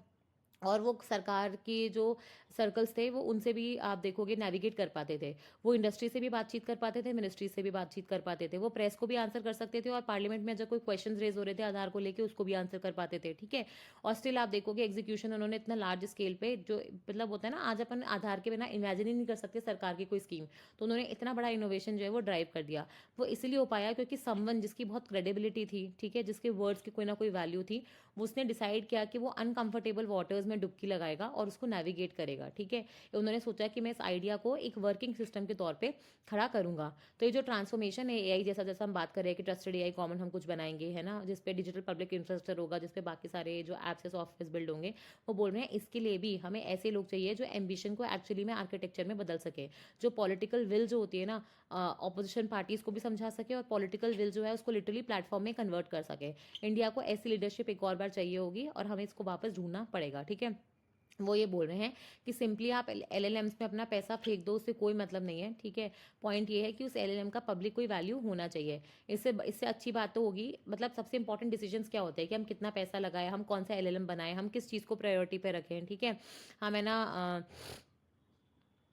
और वो सरकार के जो सर्कल्स थे वो उनसे भी आप देखोगे नेविगेट कर पाते थे। वो इंडस्ट्री से भी बातचीत कर पाते थे, मिनिस्ट्री से भी बातचीत कर पाते थे, वो प्रेस को भी आंसर कर सकते थे, और पार्लियामेंट में जब कोई क्वेश्चन रेज हो रहे थे आधार को लेके उसको भी आंसर कर पाते थे। ठीक है, और स्टिल आप देखोगे एग्जीक्यूशन उन्होंने इतना लार्ज स्केल पे, जो मतलब होता है ना, आज अपन आधार के बिना इमेजिन ही नहीं कर सकते सरकार की कोई स्कीम, तो उन्होंने इतना बड़ा इनोवेशन जो है वो ड्राइव कर दिया। वो इसलिए हो पाया क्योंकि समवन जिसकी बहुत क्रेडिबिलिटी थी, ठीक है, जिसके वर्ड्स की कोई ना कोई वैल्यू थी, वो उसने डिसाइड किया कि वो अनकंफर्टेबल वाटर्स में डुबकी लगाएगा और उसको नेविगेट करेगा। ठीक है, उन्होंने सोचा कि मैं इस आइडिया को एक वर्किंग सिस्टम के तौर पे खड़ा करूंगा। तो ये जो ट्रांसफॉर्मेशन है एआई, जैसा जैसा हम बात कर रहे हैं कि ट्रस्टेड एआई कॉमन हम कुछ बनाएंगे, है ना, जिसपे डिजिटल पब्लिक इंफ्रास्ट्रक्चर होगा, जिसपे बाकी सारे जो एप्स है सॉफ्टवेयर बिल्ड होंगे, वो बोल रहे हैं इसके लिए भी हमें ऐसे लोग चाहिए जो एम्बिशन को एक्चुअली में आर्किटेक्चर में बदल सके, जो पॉलिटिकल विल जो होती है ना, ऑपोजिशन पार्टीज को भी समझा सके, और पॉलिटिकल विल जो है उसको लिटरली प्लेटफॉर्म में कन्वर्ट कर सके। इंडिया को ऐसी लीडरशिप एक और बार चाहिए होगी, और हमें इसको वापस ढूंढना पड़ेगा। ठीक है, वो ये बोल रहे हैं कि सिंपली आप एलएलएम्स में अपना पैसा फेंक दो, उससे कोई मतलब नहीं है। ठीक है, पॉइंट ये है कि उस एलएलएम का पब्लिक कोई वैल्यू होना चाहिए। इससे इससे अच्छी बात तो होगी, मतलब सबसे इंपॉर्टेंट डिसीजंस क्या होते हैं कि हम कितना पैसा लगाए, हम कौन सा एलएलएम बनाए, हम किस चीज़ को प्रायोरिटी पे रखें। ठीक है, हमें ना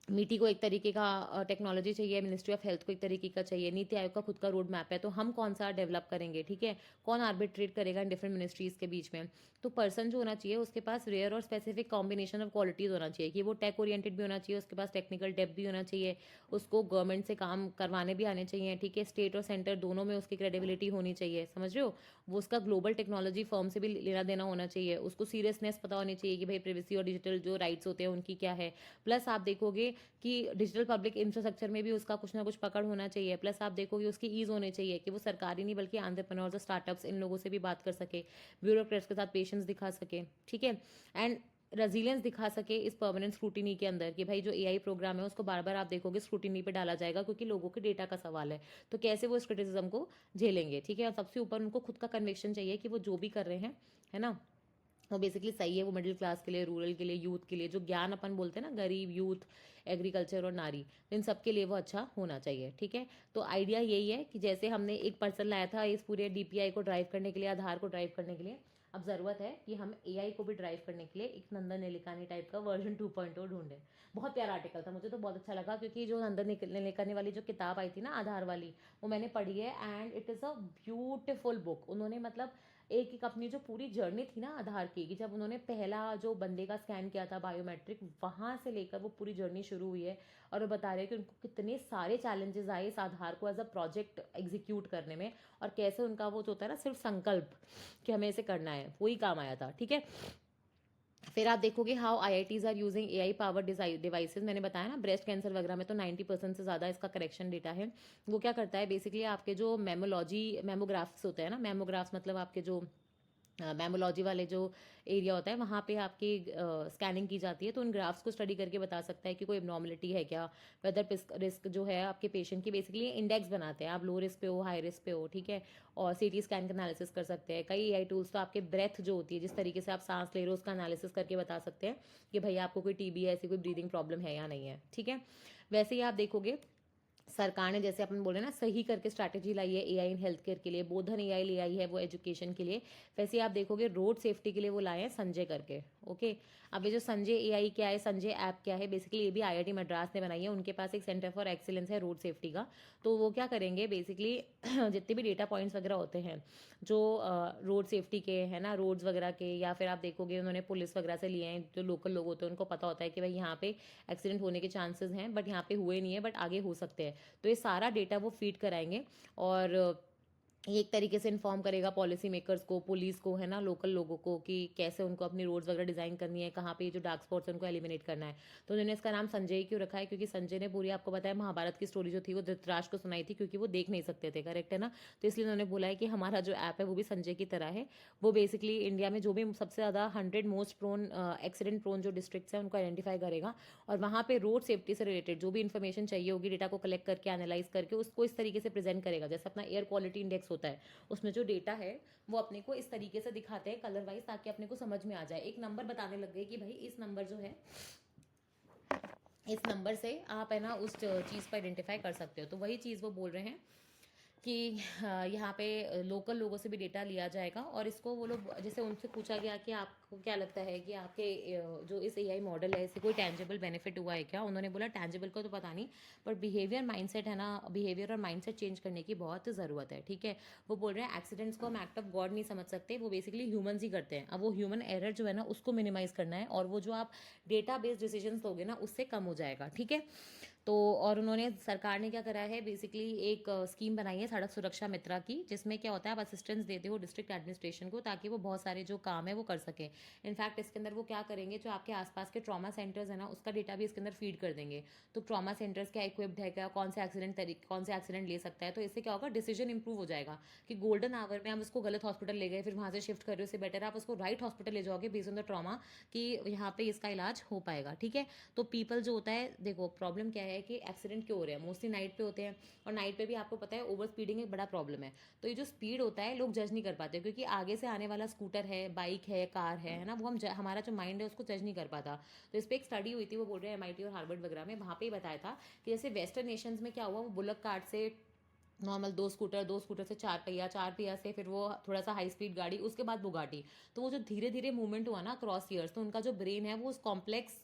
मीटी को एक तरीके का टेक्नोलॉजी चाहिए, मिनिस्ट्री ऑफ हेल्थ को एक तरीके का चाहिए, नीति आयोग का खुद का रोड मैप है, तो हम कौन सा डेवलप करेंगे। ठीक है, कौन आर्बिट्रेट करेगा इन डिफरेंट मिनिस्ट्रीज के बीच में। तो पर्सन जो होना चाहिए उसके पास रेयर और स्पेसिफिक कॉम्बिनेशन ऑफ क्वालिटीज होना चाहिए, कि वो टेक ओरिएंटेड भी होना चाहिए, उसके पास टेक्निकल डेप्थ भी होना चाहिए, उसको गवर्नमेंट से काम करवाने भी आने चाहिए। ठीक है, स्टेट और सेंटर दोनों में उसकी क्रेडिबिलिटी होनी चाहिए, समझ रहे हो। वो उसका ग्लोबल टेक्नोलॉजी फर्म से भी लेना देना होना चाहिए, उसको सीरियसनेस पता होनी चाहिए कि भाई प्रिवेसी और डिजिटल जो राइट्स होते हैं उनकी क्या है। प्लस आप देखोगे कि डिजिटल पब्लिक इंफ्रास्ट्रक्चर में भी उसका कुछ ना कुछ पकड़ होना चाहिए। प्लस आप देखोगे उसकी ईज होनी चाहिए कि वो सरकारी नहीं बल्कि एंटरप्रेन्योर्स और स्टार्टअप्स इन लोगों से भी बात कर सके, ब्यूरोक्रेट्स के साथ पेशेंस दिखा सके। ठीक है, एंड रेजिलियंस दिखा सके इस परमानेंट स्क्रूटिनी के अंदर, कि भाई जो एआई प्रोग्राम है उसको बार बार आप देखोगे स्क्रूटिनी पे डाला जाएगा, क्योंकि लोगों के डेटा का सवाल है। तो कैसे वो इस क्रिटिसिज्म को झेलेंगे। ठीक है, और सबसे ऊपर उनको खुद का कन्विक्शन चाहिए कि वो जो भी कर रहे हैं, है ना, वो बेसिकली सही है। वो मिडिल क्लास के लिए, रूरल के लिए, यूथ के लिए, जो ज्ञान अपन बोलते हैं ना, गरीब, यूथ, एग्रीकल्चर और नारी, इन सब के लिए वो अच्छा होना चाहिए। ठीक है, तो आइडिया यही है कि जैसे हमने एक पर्सन लाया था इस पूरे डीपीआई को ड्राइव करने के लिए, आधार को ड्राइव करने के लिए, अब ज़रूरत है कि हम एआई को भी ड्राइव करने के लिए एक नंदन नीलेकानी टाइप का वर्जन 2.0 ढूंढें। बहुत प्यारा आर्टिकल था, मुझे तो बहुत अच्छा लगा, क्योंकि जो नंदन नीलेकानी वाली जो किताब आई थी ना आधार वाली, वो मैंने पढ़ी है and it is a beautiful book. उन्होंने मतलब एक एक अपनी जो पूरी जर्नी थी ना आधार की, कि जब उन्होंने पहला जो बंदे का स्कैन किया था बायोमेट्रिक, वहाँ से लेकर वो पूरी जर्नी शुरू हुई है। और वो बता रहे हैं कि उनको कितने सारे चैलेंजेस आए इस आधार को एज अ प्रोजेक्ट एग्जीक्यूट करने में, और कैसे उनका वो जो होता है ना सिर्फ संकल्प कि हमें इसे करना है, वही काम आया था। ठीक है, फिर आप देखोगे how IITs are using AI power devices. मैंने बताया ना ब्रेस्ट कैंसर वगैरह में तो 90% से ज़्यादा इसका करेक्शन डेटा है। वो क्या करता है बेसिकली, आपके जो मेमोग्राफ्स होते हैं ना, मेमोग्राफ्स मतलब आपके जो मैमोलॉजी वाले जो एरिया होता है, वहाँ पे आपकी स्कैनिंग की जाती है, तो उन ग्राफ्स को स्टडी करके बता सकता है कि कोई एबनॉर्मलिटी है क्या, वेदर रिस्क जो है आपके पेशेंट की, बेसिकली इंडेक्स बनाते हैं, आप लो रिस्क पे हो, हाई रिस्क पे हो। ठीक है, और सीटी स्कैन का एनालिसिस कर सकते हैं। कई एआई टूल्स तो आपके ब्रेथ जो होती है, जिस तरीके से आप सांस ले रहे हो, उसका एनालिसिस करके बता सकते हैं कि भाई आपको कोई टीबी है, ऐसी कोई ब्रीदिंग प्रॉब्लम है या नहीं है। ठीक है, वैसे ही आप देखोगे सरकार ने, जैसे अपन बोले ना, सही करके स्ट्रैटेजी लाई है एआई इन हेल्थ केयर के लिए, बोधन एआई ले आई है वो एजुकेशन के लिए। वैसे आप देखोगे रोड सेफ्टी के लिए वो लाए हैं संजय करके। ओके, अब ये जो संजय एआई क्या है, संजय ऐप क्या है, बेसिकली ये भी आईआईटी मद्रास ने बनाई है। उनके पास एक सेंटर फॉर एक्सीलेंस है रोड सेफ्टी का। तो वो क्या करेंगे बेसिकली जितने भी डेटा पॉइंट्स वगैरह होते हैं जो रोड सेफ्टी के है ना, रोड्स वगैरह के, या फिर आप देखोगे उन्होंने पुलिस वगैरह से लिए हैं, जो लोकल लोग होते हैं उनको पता होता है कि भाई यहाँ पे एक्सीडेंट होने के चांसेस हैं, बट यहाँ पे हुए नहीं है, बट आगे हो सकते हैं। तो ये सारा डेटा वो फीड कराएंगे, और ये एक तरीके से इन्फॉर्म करेगा पॉलिसी मेकर्स को, पुलिस को, है ना, लोकल लोगों को, कि कैसे उनको अपनी रोड्स वगैरह डिज़ाइन करनी है, कहाँ पे ये जो डार्क स्पॉट्स है उनको एलिमिनेट करना है। तो उन्होंने इसका नाम संजय क्यों रखा है, क्योंकि संजय ने पूरी, आपको बताया, महाभारत की स्टोरी जो थी वो धृतराष्ट्र को सुनाई थी, क्योंकि वो देख नहीं सकते थे, करेक्ट है ना। तो इसलिए उन्होंने बोला है कि हमारा जो ऐप है वो भी संजय की तरह है। वो बेसिकली इंडिया में जो भी सबसे ज़्यादा 100 मोस्ट प्रोन एक्सीडेंट प्रोन जो डिस्ट्रिक्ट्स हैं उनको आइडेंटिफाई करेगा, और वहाँ पे रोड सेफ्टी से रिलेटेड जो भी इन्फॉर्मेशन चाहिए होगी, डेटा को कलेक्ट करके एनालाइज करके उसको इस तरीके से प्रेजेंट करेगा, जैसे अपना एयर क्वालिटी इंडेक्स होता है, उसमें जो डेटा है वो अपने को इस तरीके से दिखाते हैं कलर वाइज, ताकि अपने को समझ में आ जाए। एक नंबर बताने लग गए कि भाई इस नंबर जो है, इस नंबर से आप है ना उस चीज़ को आइडेंटिफाई कर सकते हो। तो वही चीज़ वो बोल रहे हैं कि यहाँ पे लोकल लोगों से भी डेटा लिया जाएगा, और इसको वो लोग, जैसे उनसे पूछा गया कि आपको क्या लगता है कि आपके जो इस एआई मॉडल है इससे कोई टैंजिबल बेनिफिट हुआ है क्या, उन्होंने बोला टैंजिबल का तो पता नहीं, बट बिहेवियर माइंडसेट है ना, बिहेवियर और माइंडसेट चेंज करने की बहुत ज़रूरत है। ठीक है, वो बोल रहे हैं एक्सीडेंट्स को हम एक्ट ऑफ गॉड नहीं समझ सकते, वो बेसिकली ह्यूमंस ही करते हैं। अब वो ह्यूमन एरर जो है ना उसको मिनिमाइज करना है, और वो जो आप डेटा बेस्ड डिसीजन लोगे ना उससे कम हो जाएगा। ठीक है, तो और उन्होंने, सरकार ने क्या करा है बेसिकली, एक स्कीम बनाई है सड़क सुरक्षा मित्रा की, जिसमें क्या होता है आप असिस्टेंस देते हो डिस्ट्रिक्ट एडमिनिस्ट्रेशन को, ताकि वो बहुत सारे जो काम है वो कर सके। इनफैक्ट इसके अंदर वो क्या करेंगे, जो आपके आसपास के ट्रॉमा सेंटर्स है ना उसका डेटा भी इसके अंदर फीड कर देंगे। तो ट्रॉमा सेंटर्स क्या इक्विप्ड है क्या, कौन से एक्सीडेंट ले सकता है, तो इससे क्या होगा, डिसीजन इंप्रूव हो जाएगा, कि गोल्डन आवर में हम उसको गलत हॉस्पिटल ले गए, फिर वहाँ से शिफ्ट कर रहे हो, उससे बेटर आप उसको राइट हॉस्पिटल ले जाओगे बेस्ड ऑन द ट्रॉमा, कि यहाँ पे इसका इलाज हो पाएगा। ठीक है, तो पीपल जो होता है, देखो प्रॉब्लम क्या है कि एक्सीडेंट क्यों हो रहे हैं, मोस्टली नाइट पे होते हैं, और नाइट पे भी आपको पता है ओवर स्पीडिंग एक बड़ा प्रॉब्लम है। तो ये जो स्पीड होता है लोग जज नहीं कर पाते, क्योंकि आगे से आने वाला स्कूटर है, बाइक है, कार है ना, वो हमारा जो माइंड है उसको जज नहीं कर पाता। तो इस पर एक स्टडी हुई थी, वो बोल रहे हैं एमआईटी और हार्वर्ड वगैरह में, वहाँ पे ही बताया था कि जैसे वेस्टर्न नेशंस में क्या हुआ, वो बुलक कार्ट से नॉर्मल दो स्कूटर से चार पहिया से फिर वो थोड़ा सा हाई स्पीड गाड़ी, उसके बाद बुगाटी। तो वो जो धीरे धीरे मूवमेंट हुआ ना क्रॉस ईयर्स, तो उनका जो ब्रेन है वो उस कॉम्प्लेक्स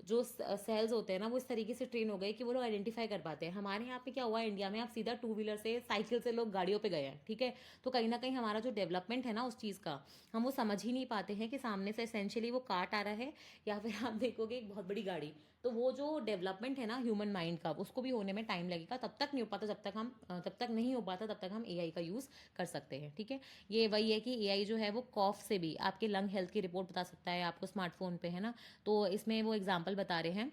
जो सेल्स होते हैं ना वो इस तरीके से ट्रेन हो गए कि वो लोग आइडेंटिफाई कर पाते हैं। हमारे यहाँ पे क्या हुआ, इंडिया में आप सीधा टू व्हीलर से, साइकिल से लोग गाड़ियों पे गए हैं। ठीक है, तो कहीं ना कहीं हमारा जो डेवलपमेंट है ना उस चीज़ का, हम वो समझ ही नहीं पाते हैं कि सामने से एसेंशियली वो कार्ट आ रहा है, या फिर आप देखोगे एक बहुत बड़ी गाड़ी। तो वो जो डेवलपमेंट है ना ह्यूमन माइंड का, उसको भी होने में टाइम लगेगा, तब तक नहीं हो पाता जब तक नहीं हो पाता तब तक हम एआई का यूज़ कर सकते हैं। ठीक है, ये वही है कि एआई जो है वो कॉफ से भी आपके लंग हेल्थ की रिपोर्ट बता सकता है आपको स्मार्टफोन पे, है ना। तो इसमें वो एग्जाम्पल बता रहे हैं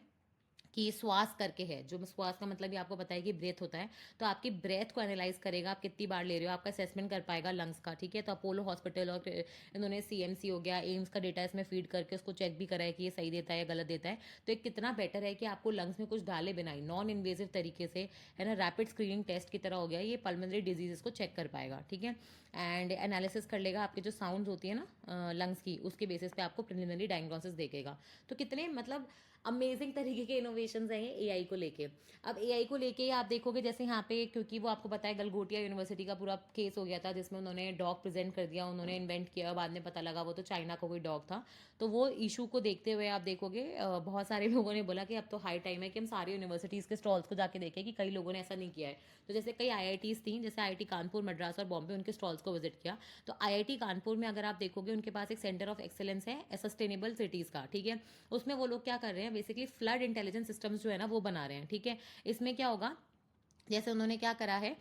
कि श्वास करके है, जो श्वास का मतलब ये आपको पता है कि ब्रेथ होता है, तो आपकी ब्रेथ को एनालाइज करेगा, आप कितनी बार ले रहे हो, आपका असेसमेंट कर पाएगा लंग्स का। ठीक है, तो अपोलो हॉस्पिटल और इन्होंने सीएमसी हो गया, एम्स का डेटा इसमें फीड करके उसको चेक भी करा है कि ये सही देता है या गलत देता है। तो एक कितना बेटर है कि आपको लंग्स में कुछ डाले बिना ही नॉन इन्वेजिव तरीके से, है ना, रैपिड स्क्रीनिंग टेस्ट की तरह हो गया, ये पल्मोनरी डिजीजेस को चेक कर पाएगा। ठीक है, एंड एनालिसिस कर लेगा आपकी जो साउंड होती है ना लंग्स की, उसके बेसिस पे आपको प्रिलिमिनरी डायग्नोसिस देखेगा। तो कितने मतलब अमेजिंग तरीके के इनोवेशंस हैं ये एआई को लेके। अब एआई को लेके आप देखोगे जैसे यहाँ पे, क्योंकि वो आपको पता है गलगोटिया यूनिवर्सिटी का पूरा केस हो गया था जिसमें उन्होंने डॉग प्रेजेंट कर दिया, उन्होंने इन्वेंट किया, बाद में पता लगा वो तो चाइना का कोई डॉग था। तो वो इशू को देखते हुए आप देखोगे बहुत सारे लोगों ने बोला कि अब तो हाई टाइम है कि हम सारी यूनिवर्सिटीज़ के स्टॉल्स को जाके देखें कि कई लोगों ने ऐसा नहीं किया है। तो जैसे कई आईआईटीज़ थी, जैसे आईआईटी कानपुर, मद्रास और बॉम्बे, उनके स्टॉल्स को विजिट किया। तो आईआईटी कानपुर में अगर आप देखोगे उनके पास एक सेंटर ऑफ एक्सेलेंस है सस्टेनेबल सिटीज़ का, ठीक है। उसमें वो लोग क्या कर रहे हैं, बेसिकली फ्लड इंटेलिजेंस सिस्टम्स जो है ना वो बना रहे हैं, ठीक है। इसमें क्या होगा, जैसे उन्होंने क्या करा है,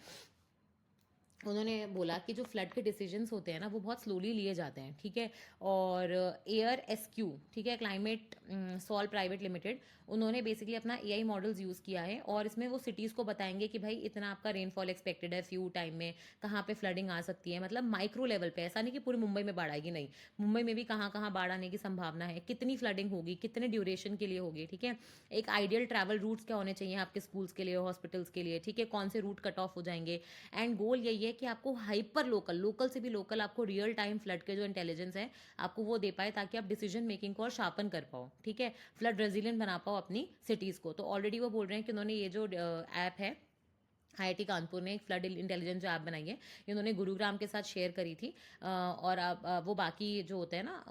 उन्होंने बोला कि जो फ्लड के डिसीजंस होते हैं ना वो बहुत स्लोली लिए जाते हैं, ठीक है। और एयर एसक्यू, ठीक है, क्लाइमेट सॉल प्राइवेट लिमिटेड, उन्होंने बेसिकली अपना एआई मॉडल्स यूज़ किया है और इसमें वो सिटीज़ को बताएंगे कि भाई इतना आपका रेनफॉल एक्सपेक्टेड है फ्यू टाइम में, कहाँ पे फ्लडिंग आ सकती है, मतलब माइक्रो लेवल पे, ऐसा नहीं कि पूरी मुंबई में बाढ़ आएगी, नहीं, मुंबई में भी कहाँ कहाँ बाढ़ आने की संभावना है, कितनी फ्लडिंग होगी, कितने ड्यूरेशन के लिए होगी, ठीक है। एक आइडियल ट्रैवल रूट्स क्या होने चाहिए आपके स्कूल्स के लिए, हॉस्पिटल्स के लिए, ठीक है, कौन से रूट कट ऑफ हो जाएंगे। एंड गोल यही है कि आपको हाइपर लोकल, लोकल से भी लोकल आपको रियल टाइम फ्लड के जो इंटेलिजेंस है आपको वो दे पाए, ताकि आप डिसीजन मेकिंग को और शार्पन कर पाओ, ठीक है, फ्लड रेजिलियंट बना पाओ अपनी सिटीज़ को। तो ऑलरेडी वो बोल रहे हैं कि उन्होंने ये जो ऐप है, आईआईटी कानपुर ने एक फ्लड इंटेलिजेंस जो ऐप बनाई है, ये उन्होंने गुरुग्राम के साथ शेयर करी थी। और अब वो बाकी जो होते हैं ना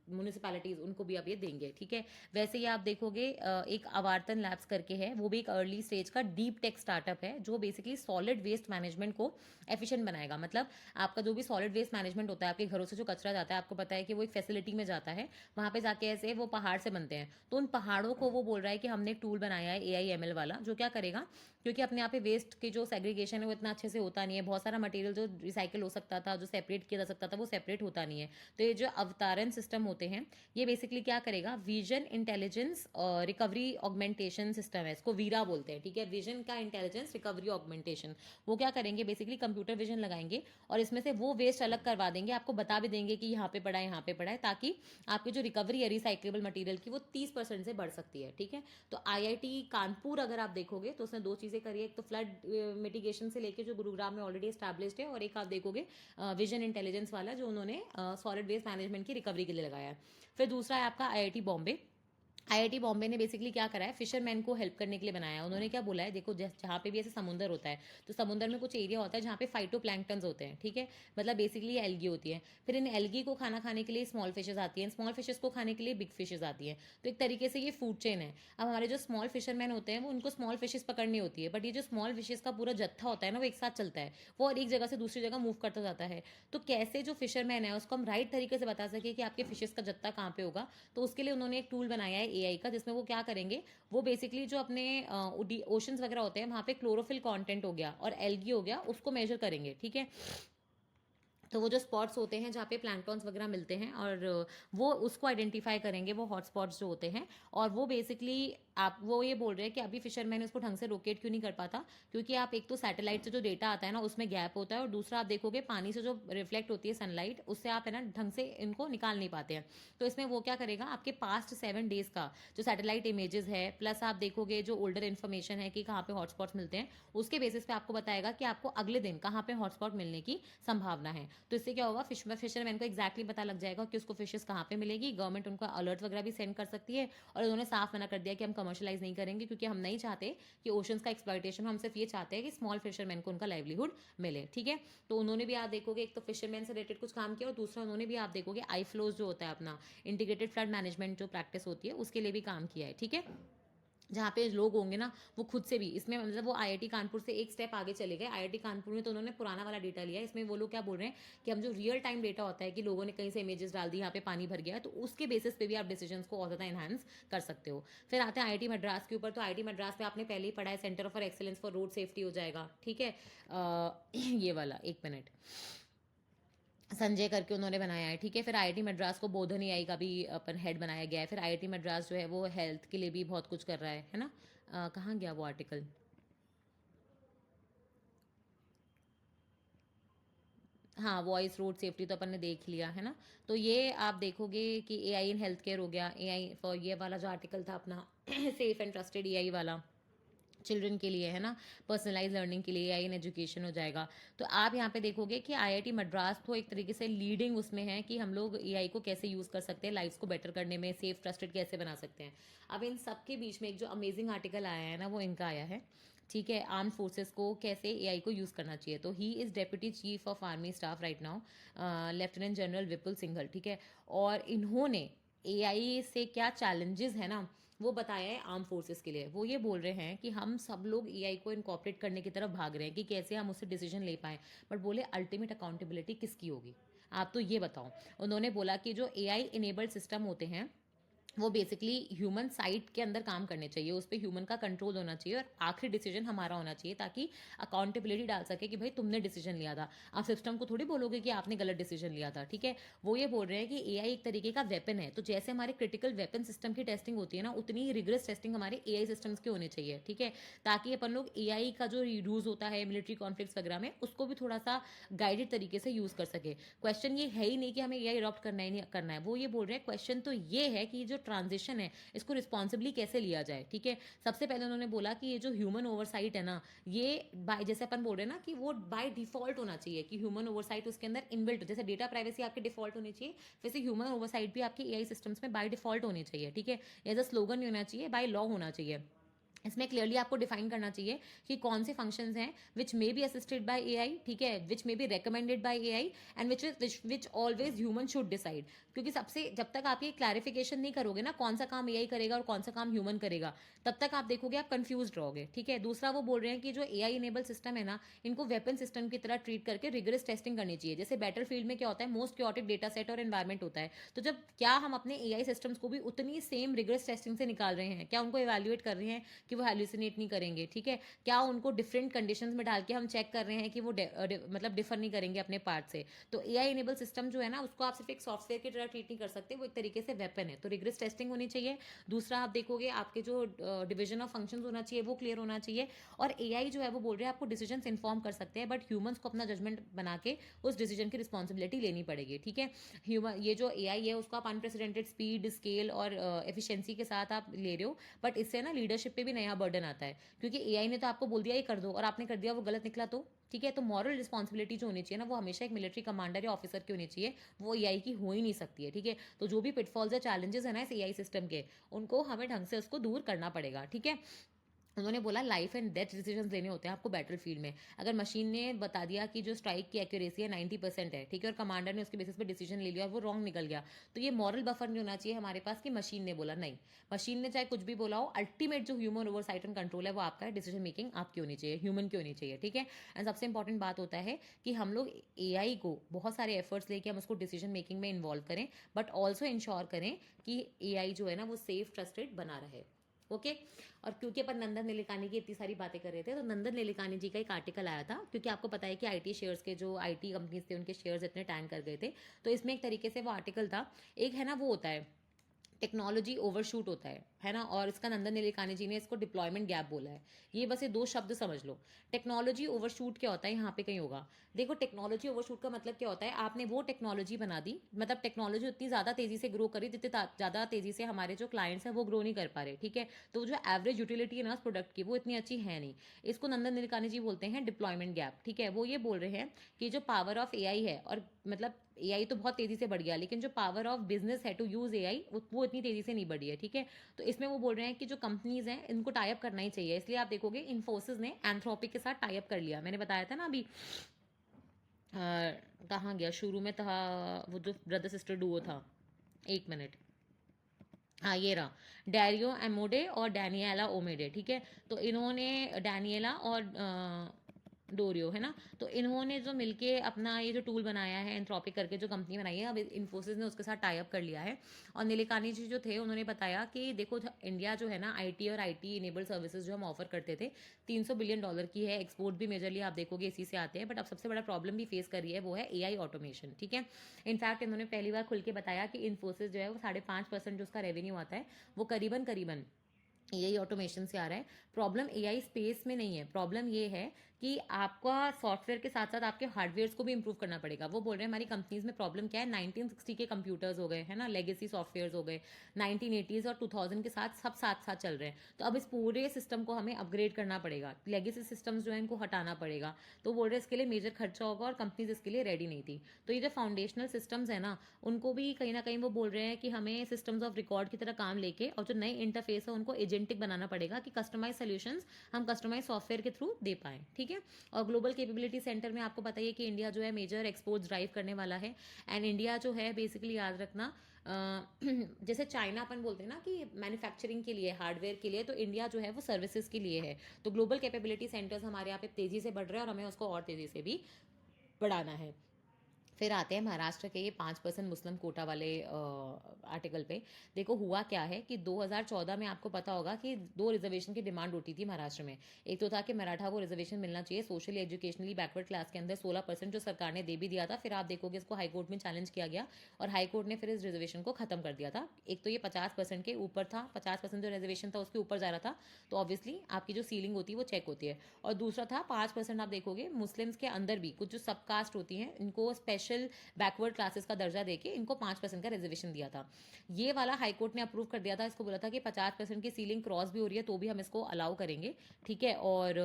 म्यूनिसिपैलिटीज़, उनको भी अब ये देंगे, ठीक है। वैसे ही आप देखोगे एक आवर्तन लैब्स करके है, वो भी एक अर्ली स्टेज का डीप टेक स्टार्टअप है जो बेसिकली सॉलिड वेस्ट मैनेजमेंट को एफिशिएंट बनाएगा। मतलब आपका जो भी सॉलिड वेस्ट मैनेजमेंट होता है, आपके घरों से जो कचरा जाता है, आपको पता है कि वो एक फैसिलिटी में जाता है, वहाँ पे जाके ऐसे वो पहाड़ से बनते हैं, तो उन पहाड़ों को वो बोल रहा है कि हमने एक टूल बनाया है AIML वाला, जो क्या करेगा, क्योंकि अपने यहाँ पे वेस्ट की जो सेग्रीगेशन है वो इतना अच्छे से होता नहीं है, बहुत सारा मटेरियल जो रिसाइकिल हो सकता था, जो सेपरेट किया जा सकता था, वो सेपरेट होता नहीं है। तो ये जो अवतारण सिस्टम होते हैं, ये बेसिकली क्या करेगा, vision intelligence recovery augmentation system है, इसको वीरा बोलते हैं, ठीक है, विजन का इंटेलिजेंस रिकवरी ऑगमेंटेशन। वो क्या करेंगे, बेसिकली कंप्यूटर विजन लगाएंगे और इसमें से वो वेस्ट अलग करवा देंगे, आपको बता भी देंगे कि यहाँ पे पड़ा है, यहाँ पे पड़ा है, ताकि आपकी जो रिकवरी है रिसाइक्लेबल मटेरियल की, वो 30% से बढ़ सकती है, ठीक है। तो आईआईटी कानपुर अगर आप देखोगे तो उसने दो चीज़ें करी है, एक तो फ्लड मिटिगेशन से लेके जो गुरुग्राम में ऑलरेडी एस्टैब्लिश्ड है, और एक आप देखोगे विजन इंटेलिजेंस वाला जो उन्होंने सॉलिड वेस्ट मैनेजमेंट की रिकवरी के लिए लगाया है। फिर दूसरा है आपका आईआईटी बॉम्बे। आईआईटी बॉम्बे ने बेसिकली क्या करा है, फिशरमैन को हेल्प करने के लिए बनाया है। उन्होंने क्या बोला है, देखो जहाँ पे भी ऐसे समुंदर होता है, तो समुंदर में कुछ एरिया होता है जहाँ पे फाइटोप्लैंक्टन्स होते हैं, ठीक है, मतलब बेसिकली एल्गी होती है। फिर इन एल्गी को खाना खाने के लिए स्मॉल फिशेज आती हैं, स्मॉल फिशेज को खाने के लिए बिग फिशेज आती हैं। तो एक तरीके से ये फूड चेन है। अब हमारे जो स्मॉल फिशरमैन होते हैं वो उनको स्मॉल फिशेज पकड़नी होती है, बट ये जो स्मॉल फिशेज का पूरा जत्था होता है ना, वो एक साथ चलता है, वो और एक जगह से दूसरी जगह मूव करता जाता है। तो कैसे जो फिशरमैन है उसको हम राइट तरीके से बता सके कि आपके फिशेज का जत्था कहाँ पे होगा, तो उसके लिए उन्होंने एक टूल बनाया है एआई का, जिसमें वो क्या करेंगे, वो बेसिकली जो अपने ओशंस वगैरह होते हैं वहां पे क्लोरोफिल कंटेंट हो गया और एल्गी हो गया, उसको मेजर करेंगे, ठीक है। तो वो जो स्पॉट्स होते हैं जहाँ पे प्लैंक्टॉन्स वगैरह मिलते हैं, और वो उसको आइडेंटिफाई करेंगे, वो हॉट स्पॉट्स जो होते हैं। और वो बेसिकली आप वो ये बोल रहे हैं कि अभी फिशरमैन उसको ढंग से लोकेट क्यों नहीं कर पाता, क्योंकि आप एक तो सैटेलाइट से जो डेटा आता है ना उसमें गैप होता है, और दूसरा आप देखोगे पानी से जो रिफ्लेक्ट होती है सनलाइट, उससे आप है ना ढंग से इनको निकाल नहीं पाते हैं। तो इसमें वो क्या करेगा, आपके पास्ट 7 डेज का जो सैटेलाइट इमेजेस है, प्लस आप देखोगे जो ओल्डर इन्फॉर्मेशन है कि कहाँ पे हॉटस्पॉट्स मिलते हैं, उसके बेसिस पे आपको बताएगा कि आपको अगले दिन कहाँ पे हॉटस्पॉट मिलने की संभावना है। तो इससे क्या होगा, फिशरमैन को एक्जैक्टली पता लग जाएगा कि उसको फिशेस कहाँ पे मिलेगी, गवर्नमेंट उनको अलर्ट वगैरह भी सेंड कर सकती है। और उन्होंने साफ मना कर दिया कि हम कमर्शलाइज नहीं करेंगे, क्योंकि हम नहीं चाहते कि ओशंस का एक्सप्लॉयटेशन हो, हम सिर्फ ये चाहते हैं कि स्मॉल फिशरमैन को उनका लाइवलीहुड मिले, ठीक है। तो उन्होंने भी आप देखोगे एक तो फिशरमैन से रिलेटेड कुछ काम किया, और दूसरा उन्होंने भी आप देखोगे आई फ्लोज जो होता है अपना इंटीग्रेटेड फ्लड मैनेजमेंट जो प्रैक्टिस होती है, उसके लिए भी काम किया है, ठीक है। जहाँ पे लोग होंगे ना वो खुद से भी इसमें, मतलब वो आईआईटी कानपुर से एक स्टेप आगे चले गए। आईआईटी कानपुर में तो उन्होंने पुराना वाला डेटा लिया, इसमें वो लोग क्या बोल रहे हैं कि हम जो रियल टाइम डेटा होता है कि लोगों ने कहीं से इमेजेस डाल दी, यहाँ पे पानी भर गया है, तो उसके बेसिस पे भी आप डिसीजंस को और ज़्यादा इन्हांस कर सकते हो। फिर आते हैं आईआईटी मद्रास के ऊपर। तो आईआईटी मद्रास पे आपने पहले ही पढ़ा है, centre for excellence for road safety हो जाएगा, ठीक है। ये वाला, एक मिनट, संजय करके उन्होंने बनाया है, ठीक है। फिर आईआईटी मद्रास को बोधन एआई का भी अपन हेड बनाया गया है। फिर आईआईटी मद्रास जो है वो हेल्थ के लिए भी बहुत कुछ कर रहा है ना। कहाँ गया वो आर्टिकल, हाँ, वॉइस रोड सेफ्टी तो अपन ने देख लिया है ना। तो ये आप देखोगे कि एआई इन हेल्थ केयर हो गया, एआई फॉर ये वाला जो आर्टिकल था अपना सेफ एंड ट्रस्टेड एआई वाला, चिल्ड्रन के लिए, है ना, पर्सनलाइज लर्निंग के लिए एआई इन एजुकेशन हो जाएगा। तो आप यहाँ पे देखोगे कि आईआईटी मद्रास तो एक तरीके से लीडिंग उसमें है कि हम लोग एआई को कैसे यूज़ कर सकते हैं, लाइफ्स को बेटर करने में, सेफ ट्रस्टेड कैसे बना सकते हैं। अब इन सब के बीच में एक जो अमेजिंग आर्टिकल आया है ना, वो इनका आया है, ठीक है, आर्म फोर्सेस को कैसे एआई को यूज़ करना चाहिए। तो he is deputy chief of army staff right now, lieutenant general Vipul Singhal, ठीक है। और इन्होंने एआई से क्या चैलेंजेस है ना, वो बताया है आर्म फोर्सेस के लिए। वो ये बोल रहे हैं कि हम सब लोग एआई को इनकॉर्पोरेट करने की तरफ भाग रहे हैं कि कैसे हम उससे डिसीजन ले पाएँ, बट बोले अल्टीमेट अकाउंटेबिलिटी किसकी होगी, आप तो ये बताओ। उन्होंने बोला कि जो एआई इनेबल्ड सिस्टम होते हैं वो बेसिकली ह्यूमन साइट के अंदर काम करने चाहिए, उस पर ह्यूमन का कंट्रोल होना चाहिए और आखिरी डिसीजन हमारा होना चाहिए, ताकि अकाउंटेबिलिटी डाल सके कि भाई तुमने डिसीजन लिया था। आप सिस्टम को थोड़ी बोलोगे कि आपने गलत डिसीजन लिया था, ठीक है। वो ये बोल रहे हैं कि एआई एक तरीके का वेपन है, तो जैसे हमारे क्रिटिकल वेपन सिस्टम की टेस्टिंग होती है ना, उतनी ही रिग्रेस टेस्टिंग हमारे एआई सिस्टम्स के होने चाहिए, ठीक है, ताकि अपन लोग एआई का जो यूज होता है मिलिट्री कॉन्फ्लिक्ट्स वगैरह में, उसको भी थोड़ा सा गाइडेड तरीके से यूज कर सके। क्वेश्चन ये है ही नहीं कि हमें एआई अडॉप्ट करना ही नहीं करना है, वो ये बोल रहे हैं क्वेश्चन तो ये है कि जो ट्रांजिशन है इसको रिस्पॉन्सिबली कैसे लिया जाए, ठीक है। सबसे पहले उन्होंने बोला कि ये जो ह्यूमन ओवरसाइट है ना, ये बाय जैसे अपन बोल रहे हैं ना कि वो बाय डिफॉल्ट होना चाहिए, कि ह्यूमन ओवरसाइट उसके अंदर इनबिल्ट, जैसे डेटा प्राइवेसी आपके डिफॉल्ट होनी चाहिए, वैसे ह्यूमन ओवरसाइट भी आपके एआई सिस्टम्स में बाय डिफॉल्ट होनी चाहिए, ठीक है। एज अ स्लोगन नहीं होना चाहिए, बाय लॉ होना चाहिए। इसमें क्लियरली आपको डिफाइन करना चाहिए कि कौन से फंक्शंस हैं which may be assisted by AI, ठीक है, which may be recommended by AI, and which always human should decide. क्योंकि सबसे जब तक आप ये क्लैरिफिकेशन नहीं करोगे ना कौन सा काम एआई करेगा और कौन सा काम ह्यूमन करेगा, तब तक आप देखोगे आप कंफ्यूज रहोगे, ठीक है। दूसरा वो बोल रहे हैं कि जो एआई इनेबल सिस्टम है ना, इनको वेपन सिस्टम की तरह ट्रीट करके रिगरस टेस्टिंग करनी चाहिए। जैसे बैटल फील्ड में क्या होता है, मोस्ट क्योटिक डेटा सेट और एनवायरमेंट होता है, तो जब क्या हम अपने एआई सिस्टम्स को भी उतनी सेम रिगरस टेस्टिंग से निकाल रहे हैं, क्या उनको इवेल्युएट कर रहे हैं कि वो हेलुसिनेट नहीं करेंगे, ठीक है, क्या उनको डिफरेंट कंडीशंस में डाल के हम चेक कर रहे हैं कि वो मतलब डिफर नहीं करेंगे अपने पार्ट से। तो एआई इनेबल सिस्टम जो है ना, उसको आप सिर्फ एक सॉफ्टवेयर की तरह ट्रीट नहीं कर सकते, वो एक तरीके से वेपन है, तो रिग्रेस टेस्टिंग होनी चाहिए। दूसरा आप देखोगे आपके जो डिवीजन ऑफ फंक्शंस होना चाहिए वो क्लियर होना चाहिए। और एआई जो है वो बोल रहे हैं आपको डिसीजन इन्फॉर्म कर सकते हैं, बट ह्यूमंस को अपना जजमेंट बना के उस डिसीजन की रिस्पॉन्सिबिलिटी लेनी पड़ेगी, ठीक है। ह्यूमन ये जो एआई है उसको आप अनप्रेसिडेंटेड स्पीड, स्केल और एफिशिएंसी के साथ आप ले रहे हो, बट इससे ना लीडरशिप पे भी नया बर्डन आता है, क्योंकि एआई ने तो आपको बोल दिया ये कर दो और आपने कर दिया, वो गलत निकला तो, ठीक है। तो मॉरल रिस्पॉन्सिबिलिटी जो होनी चाहिए ना, वो हमेशा एक मिलिट्री कमांडर या ऑफिसर की होनी चाहिए, वो एआई की हो ही नहीं सकती है, ठीक है। तो जो भी पिटफॉल्स या चैलेंजेस है ना इस एआई सिस्टम के, उनको हमें ढंग से उसको दूर करना पड़ेगा, ठीक है। उन्होंने बोला लाइफ एंड डेथ डिसीजन लेने होते हैं आपको बैटल फील्ड में। अगर मशीन ने बता दिया कि जो स्ट्राइक की एक्यूरेसी है 90% है, ठीक है, और कमांडर ने उसके बेसिस पे डिसीजन ले लिया और वो रॉन्ग निकल गया, तो ये मॉरल बफर नहीं होना चाहिए हमारे पास कि मशीन ने बोला, नहीं, मशीन ने चाहे कुछ भी बोला हो, अल्टीमेट जो ह्यूमन ओवरसाइट एंड कंट्रोल है वो आपका है, डिसीजन मेकिंग आपकी होनी चाहिए, ह्यूमन की होनी चाहिए, ठीक है। एंड सबसे इंपॉर्टेंट बात होता है कि हम लोग एआई को बहुत सारे एफर्ट्स लेके हम उसको डिसीजन मेकिंग में इन्वॉल्व करें, बट ऑल्सो इंश्योर करें कि एआई जो है ना वो सेफ ट्रस्टेड बना रहे, ओके। और क्योंकि अपन नंदन नीलेकानी की इतनी सारी बातें कर रहे थे, तो नंदन नीलेकानी जी का एक आर्टिकल आया था, क्योंकि आपको पता है कि आईटी शेयर्स के जो आईटी कंपनीज थे उनके शेयर्स इतने टैंक कर गए थे। तो इसमें एक तरीके से वो आर्टिकल था, एक है ना वो होता है टेक्नोलॉजी ओवरशूट होता है ना, और इसका नंदन नीलेकानी जी ने इसको डिप्लॉयमेंट गैप बोला है। ये बस ये दो शब्द समझ लो। टेक्नोलॉजी ओवरशूट क्या होता है, यहाँ पे कहीं होगा। देखो टेक्नोलॉजी ओवरशूट का मतलब क्या होता है, आपने वो टेक्नोलॉजी बना दी, मतलब टेक्नोलॉजी उतनी ज़्यादा तेज़ी से ग्रो करी जितनी ज़्यादा तेज़ी से हमारे जो क्लाइंट्स हैं वो ग्रो नहीं कर पा रहे, ठीक है। तो जो एवरेज यूटिलिटी है ना उस प्रोडक्ट की वो इतनी अच्छी है नहीं। इसको नंदन नीलेकानी जी बोलते हैं डिप्लॉयमेंट गैप, ठीक है। वो ये बोल रहे हैं कि जो पावर ऑफ एआई है, और मतलब एआई तो बहुत तेजी से बढ़ गया, लेकिन जो पावर ऑफ बिजनेस है टू यूज एआई वो इतनी तेजी से नहीं बढ़ी है, ठीक है। तो इसमें वो बोल रहे हैं कि जो कंपनीज हैं इनको टाइप करना ही चाहिए, इसलिए आप देखोगे इन्फोसिस ने एंथ्रोपिक के साथ टाइप कर लिया। मैंने बताया था ना अभी, कहाँ गया, शुरू में था वो जो ब्रदर सिस्टर डुओ था, एक मिनट, हाँ ये रहा, डैरियो एमोडे और डैनियला ओमेडे, ठीक है। तो इन्होंने डैनियला और डोरियो, है ना, तो इन्होंने जो मिलके अपना ये जो टूल बनाया है एंथ्रोपिक करके जो कंपनी बनाई है, अब इन्फोसिस ने उसके साथ टाई अप कर लिया है। और नीलेकानी जी जो थे उन्होंने बताया कि देखो इंडिया जो है ना आईटी और आईटी इनेबल्ड सर्विसेज जो हम ऑफर करते थे, $300 बिलियन की है, एक्सपोर्ट भी मेजरली आप देखोगे इसी से आते हैं, बट अब सबसे बड़ा प्रॉब्लम भी फेस कर रही है वो है एआई ऑटोमेशन, ठीक है। इनफैक्ट इन्होंने पहली बार खुल के बताया कि इन्फोसिस जो है वो 5.5% जो उसका रेवेन्यू आता है वो करीबन करीबन एआई ऑटोमेशन से आ रहा है। प्रॉब्लम एआई स्पेस में नहीं है, प्रॉब्लम ये है कि आपका सॉफ्टवेयर के साथ साथ आपके हार्डवेयर को भी इंप्रूव करना पड़ेगा। वो बोल रहे हैं हमारी कंपनीज में प्रॉब्लम क्या है, 1960 के कंप्यूटर्स हो गए है ना, लेगेसी सॉफ्टवेयर हो गए, 1980s और 2000 के साथ सब साथ साथ चल रहे हैं। तो अब इस पूरे सिस्टम को हमें अपग्रेड करना पड़ेगा, लेगेसी सिस्टम्स जो है इनको हटाना पड़ेगा। तो बोल रहे हैं इसके लिए मेजर खर्चा होगा और कंपनीज इसके लिए रेडी नहीं थी। तो ये जो फाउंडेशनल सिस्टम्स है ना, उनको भी कहीं ना कहीं वो बोल रहे हैं कि हमें सिस्टम्स ऑफ रिकॉर्ड की तरह काम लेके और जो नए इंटरफेस है उनको एजेंटिक बनाना पड़ेगा कि कस्टमाइज सोल्यूशंस हम कस्टमाइज सॉफ्टवेयर के थ्रू दे पाएँ, ठीक है। और ग्लोबल कैपेबिलिटी सेंटर में आपको बताइए कि इंडिया जो है मेजर एक्सपोर्ट्स ड्राइव करने वाला है। एंड इंडिया जो है बेसिकली याद रखना, जैसे चाइना अपन बोलते हैं ना कि मैन्युफैक्चरिंग के लिए, हार्डवेयर के लिए, तो इंडिया जो है वो सर्विसेज के लिए है। तो ग्लोबल कैपेबिलिटी सेंटर्स हमारे यहाँ पे तेजी से बढ़ रहे हैं और हमें उसको और तेजी से भी बढ़ाना है। फिर आते हैं महाराष्ट्र के ये 5% मुस्लिम कोटा वाले आर्टिकल पे। देखो हुआ क्या है कि 2014 में आपको पता होगा कि दो रिजर्वेशन की डिमांड उठी थी महाराष्ट्र में। एक तो था कि मराठा को रिजर्वेशन मिलना चाहिए सोशली एजुकेशनली बैकवर्ड क्लास के अंदर 16%, जो सरकार ने दे भी दिया था। फिर आप देखोगे इसको हाईकोर्ट में चैलेंज किया गया और हाईकोर्ट ने फिर इस रिजर्वेशन को खत्म कर दिया था। एक तो ये 50% के ऊपर था, 50% जो रिजर्वेशन था उसके ऊपर जा रहा था, तो ऑब्वियसली आपकी जो सीलिंग होती है वो चेक होती है। और दूसरा था 5%, आप देखोगे मुस्लिम्स के अंदर भी कुछ जो सब कास्ट होती हैं इनको स्पेशल बैकवर्ड क्लासेस का दर्जा देके इनको 5% का रिजर्वेशन दिया था। ये वाला हाईकोर्ट ने अप्रूव कर दिया था, इसको बोला था कि 50% की सीलिंग क्रॉस भी हो रही है तो भी हम इसको अलाउ करेंगे, ठीक है। और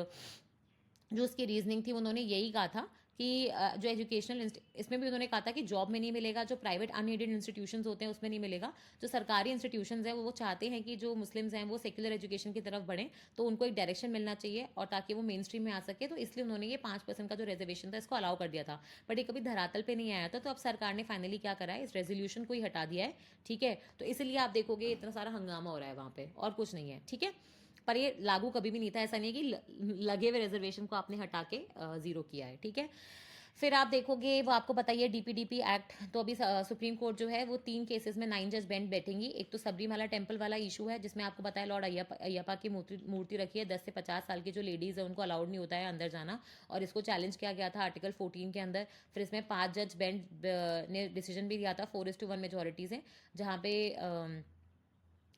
जो उसकी रीजनिंग थी उन्होंने यही कहा था कि जो एजुकेशनल, इसमें भी उन्होंने कहा था कि जॉब में नहीं मिलेगा, जो प्राइवेट अनएडेड इंस्टीट्यूशंस होते हैं उसमें नहीं मिलेगा। जो सरकारी इंस्टीट्यूशंस हैं वो चाहते हैं कि जो मुस्लिम्स हैं वो सेक्युलर एजुकेशन की तरफ बढ़ें, तो उनको एक डायरेक्शन मिलना चाहिए और ताकि वो मेन स्ट्रीम में आ सके, तो इसलिए उन्होंने ये 5% का जो रिजर्वेशन था इसको अलाउ कर दिया था। बट ये कभी धरातल पे नहीं आया था, तो अब सरकार ने फाइनली क्या करा है, इस रेजोल्यूशन को ही हटा दिया है, ठीक है। तो इसलिए आप देखोगे इतना सारा हंगामा हो रहा है वहाँ पे, और कुछ नहीं है, ठीक है। पर ये लागू कभी भी नहीं था, ऐसा नहीं है कि लगे हुए रिजर्वेशन को आपने हटा के जीरो किया है, ठीक है। फिर आप देखोगे वो आपको बताइए डीपीडीपी एक्ट, तो अभी सुप्रीम कोर्ट जो है वो 3 केसेस में 9 जज बेंच बैठेंगी। एक तो सबरीमाला टेम्पल वाला इशू है जिसमें आपको बताया लॉर्ड अयप्पा की मूर्ति रखी है, 10 से 50 साल की जो लेडीज है उनको अलाउड नहीं होता है अंदर जाना, और इसको चैलेंज किया गया था आर्टिकल 14 के अंदर। फिर इसमें 5 जज बेंच ने डिसीजन भी दिया था 4:1 मेजोरिटी से, जहाँ पे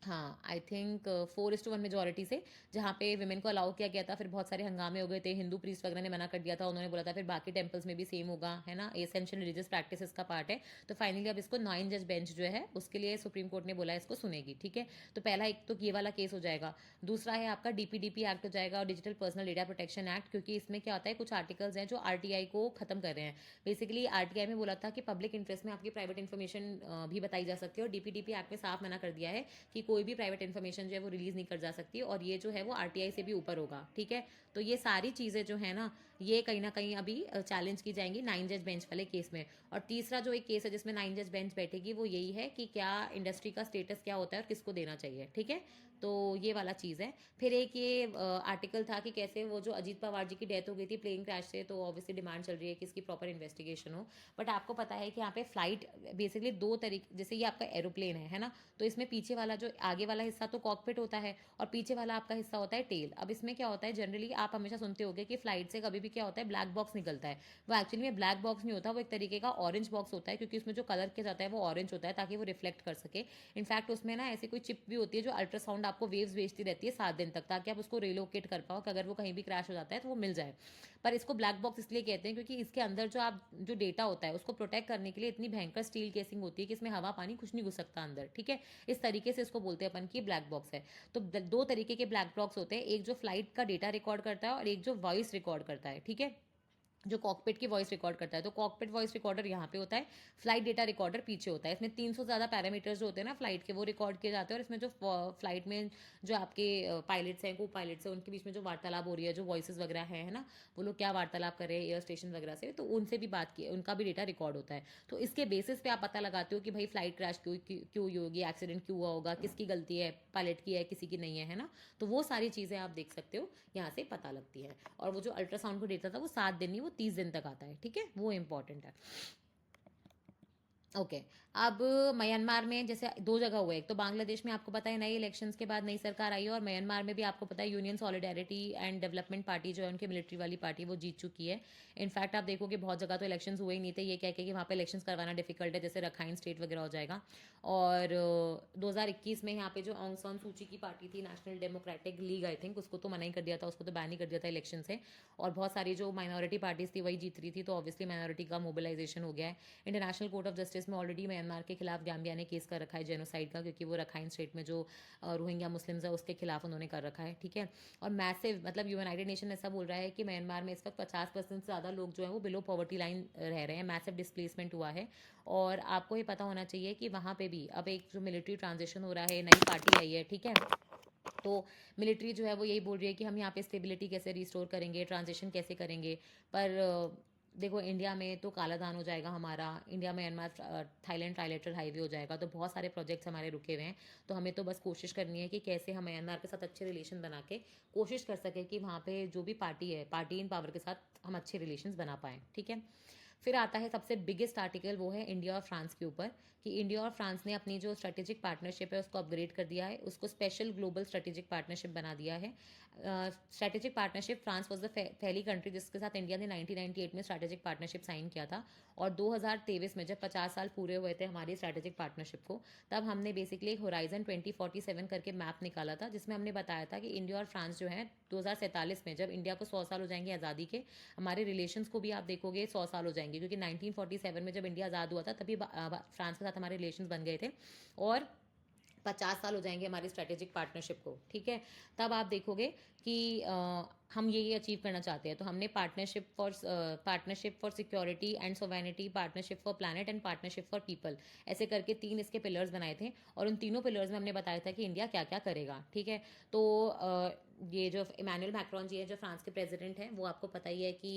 हाँ आई थिंक 4:1 मेजोरिटी से, जहाँ पे विमेन को अलाउ किया गया था। फिर बहुत सारे हंगामे हो गए थे, हिंदू प्रीस्ट वगैरह ने मना कर दिया था, उन्होंने बोला था फिर बाकी टेम्पल्स में भी सेम होगा, है ना, एसेंशियल रिलीजियस प्रैक्टिस का पार्ट है। तो फाइनली अब इसको 9 जज बेंच जो है उसके लिए सुप्रीम कोर्ट ने बोला इसको सुनेगी, ठीक है। तो पहला एक तो ये वाला केस हो जाएगा। दूसरा है आपका डीपीडीपी एक्ट हो जाएगा और digital personal data protection act, क्योंकि इसमें क्या होता है कुछ आर्टिकल्स हैं जो आरटीआई को खत्म कर रहे हैं। बेसिकली आरटीआई में बोला था कि पब्लिक इंटरेस्ट में आपकी प्राइवेट इन्फॉर्मेशन भी बताई जा सकती है, और डीपीडीपी एक्ट में साफ मना कर दिया है कि कोई भी प्राइवेट इन्फॉर्मेशन जो है वो रिलीज नहीं कर जा सकती, और ये जो है वो आरटीआई से भी ऊपर होगा, ठीक है। तो ये सारी चीजें जो है ना ये कहीं ना कहीं अभी चैलेंज की जाएंगी 9 जज बेंच वाले केस में। और तीसरा जो एक केस है जिसमें 9 जज बेंच बैठेगी वो यही है कि क्या इंडस्ट्री का स्टेटस क्या होता है और किसको देना चाहिए, ठीक है। तो ये वाला चीज़ है। फिर एक ये आर्टिकल था कि कैसे वो जो अजीत पवार जी की डेथ हो गई थी प्लेन क्रैश से, तो ऑब्वियसली डिमांड चल रही है कि इसकी प्रॉपर इन्वेस्टिगेशन हो। बट आपको पता है कि यहाँ पे फ्लाइट बेसिकली दो तरीके, जैसे ये आपका एरोप्लेन है ना, तो इसमें पीछे वाला जो आगे वाला हिस्सा तो कॉकपिट होता है और पीछे वाला आपका हिस्सा होता है टेल। अब इसमें क्या होता है, जनरली आप हमेशा सुनते होगे कि फ्लाइट से कभी भी क्या होता है ब्लैक बॉक्स निकलता है। वो एक्चुअली में ब्लैक बॉक्स नहीं होता, वो एक तरीके का ऑरेंज बॉक्स होता है, क्योंकि उसमें जो कलर किया जाता है वो ऑरेंज होता है ताकि वो रिफ्लेक्ट कर सके। इनफैक्ट उसमें ना ऐसी कोई चिप भी होती है जो अल्ट्रासाउंड आपको वेव्स भेजती रहती है 7 दिन तक, ताकि आप उसको रिलोकेट कर पाओ कि अगर वो कहीं भी क्रैश हो जाता है तो वो मिल जाए। पर इसको ब्लैक बॉक्स इसलिए कहते हैं क्योंकि इसके अंदर जो डेटा होता है उसको प्रोटेक्ट करने के लिए इतनी भयंकर स्टील केसिंग होती है कि इसमें हवा पानी कुछ नहीं घुस सकता अंदर, ठीक है। इस तरीके से इसको बोलते हैं अपन की ब्लैक बॉक्स है। तो दो तरीके के ब्लैक बॉक्स होते हैं, एक जो फ्लाइट का डेटा रिकॉर्ड करता है और एक जो वॉइस रिकॉर्ड करता है, ठीक है, जो कॉकपिट की वॉइस रिकॉर्ड करता है। तो कॉकपिट वॉइस रिकॉर्डर यहाँ पे होता है, फ्लाइट डेटा रिकॉर्डर पीछे होता है। इसमें 300 ज़्यादा पैरामीटर्स जो होते हैं ना फ्लाइट के वो रिकॉर्ड किए जाते हैं, और इसमें जो फ्लाइट में जो आपके पायलट्स हैं, को पायलट्स हैं, उनके बीच में जो वार्तालाप हो रही है, जो वॉइसेस वगैरह है ना, वो लोग क्या वार्तालाप कर रहे हैं एयर स्टेशन वगैरह से, तो उनसे भी बात की, उनका भी डेटा रिकॉर्ड होता है। तो इसके बेसिस पे आप पता लगाते हो कि भाई फ्लाइट क्रैश क्यों क्यों हुई होगी, एक्सीडेंट क्यों हुआ होगा, किसकी गलती है, पायलट की है किसी की नहीं है ना। तो वो सारी चीज़ें आप देख सकते हो यहाँ से पता लगती है। और वो जो अल्ट्रासाउंड को डेटा था वो 7 दिन नहीं, वो 30 दिन तक आता है, ठीक है, वो इंपॉर्टेंट है। ओके। अब म्यांमार में जैसे दो जगह हुआ है, एक तो बांग्लादेश में आपको पता है नई इलेक्शंस के बाद नई सरकार आई है, और म्यांमार में भी आपको पता है union solidarity and development party जो है उनकी मिलिट्री वाली पार्टी वो जीत चुकी है। इनफैक्ट आप देखोगे बहुत जगह तो इलेक्शंस हुए ही नहीं थे, ये कह के कि वहाँ पे इलेक्शंस करवाना डिफिकल्ट है, जैसे रखाइन स्टेट वगैरह हो जाएगा। और 2021 में यहाँ पे जो ऑन्ग सान सूची की पार्टी थी, national democratic league I think, उसको तो मना ही कर दिया था, उसको तो बैन ही कर दिया था इलेक्शन से। और बहुत सारी जो माइनॉरिटी पार्टीज थी वही जीत रही थी, तो ऑब्वियसली माइनॉरिटी का मोबिलाइजेशन हो गया है। इंटरनेशनल कोर्ट ऑफ जस्टिस में ऑलरेडी म्यांमार के खिलाफ गाम्बिया ने केस कर रखा है जेनोसाइड का, क्योंकि वो रखाइन स्टेट में जो रोहिंग्या मुस्लिम्स है उसके खिलाफ उन्होंने कर रखा है, ठीक है। और मैसिव मतलब यूनाइटेड नेशन ऐसा बोल रहा है कि म्यांमार में इस वक्त 50% से ज़्यादा लोग जो है वो बिलो पॉवर्टी लाइन रह रहे हैं, मैसिव डिस्प्लेसमेंट हुआ है। और आपको ये पता होना चाहिए कि वहाँ पे भी अब एक जो मिलिट्री ट्रांजिशन हो रहा है, नई पार्टी आई है, ठीक है। तो मिलिट्री जो है वो यही बोल रही है कि हम यहाँ पे स्टेबिलिटी कैसे रिस्टोर करेंगे, ट्रांजिशन कैसे करेंगे। पर देखो इंडिया में तो काला दान हो जाएगा हमारा, India Myanmar Thailand trilateral highway हो जाएगा, तो बहुत सारे प्रोजेक्ट्स हमारे रुके हुए हैं। तो हमें तो बस कोशिश करनी है कि कैसे हम म्यांमार के साथ अच्छे रिलेशन बना के कोशिश कर सके कि वहाँ पे जो भी पार्टी है, पार्टी इन पावर के साथ हम अच्छे रिलेशन बना पाएँ, ठीक है। फिर आता है सबसे बिगेस्ट आर्टिकल, वो है इंडिया और फ्रांस के ऊपर, कि इंडिया और फ्रांस ने अपनी जो स्ट्रेटेजिक पार्टनरशिप है उसको अपग्रेड कर दिया है, उसको स्पेशल ग्लोबल स्ट्रेटेजिक पार्टनरशिप बना दिया है। Strategic partnership, France was the पहली कंट्री जिसके साथ इंडिया ने 1998 में स्ट्रेटेजिक पार्टनरशिप साइन किया था। और 2023 में जब 50 साल पूरे हुए थे हमारी स्ट्रेटेजिक पार्टनरशिप को, तब हमने बेसिकली एक होराइजन 2047 करके मैप निकाला था, जिसमें हमने बताया था कि इंडिया और फ्रांस जो है 2047 में जब इंडिया को 100 साल हो जाएंगे आज़ादी के, हमारे रिलेशंस को भी आप देखोगे 100 साल हो जाएंगे, क्योंकि 1947 में जब इंडिया आज़ाद हुआ था तभी फ्रांस के साथ हमारे रिलेशंस बन गए थे। और 50 साल हो जाएंगे हमारी स्ट्रेटेजिक पार्टनरशिप को, ठीक है। तब आप देखोगे कि हम ये अचीव करना चाहते हैं, तो हमने partnership for security and sovereignty, partnership for planet and partnership for people, ऐसे करके 3 इसके पिलर्स बनाए थे। और उन तीनों पिलर्स में हमने बताया था कि इंडिया क्या क्या करेगा, ठीक है। तो ये जो इमैनुअल मैक्रोन जी है जो फ्रांस के प्रेसिडेंट हैं, वो आपको पता ही है कि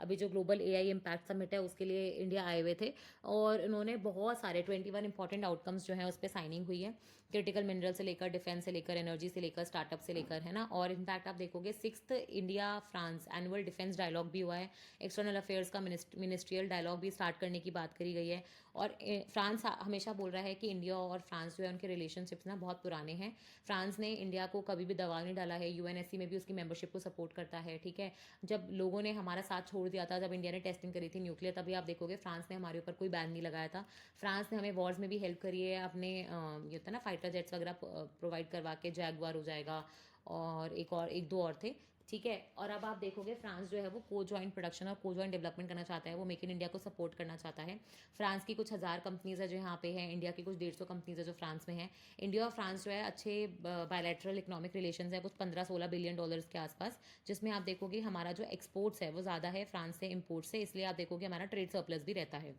अभी जो ग्लोबल एआई इम्पैक्ट समिट है उसके लिए इंडिया आए हुए थे। और उन्होंने बहुत सारे 21 इंपॉर्टेंट आउटकम्स जो हैं उस पर साइनिंग हुई है, क्रिटिकल मिनरल से लेकर, डिफेंस से लेकर, एनर्जी से लेकर, स्टार्टअप से लेकर, है ना। और इनफैक्ट आप देखोगे 6th India France annual defence dialogue भी हुआ है, एक्सटर्नल अफेयर्स का मिनिस्ट्रियल डायलॉग भी स्टार्ट करने की बात करी गई है। और फ्रांस हमेशा बोल रहा है कि इंडिया और फ्रांस जो है उनके रिलेशनशिप्स ना बहुत पुराने हैं। फ्रांस ने इंडिया को कभी भी दबाव नहीं डाला है, यूएनएससी में भी उसकी मेंबरशिप को सपोर्ट करता है, ठीक है। जब लोगों ने हमारा साथ छोड़ दिया था, जब इंडिया ने टेस्टिंग करी थी न्यूक्लियर, तभी आप देखोगे फ्रांस ने हमारे ऊपर कोई बैन नहीं लगाया था। फ्रांस ने हमें वॉर्स में भी हेल्प करी है, अपने ये होता है ना फाइटर जेट्स वगैरह प्रोवाइड करवा के, जैगवार हो जाएगा, और एक दो और थे, ठीक है। और अब आप देखोगे फ्रांस जो है वो को जॉइंट प्रोडक्शन और को जॉइंट डेवलपमेंट करना चाहता है, वो मेक इन इंडिया को सपोर्ट करना चाहता है। फ्रांस की कुछ हज़ार कंपनीज है जो यहाँ पे है, इंडिया की कुछ 150 कंपनीज है जो फ्रांस में है। इंडिया और फ्रांस जो है अच्छे बायलैटरल इकोनॉमिक रिलेशन है, कुछ 15-16 बिलियन डॉलर्स के आसपास, जिसमें आप देखोगे हमारा जो एक्सपोर्ट्स है वो ज़्यादा है फ्रांस से इम्पोर्ट से, इसलिए आप देखोगे हमारा ट्रेड सरप्लस भी रहता है।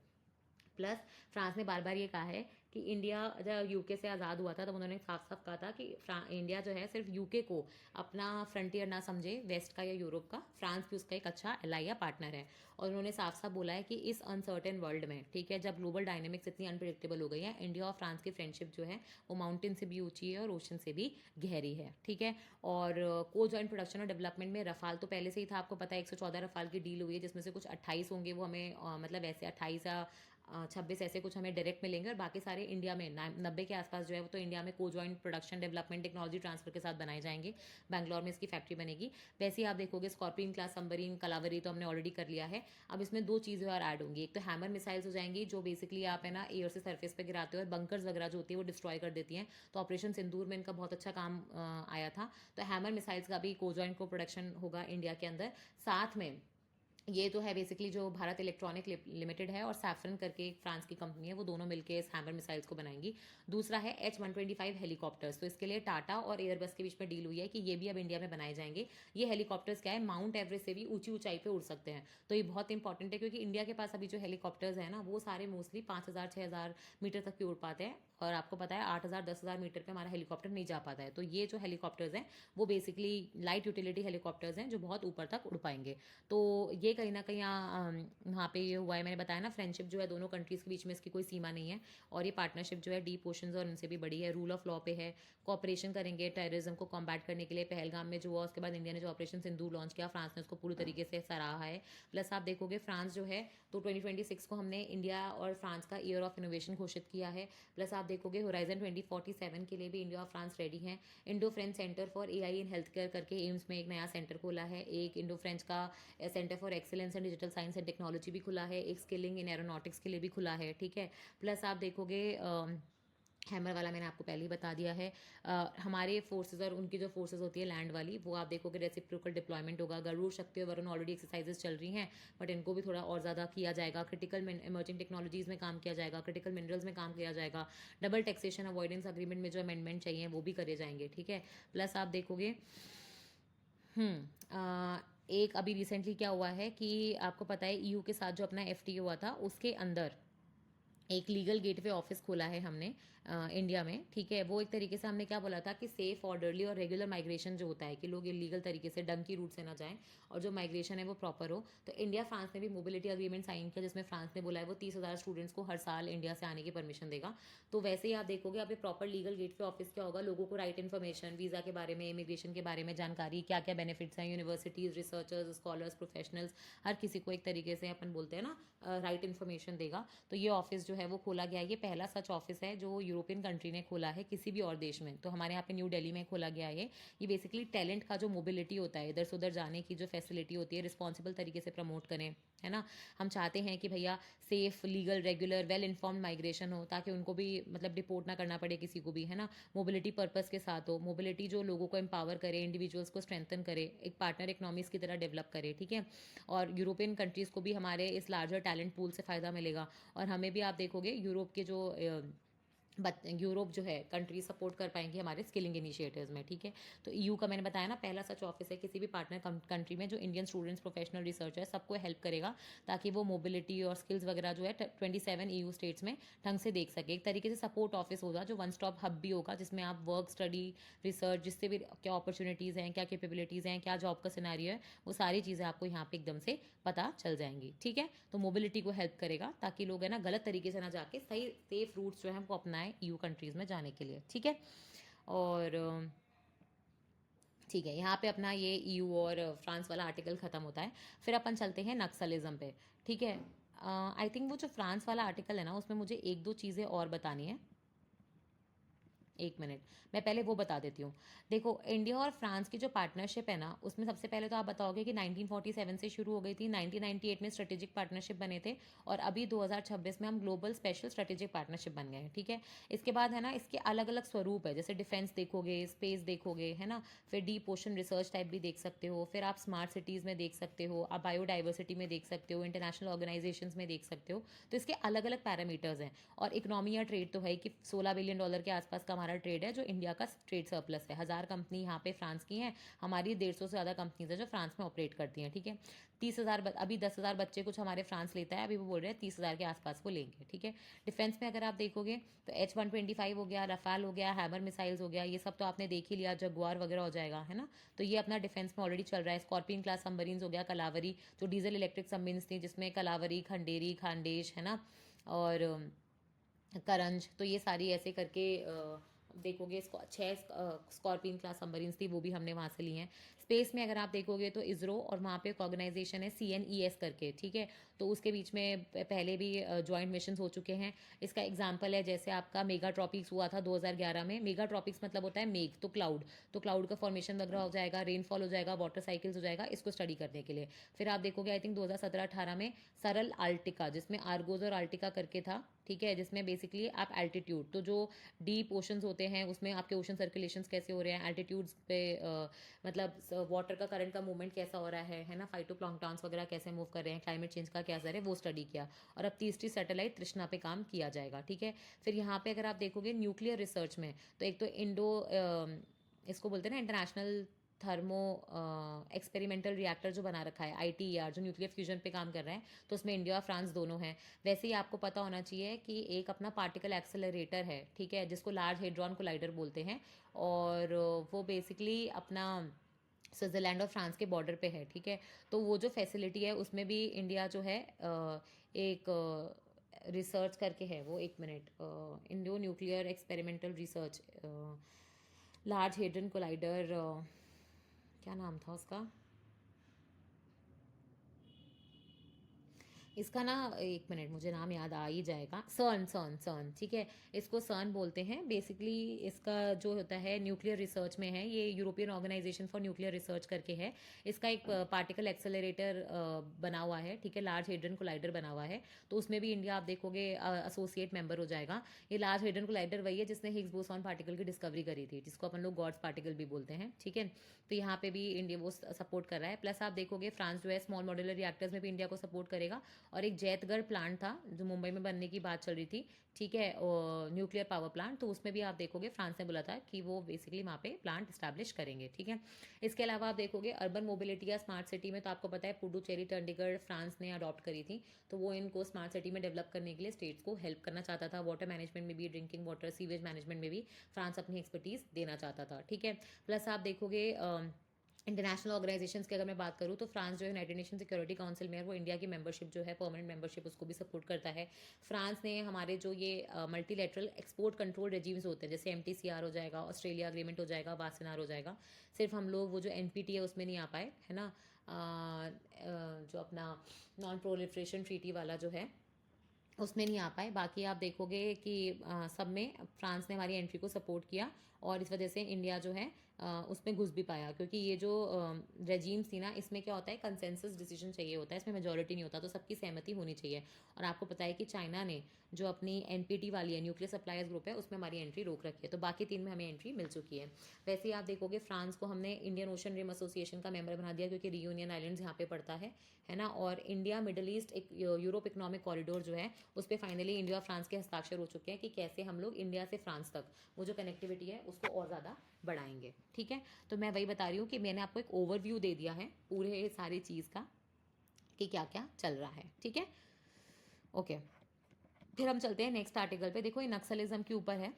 प्लस फ्रांस ने बार बार ये कहा है कि इंडिया जब यूके से आज़ाद हुआ था तब उन्होंने साफ साफ कहा था कि इंडिया जो है सिर्फ यूके को अपना फ्रंटियर ना समझे, वेस्ट का या यूरोप का, फ्रांस भी उसका एक अच्छा एलाई या पार्टनर है। और उन्होंने साफ साफ बोला है कि इस अनसर्टेन वर्ल्ड में, ठीक है, जब ग्लोबल डायनेमिक्स इतनी अनप्रिडिक्टेबल हो गई है, इंडिया और फ्रांस की फ्रेंडशिप जो है वो माउंटेन से भी ऊंची है और ओशन से भी गहरी है, ठीक है। और को जॉइंट प्रोडक्शन और डेवलपमेंट में रफाल तो पहले से ही था, आपको पता है 114 रफाल की डील हुई है, जिसमें से कुछ 28 होंगे वो हमें मतलब ऐसे 28 या 26 ऐसे कुछ हमें डायरेक्ट मिलेंगे, और बाकी सारे इंडिया में 90 के आसपास जो है वो तो इंडिया में को joint production development technology transfer के साथ बनाए जाएंगे। बैंगलोर में इसकी फैक्ट्री बनेगी। वैसे ही आप देखोगे स्कॉर्पियन क्लास सबमरीन, कलावरी तो हमने ऑलरेडी कर लिया है। अब इसमें दो चीज़ें और ऐड होंगी, एक तो हैमर मिसाइल्स हो जाएंगी जो बेसिकली आप है ना एयर से सरफेस पे गिराते हो और बंकर्स वगैरह जो होती है वो डिस्ट्रॉय कर देती हैं, तो ऑपरेशन सिंदूर में इनका बहुत अच्छा काम आया था। तो हैमर मिसाइल्स का भी को जॉइंट को प्रोडक्शन होगा इंडिया के अंदर। साथ में ये तो है बेसिकली जो भारत इलेक्ट्रॉनिक लिमिटेड है और सैफरन करके एक फ्रांस की कंपनी है, वो दोनों मिलकर इस हैमर मिसाइल्स को बनाएंगी। दूसरा है H-125 हेलीकॉप्टर्स, तो इसके लिए टाटा और एयरबस के बीच में डील हुई है कि ये भी अब इंडिया में बनाए जाएंगे। ये हेलीकॉप्टर्स क्या है, माउंट एवरेस्ट से भी ऊंची ऊंचाई पे उड़ सकते हैं, तो ये बहुत इंपॉर्टेंट है, क्योंकि इंडिया के पास अभी जो हेलीकॉप्टर्स है ना वो सारे मोस्टली 5,000 6,000 मीटर तक के उड़ पाते हैं, और आपको पता है 8,000 10,000 मीटर पे हमारा हेलीकॉप्टर नहीं जा पाता है। तो ये जो हेलीकॉप्टर्स हैं वो बेसिकली लाइट यूटिलिटी हेलीकॉप्टर्स हैं जो बहुत ऊपर तक उड़ पाएंगे। तो ये कहीं ना कहीं वहाँ पे ये हुआ है, मैंने बताया ना, फ्रेंडशिप जो है दोनों कंट्रीज़ के बीच में इसकी कोई सीमा नहीं है, और ये पार्टनरशिप जो है डीप ओशंस और उनसे भी बड़ी है, रूल ऑफ लॉ पे है, कॉपरेशन करेंगे टेररिज्म को कॉम्बैट करने के लिए। पहलगाम में जो हुआ उसके बाद इंडिया ने जो ऑपरेशन सिंदूर लॉन्च किया, फ्रांस ने उसको पूरी तरीके से सराहा है। प्लस आप देखोगे फ्रांस जो है, तो 2026 को हमने इंडिया और फ्रांस का ईयर ऑफ इनोवेशन घोषित किया है। प्लस आप देखोगे होराइजन 2047 के लिए भी इंडिया और फ्रांस रेडी हैं। Indo French centre for AI in health care करके एम्स में एक नया सेंटर खोला है। एक इंडो फ्रेंच का centre for excellence and digital science and technology भी खुला है। एक स्किलिंग इन एरोनॉटिक्स के लिए भी खुला है, ठीक है। प्लस आप देखोगे हैमर वाला मैंने आपको पहले ही बता दिया है। हमारे फोर्सेज और उनकी जो फोर्सेज होती है लैंड वाली, वो आप देखोगे रेसिप्रोकल डिप्लॉयमेंट होगा। गरुड़, शक्ति और वरुण ऑलरेडी एक्सरसाइजेस चल रही हैं, बट इनको भी थोड़ा और ज़्यादा किया जाएगा। क्रिटिकल इमर्जिंग टेक्नोलॉजीज़ में काम किया जाएगा, क्रिटिकल मिनरल्स में काम किया जाएगा। डबल टैक्सेशन अवॉइडेंस अग्रीमेंट में जो अमेंडमेंट चाहिए वो भी करे जाएंगे, ठीक है। प्लस आप देखोगे एक अभी रिसेंटली क्या हुआ है कि आपको पता है ईयू के साथ जो अपना एफटीए हुआ था उसके अंदर एक लीगल गेटवे ऑफिस खोला है हमने इंडिया में, ठीक है। वो एक तरीके से हमने क्या बोला था कि सेफ, ऑर्डरली और रेगुलर माइग्रेशन जो होता है, कि लोग इलीगल तरीके से डंकी रूट से ना जाएं और जो माइग्रेशन है वो प्रॉपर हो। तो इंडिया फ्रांस ने भी मोबिलिटी अग्रीमेंट साइन किया, जिसमें फ्रांस ने बोला है वो 30,000 स्टूडेंट्स को हर साल इंडिया से आने की परमिशन देगा। तो वैसे ही आप देखोगे अभी प्रॉपर लीगल गेटवे ऑफिस क्या होगा, लोगों को राइट इन्फॉर्मेशन, वीज़ा के बारे में, इमिग्रेशन के बारे में जानकारी, क्या क्या बेनिफिट्स हैं, यूनिवर्सिटीज़, रिसर्चर्स, स्कॉलर्स, प्रोफेशनल्स, हर किसी को एक तरीके से अपन बोलते हैं ना राइट इन्फॉर्मेशन देगा। तो ये ऑफिस जो है वो खोला गया है। ये पहला सच ऑफिस है जो यूरोपियन कंट्री ने खोला है किसी भी और देश में। तो हमारे यहाँ पे न्यू दिल्ली में खोला गया है। ये बेसिकली टैलेंट का जो मोबिलिटी होता है, इधर से उधर जाने की जो फैसिलिटी होती है, रिस्पॉन्सिबल तरीके से प्रमोट करें, है ना। हम चाहते हैं कि भैया safe, legal, regular, well informed migration हो, ताकि उनको भी मतलब डिपोर्ट ना करना पड़े किसी को भी, है ना। मोबिलिटी पर्पस के साथ हो, मोबिलिटी जो लोगों को एम्पावर करे, इंडिविजुअल्स को स्ट्रेंथन करे, एक पार्टनर इकोनॉमीज की तरह डेवलप करे, ठीक है। और यूरोपियन कंट्रीज़ को भी हमारे इस लार्जर टैलेंट पूल से फ़ायदा मिलेगा। और हमें भी आप देखोगे यूरोप के जो यूरोप जो है कंट्री सपोर्ट कर पाएंगी हमारे स्किलिंग इनिशिएटिव्स में, ठीक है। तो ईयू का मैंने बताया ना पहला सच ऑफिस है किसी भी पार्टनर कंट्री में जो इंडियन स्टूडेंट्स, प्रोफेशनल रिसर्चर सबको हेल्प करेगा, ताकि वो मोबिलिटी और स्किल्स वगैरह जो है 27 ईयू स्टेट्स में ढंग से देख सके। एक तरीके से सपोर्ट ऑफिस होगा जो वन स्टॉप हब भी होगा, जिसमें आप वर्क, स्टडी, रिसर्च, जिससे भी क्या अपॉर्चुनिटीज़ हैं, क्या कैपेबिलिटीज़ हैं, क्या जॉब का सिनेरियो है, वो सारी चीज़ें आपको यहाँ पे एकदम से पता चल जाएंगी, ठीक है। तो मोबिलिटी को हेल्प करेगा ताकि लोग है ना गलत तरीके से ना जाके सही सेफ रूट्स जो है वो अपनाएं ईयू कंट्रीज़ में जाने के लिए, ठीक है। और ठीक है, यहाँ पे अपना ये ईयू और फ्रांस वाला आर्टिकल ख़त्म होता है। फिर अपन चलते हैं नक्सलिज्म पे, ठीक है। आई थिंक वो जो फ्रांस वाला आर्टिकल है ना, उसमें मुझे एक दो चीज़ें और बतानी है। एक मिनट, मैं पहले वो बता देती हूँ। देखो, इंडिया और फ्रांस की जो पार्टनरशिप है ना, उसमें सबसे पहले तो आप बताओगे कि 1947 से शुरू हो गई थी, 1998 में स्ट्रेटेजिक पार्टनरशिप बने थे, और अभी 2026 में हम ग्लोबल स्पेशल स्ट्रेटेजिक पार्टनरशिप बन गए हैं, ठीक है। इसके बाद है ना इसके अलग अलग स्वरूप है, जैसे डिफेंस देखोगे, स्पेस देखोगे, है ना, फिर डीप ओशन रिसर्च टाइप भी देख सकते हो, फिर आप स्मार्ट सिटीज़ में देख सकते हो, आप बायोडाइवर्सिटी में देख सकते हो, इंटरनेशनल ऑर्गेनाइजेशन में देख सकते हो। तो इसके अलग अलग पैरामीटर्स हैं। और इकोनॉमी या ट्रेड तो है कि $16 बिलियन के आसपास का हमारा ट्रेड है, जो इंडिया का ट्रेड सरप्लस है। 1000 कंपनी यहाँ पे फ्रांस की हैं, हमारी 150 से ज़्यादा कंपनीज है जो फ्रांस में ऑपरेट करती हैं, ठीक है। 30,000 अभी 10,000 बच्चे कुछ हमारे फ्रांस लेता है, अभी वो बोल रहे हैं 30,000 के आसपास वो लेंगे, ठीक है। डिफेंस में अगर आप देखोगे तो H125 हो गया, रफाल हो गया, हैमर मिसाइल्स हो गया, ये सब तो आपने देख ही लिया, जगुआर वगैरह हो जाएगा, है ना। तो ये अपना डिफेंस में ऑलरेडी चल रहा है। स्कॉर्पियन क्लास सबमरीन्स हो गया, कलावरी जो डीजल इलेक्ट्रिक सबमरीन्स थी, जिसमें कलावरी, खंडेरी, खानदेश, है ना, और करंज, तो ये सारी ऐसे करके देखोगे 6 स्कॉर्पियन क्लास सबमरीन्स थी, वो भी हमने वहाँ से ली हैं। स्पेस में अगर आप देखोगे तो इसरो, और वहाँ पे एक ऑर्गेनाइजेशन है CNES करके, ठीक है। तो उसके बीच में पहले भी जॉइंट मिशन हो चुके हैं। इसका एग्जाम्पल है जैसे आपका मेगा ट्रॉपिक्स हुआ था 2011 में। मेगा ट्रॉपिक्स मतलब होता है मेघ, तो क्लाउड, तो क्लाउड का फॉर्मेशन वगैरह हो जाएगा, रेनफॉल हो जाएगा, वाटर साइकिल्स हो जाएगा, इसको स्टडी करने के लिए। फिर आप देखोगे आई थिंक 2017-18 में सरल आर्टिका, जिसमें आर्गोज और आर्टिका करके था, ठीक है, जिसमें बेसिकली आप एल्टीट्यूड, तो जो डीप ओशंस होते हैं उसमें आपके ओशन सर्कुलेशंस कैसे हो रहे हैं, एल्टीट्यूड्स पे मतलब वाटर का करंट का मूवमेंट कैसा हो रहा है ना, फाइटोप्लैंक्टन्स वगैरह कैसे मूव कर रहे हैं, क्लाइमेट चेंज का क्या असर है, वो स्टडी किया। और अब तीसरी सैटेलाइट तृष्णा पे काम किया जाएगा, ठीक है। फिर यहाँ पे अगर आप देखोगे न्यूक्लियर रिसर्च में, तो एक तो इसको बोलते हैं ना इंटरनेशनल थर्मो एक्सपेरिमेंटल रिएक्टर जो बना रखा है ITER, जो न्यूक्लियर फ्यूजन पे काम कर रहा है, तो उसमें इंडिया और फ्रांस दोनों हैं। वैसे ही आपको पता होना चाहिए कि एक अपना पार्टिकल एक्सेलरेटर है, ठीक है, जिसको लार्ज हेड्रॉन कोलाइडर बोलते हैं, और वो बेसिकली अपना स्विट्ज़रलैंड और फ्रांस के बॉर्डर पे है, ठीक है। तो वो जो फैसिलिटी है उसमें भी इंडिया जो है एक रिसर्च करके है, वो 1 minute, Indo nuclear experimental research, large hadron collider, क्या नाम था उसका, इसका ना 1 मिनट, मुझे नाम याद आ ही जाएगा, सर्न सर्न सर्न, ठीक है, इसको सर्न बोलते हैं। बेसिकली इसका जो होता है न्यूक्लियर रिसर्च में है, ये European organisation for nuclear research करके है। इसका एक पार्टिकल एक्सेलरेटर बना हुआ है, ठीक है, लार्ज हेड्रन कोलाइडर बना हुआ है। तो उसमें भी इंडिया आप देखोगे एसोसिएट मेंबर हो जाएगा। ये लार्ज हेड्रन कोलाइडर वही है जिसने हिग्स बोसॉन पार्टिकल की डिस्कवरी करी थी, जिसको अपन लोग गॉड्स पार्टिकल भी बोलते हैं, ठीक है। तो यहाँ पे भी इंडिया वो सपोर्ट कर रहा है। प्लस आप देखोगे फ्रांस जो है स्मॉल मॉड्यूलर रिएक्टर्स में भी इंडिया को सपोर्ट करेगा। और एक जैतगढ़ प्लांट था जो मुंबई में बनने की बात चल रही थी, ठीक है, न्यूक्लियर पावर प्लांट, तो उसमें भी आप देखोगे फ्रांस ने बोला था कि वो बेसिकली वहाँ पे प्लांट इस्टेब्लिश करेंगे, ठीक है। इसके अलावा आप देखोगे अर्बन मोबिलिटी या स्मार्ट सिटी में, तो आपको पता है पुडुचेरी चंडीगढ़ फ्रांस ने अडॉप्ट करी थी, तो वो इनको स्मार्ट सिटी में डेवलप करने के लिए स्टेट्स को हेल्प करना चाहता था। वाटर मैनेजमेंट में भी, ड्रिंकिंग वाटर सीवेज मैनेजमेंट में भी फ्रांस अपनी एक्सपर्टीज देना चाहता था, ठीक है। प्लस आप देखोगे इंटरनेशनल ऑर्गेनाइजेशंस की अगर मैं बात करूँ, तो फ्रांस जो है यूनाइटेड नेशन सिक्योरिटी काउंसिल में है, वो इंडिया की मेंबरशिप जो है, परमानेंट मेंबरशिप, उसको भी सपोर्ट करता है। फ्रांस ने हमारे जो ये मल्टीलेटरल एक्सपोर्ट कंट्रोल रेजिम्स होते हैं, जैसे MTCR हो जाएगा, ऑस्ट्रेलिया अग्रीमेंट हो जाएगा, वासेनार हो जाएगा, सिर्फ हम लोग वो जो NPT है उसमें नहीं आ पाए, है ना, जो अपना नॉन प्रोलिफरेशन ट्रीटी वाला जो है उसमें नहीं आ पाए। बाकी आप देखोगे कि सब में फ्रांस ने हमारी एंट्री को सपोर्ट किया, और इस वजह से इंडिया जो है उसमें घुस भी पाया, क्योंकि ये जो रेजीम्स थी ना, इसमें क्या होता है, कंसेंसस डिसीजन चाहिए होता है, इसमें मेजोरिटी नहीं होता, तो सबकी सहमति होनी चाहिए। और आपको पता है कि चाइना ने जो अपनी NPT वाली है, न्यूक्लियर सप्लायर्स ग्रुप है, उसमें हमारी एंट्री रोक रखी है, तो बाकी 3 में हमें एंट्री मिल चुकी है। वैसे ही आप देखोगे फ्रांस को हमने इंडियन ओशन रिम एसोसिएशन का मेंबर बना दिया, क्योंकि रियूनियन आइलैंड्स यहाँ पे पड़ता है ना। और इंडिया मिडल ईस्ट एक यूरोप इकोनॉमिक कॉरिडोर जो है, उस पर फाइनली इंडिया और फ्रांस के हस्ताक्षर हो चुके हैं कि कैसे हम लोग इंडिया से फ्रांस तक वो जो कनेक्टिविटी है उसको और ज़्यादा बढ़ाएंगे, ठीक है। तो मैं वही बता रही हूँ कि मैंने आपको एक ओवरव्यू दे दिया है पूरे सारी चीज़ का कि क्या क्या चल रहा है, ठीक है। ओके, फिर हम चलते हैं नेक्स्ट आर्टिकल पे। देखो ये नक्सलिज्म के ऊपर है।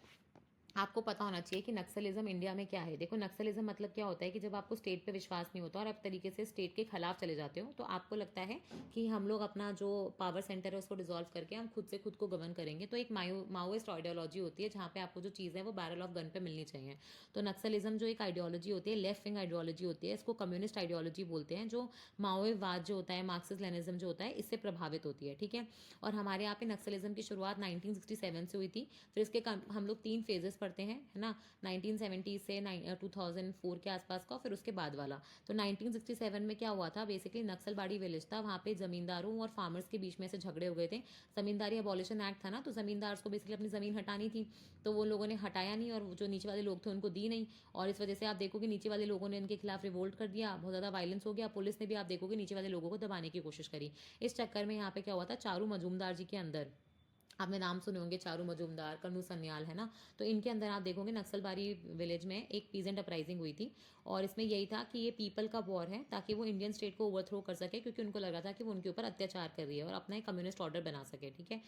आपको पता होना चाहिए कि नक्सलिज्म इंडिया में क्या है। देखो नक्सलिज्म मतलब क्या होता है कि जब आपको स्टेट पे विश्वास नहीं होता और आप तरीके से स्टेट के खिलाफ चले जाते हो, तो आपको लगता है कि हम लोग अपना जो पावर सेंटर है उसको डिसॉल्व करके हम खुद से खुद को गवर्न करेंगे। तो एक माओइस्ट आइडियोलॉजी होती है जहाँ पे आपको जो चीज़ें हैं वो बैरल ऑफ गन पे मिलनी चाहिए। तो नक्सलिज्म जो एक आइडियोलॉजी होती है, लेफ्ट विंग आइडियोलॉजी होती है, इसको कम्युनिस्ट आइडियोलॉजी बोलते हैं, जो माओवाद जो होता है, मार्क्सिस्ट लेनिज्म जो होता है, इससे प्रभावित होती है, ठीक है। और हमारे यहाँ पे नक्सलिज्म की शुरुआत 1967 से हुई थी। फिर इसके हम लोग 3 फेजेस पढ़ते हैं, है ना, 1970 से 2004 के आसपास का, फिर उसके बाद वाला। तो 1967 में क्या हुआ था, बेसिकली नक्सलबाड़ी विलेज था, वहाँ पे जमींदारों और फार्मर्स के बीच में से झगड़े हो गए थे। जमींदारी अबॉलिशन एक्ट था ना, तो जमींदार को बेसिकली अपनी ज़मीन हटानी थी, तो वो लोगों ने हटाया नहीं, और जो नीचे वाले लोग थे उनको दी नहीं। और इस वजह से आप देखोगे नीचे वाले लोगों ने इनके खिलाफ रिवोल्ट कर दिया, बहुत ज़्यादा वायलेंस हो गया। पुलिस ने भी आप देखोगे नीचे वाले लोगों को दबाने की कोशिश करी। इस चक्कर में यहाँ पे क्या हुआ था, चारू मजूमदार जी के अंदर, आपने नाम सुने होंगे, चारू मजूमदार, कन्नू सन्याल, है ना। तो इनके अंदर आप देखोगे नक्सलबारी विलेज में एक पीजेंट अपराइजिंग हुई थी, और इसमें यही था कि ये पीपल का वॉर है, ताकि वो इंडियन स्टेट को ओवरथ्रो कर सके, क्योंकि उनको लग रहा था कि वो उनके ऊपर अत्याचार कर रही है और अपना एक कम्युनिस्ट ऑर्डर बना सके, ठीक है।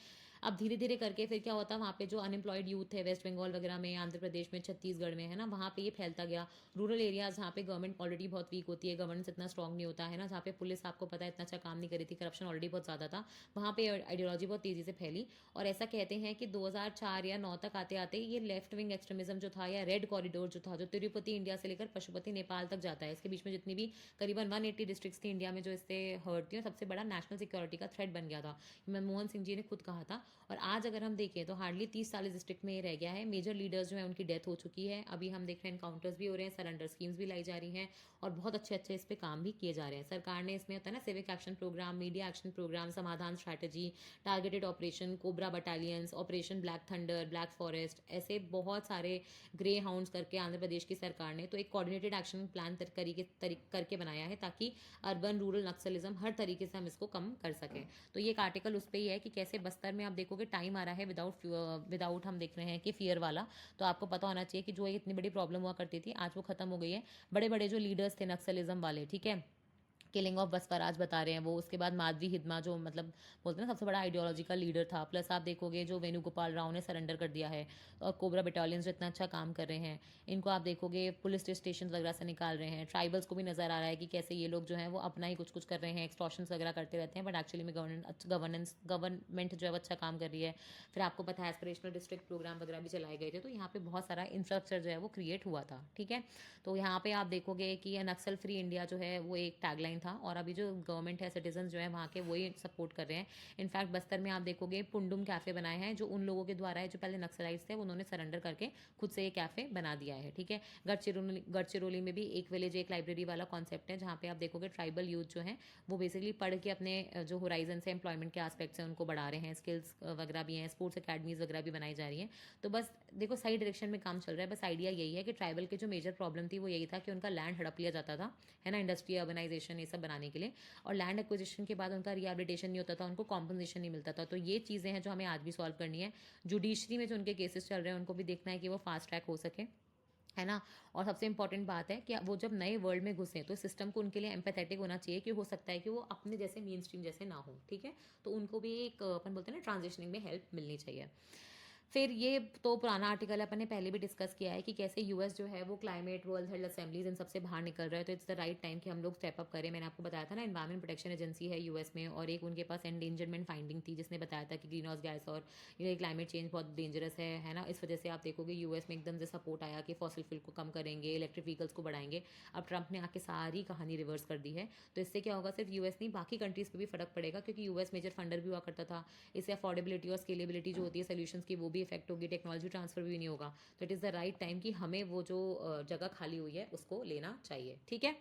अब धीरे धीरे करके फिर क्या होता, वहाँ पे जो अनएम्प्लॉयड यूथ है वेस्ट बंगाल वगैरह में, आंध्र प्रदेश में, छत्तीसगढ़ में, है ना, वहाँ पे ये फैलता गया। रूरल एरियाज जहाँ पे गवर्नमेंट ऑलरेडी बहुत वीक होती है, गवर्नेंस इतना स्ट्रॉग नहीं होता है ना, जहाँ पे पुलिस आपको पता है इतना अच्छा काम नहीं करी थी, करप्शन ऑलरेडी बहुत ज़्यादा था, वहाँ पे आइडियोलॉजी बहुत तेज़ी से फैली। और ऐसा कहते हैं कि 2004 या 9 तक आते आते ये लेफ्ट विंग एक्सट्रीमिज्म जो था, या रेड कॉरिडोर जो था, जो तिरुपति इंडिया से लेकर पशुपति नेपाल तक जाता है, इसके बीच में जितनी भी करीबन 180 डिस्ट्रिक्ट्स थी इंडिया में जो इससे हर्ट थी, सबसे बड़ा नेशनल सिक्योरिटी का थ्रेट बन गया था, मनमोहन सिंह जी ने खुद कहा था। और आज अगर हम देखें तो हार्डली 30-40 डिस्ट्रिक्ट में ये रह गया है। मेजर लीडर्स जो है उनकी डेथ हो चुकी है, अभी हम देख रहे हैं एनकाउंटर्स भी हो रहे हैं, सरेंडर स्कीम्स भी लाई जा रही हैं, और बहुत अच्छे अच्छे इस पर काम भी किए जा रहे हैं। सरकार ने इसमें होता है ना civic action programme, media action programme, Samadhan strategy, targeted operation, cobra cobra battalions, operation black thunder, black forest, ऐसे बहुत सारे ग्रे हाउंड्स करके आंध्र प्रदेश की सरकार ने तो एक कोऑर्डिनेटेड एक्शन प्लान करके बनाया है, ताकि अर्बन रूरल नक्सलिज्म हर तरीके से हम इसको कम कर सकें। तो ये एक आर्टिकल उस पर ही है कि कैसे बस्तर में आप देखोगे टाइम आ रहा है विदाउट हम देख रहे हैं कि फियर वाला। तो आपको पता होना चाहिए कि जो इतनी बड़ी प्रॉब्लम हुआ करती थी आज वो खत्म हो गई है। बड़े बड़े जो लीडर्स थे नक्सलिज्म वाले, ठीक है, किलिंग ऑफ बसवराज बता रहे हैं वो, उसके बाद माधवी हिदमा जो मतलब बोलते हैं ना सबसे बड़ा आइडियोलॉजिकल लीडर था, प्लस आप देखोगे जो वेणुगोपाल राव ने सरेंडर कर दिया है, और कोबरा बटालियंस जो इतना अच्छा काम कर रहे हैं, इनको आप देखोगे पुलिस स्टेशन वगैरह से निकाल रहे हैं। ट्राइबल्स को भी नजर आ रहा है कि कैसे ये लोग जो है वो अपना ही कुछ कुछ कर रहे हैं, एक्सटॉर्शंस वगैरह करते रहते हैं, बट एक्चुअली में गवर्नमेंट जो है वो अच्छा काम कर रही है। फिर आपको पता है एस्पिरेशनल डिस्ट्रिक्ट प्रोग्राम वगैरह भी चलाए गए थे, तो यहाँ पे बहुत सारा इंफ्रास्ट्रक्चर जो है वो क्रिएट हुआ था, ठीक है। तो यहाँ पे आप देखोगे कि ये नक्सल फ्री इंडिया जो है वो एक टैगलाइन था, और अभी जो गवर्नमेंट है, सिटीजन जो है वहाँ के वही सपोर्ट कर रहे हैं। इनफैक्ट बस्तर में आप देखोगे पुंडुम कैफे बनाए हैं, जो उन लोगों के द्वारा है जो पहले नक्सलाइट्स थे, उन्होंने सरेंडर करके खुद से ये कैफे बना दिया है, ठीक है। गढ़चिरौली में भी एक विलेज एक लाइब्रेरी वाला कॉन्सेप्ट है, जहाँ पे आप देखोगे ट्राइबल यूथ जो है वो बेसिकली पढ़ के अपने जो होराइजन से एम्प्लॉयमेंट के आस्पेक्ट्स हैं उनको बढ़ा रहे हैं, स्किल्स वगैरह भी हैं, स्पोर्ट्स अकेडमीज वगैरह भी बनाई जा रही हैं। तो बस देखो सही डायरेक्शन में काम चल रहा है। बस आइडिया यही है कि ट्राइबल के जो मेजर प्रॉब्लम थी वो यही था कि उनका लैंड हड़प लिया जाता था, है ना, इंडस्ट्री अर्बनाइजेशन ये सब बनाने के लिए, और लैंड एक्विजिशन के बाद उनका रिहेबिलिटेशन नहीं होता था, उनको कॉम्पनसेशन नहीं मिलता था। तो ये चीज़ें हैं जो हमें आज भी सॉल्व करनी है। जुडिशरी में जो उनके केसेस चल रहे हैं उनको भी देखना है कि वो फास्ट ट्रैक हो सके, है ना। और सबसे इंपॉर्टेंट बात है कि वो जब नए वर्ल्ड में घुसे तो सिस्टम को उनके लिए एम्पैथेटिक होना चाहिए, कि हो सकता है कि वो अपने जैसे मेन स्ट्रीम जैसे ना हो, ठीक है। तो उनको भी एक अपन बोलते हैं ना ट्रांजिशनिंग में हेल्प मिलनी चाहिए। फिर ये तो पुराना आर्टिकल है, अपन ने पहले भी डिस्कस किया है कि कैसे यूएस जो है वो क्लाइमेट, वर्ल्ड हेल्थ असेंबलीज इन सबसे बाहर निकल रहा है। तो इट्स द राइट टाइम कि हम लोग स्टेप अप करें। मैंने आपको बताया था ना एनवायरमेंट प्रोटेक्शन एजेंसी है यूएस में, और एक उनके पास एंडेंजरमेंट फाइंडिंग थी जिसने बताया था कि ग्रीन हाउस गैस और ये क्लाइमेट चेंज बहुत डेंजरस है ना। इस वजह से आप देखोगे यूएस में एकदम से सपोर्ट आया कि फॉसिल फ्यूल को कम करेंगे, इलेक्ट्रिक व्हीकल्स को बढ़ाएंगे। अब ट्रंप ने आके सारी कहानी रिवर्स कर दी है। तो इससे क्या होगा, सिर्फ यूएस नहीं बाकी कंट्रीज पर भी फर्क पड़ेगा, क्योंकि यूएस मेजर फंडर भी हुआ करता था। इससे अफोर्डेबिलिटी और स्केलेबिलिटी जो होती है सोल्यूशंस की वो भी इफेक्ट होगी, टेक्नोलॉजी ट्रांसफर भी नहीं होगा। तो it is the right time कि हमें वो जो जगह खाली हुई है उसको लेना चाहिए, ठीक है।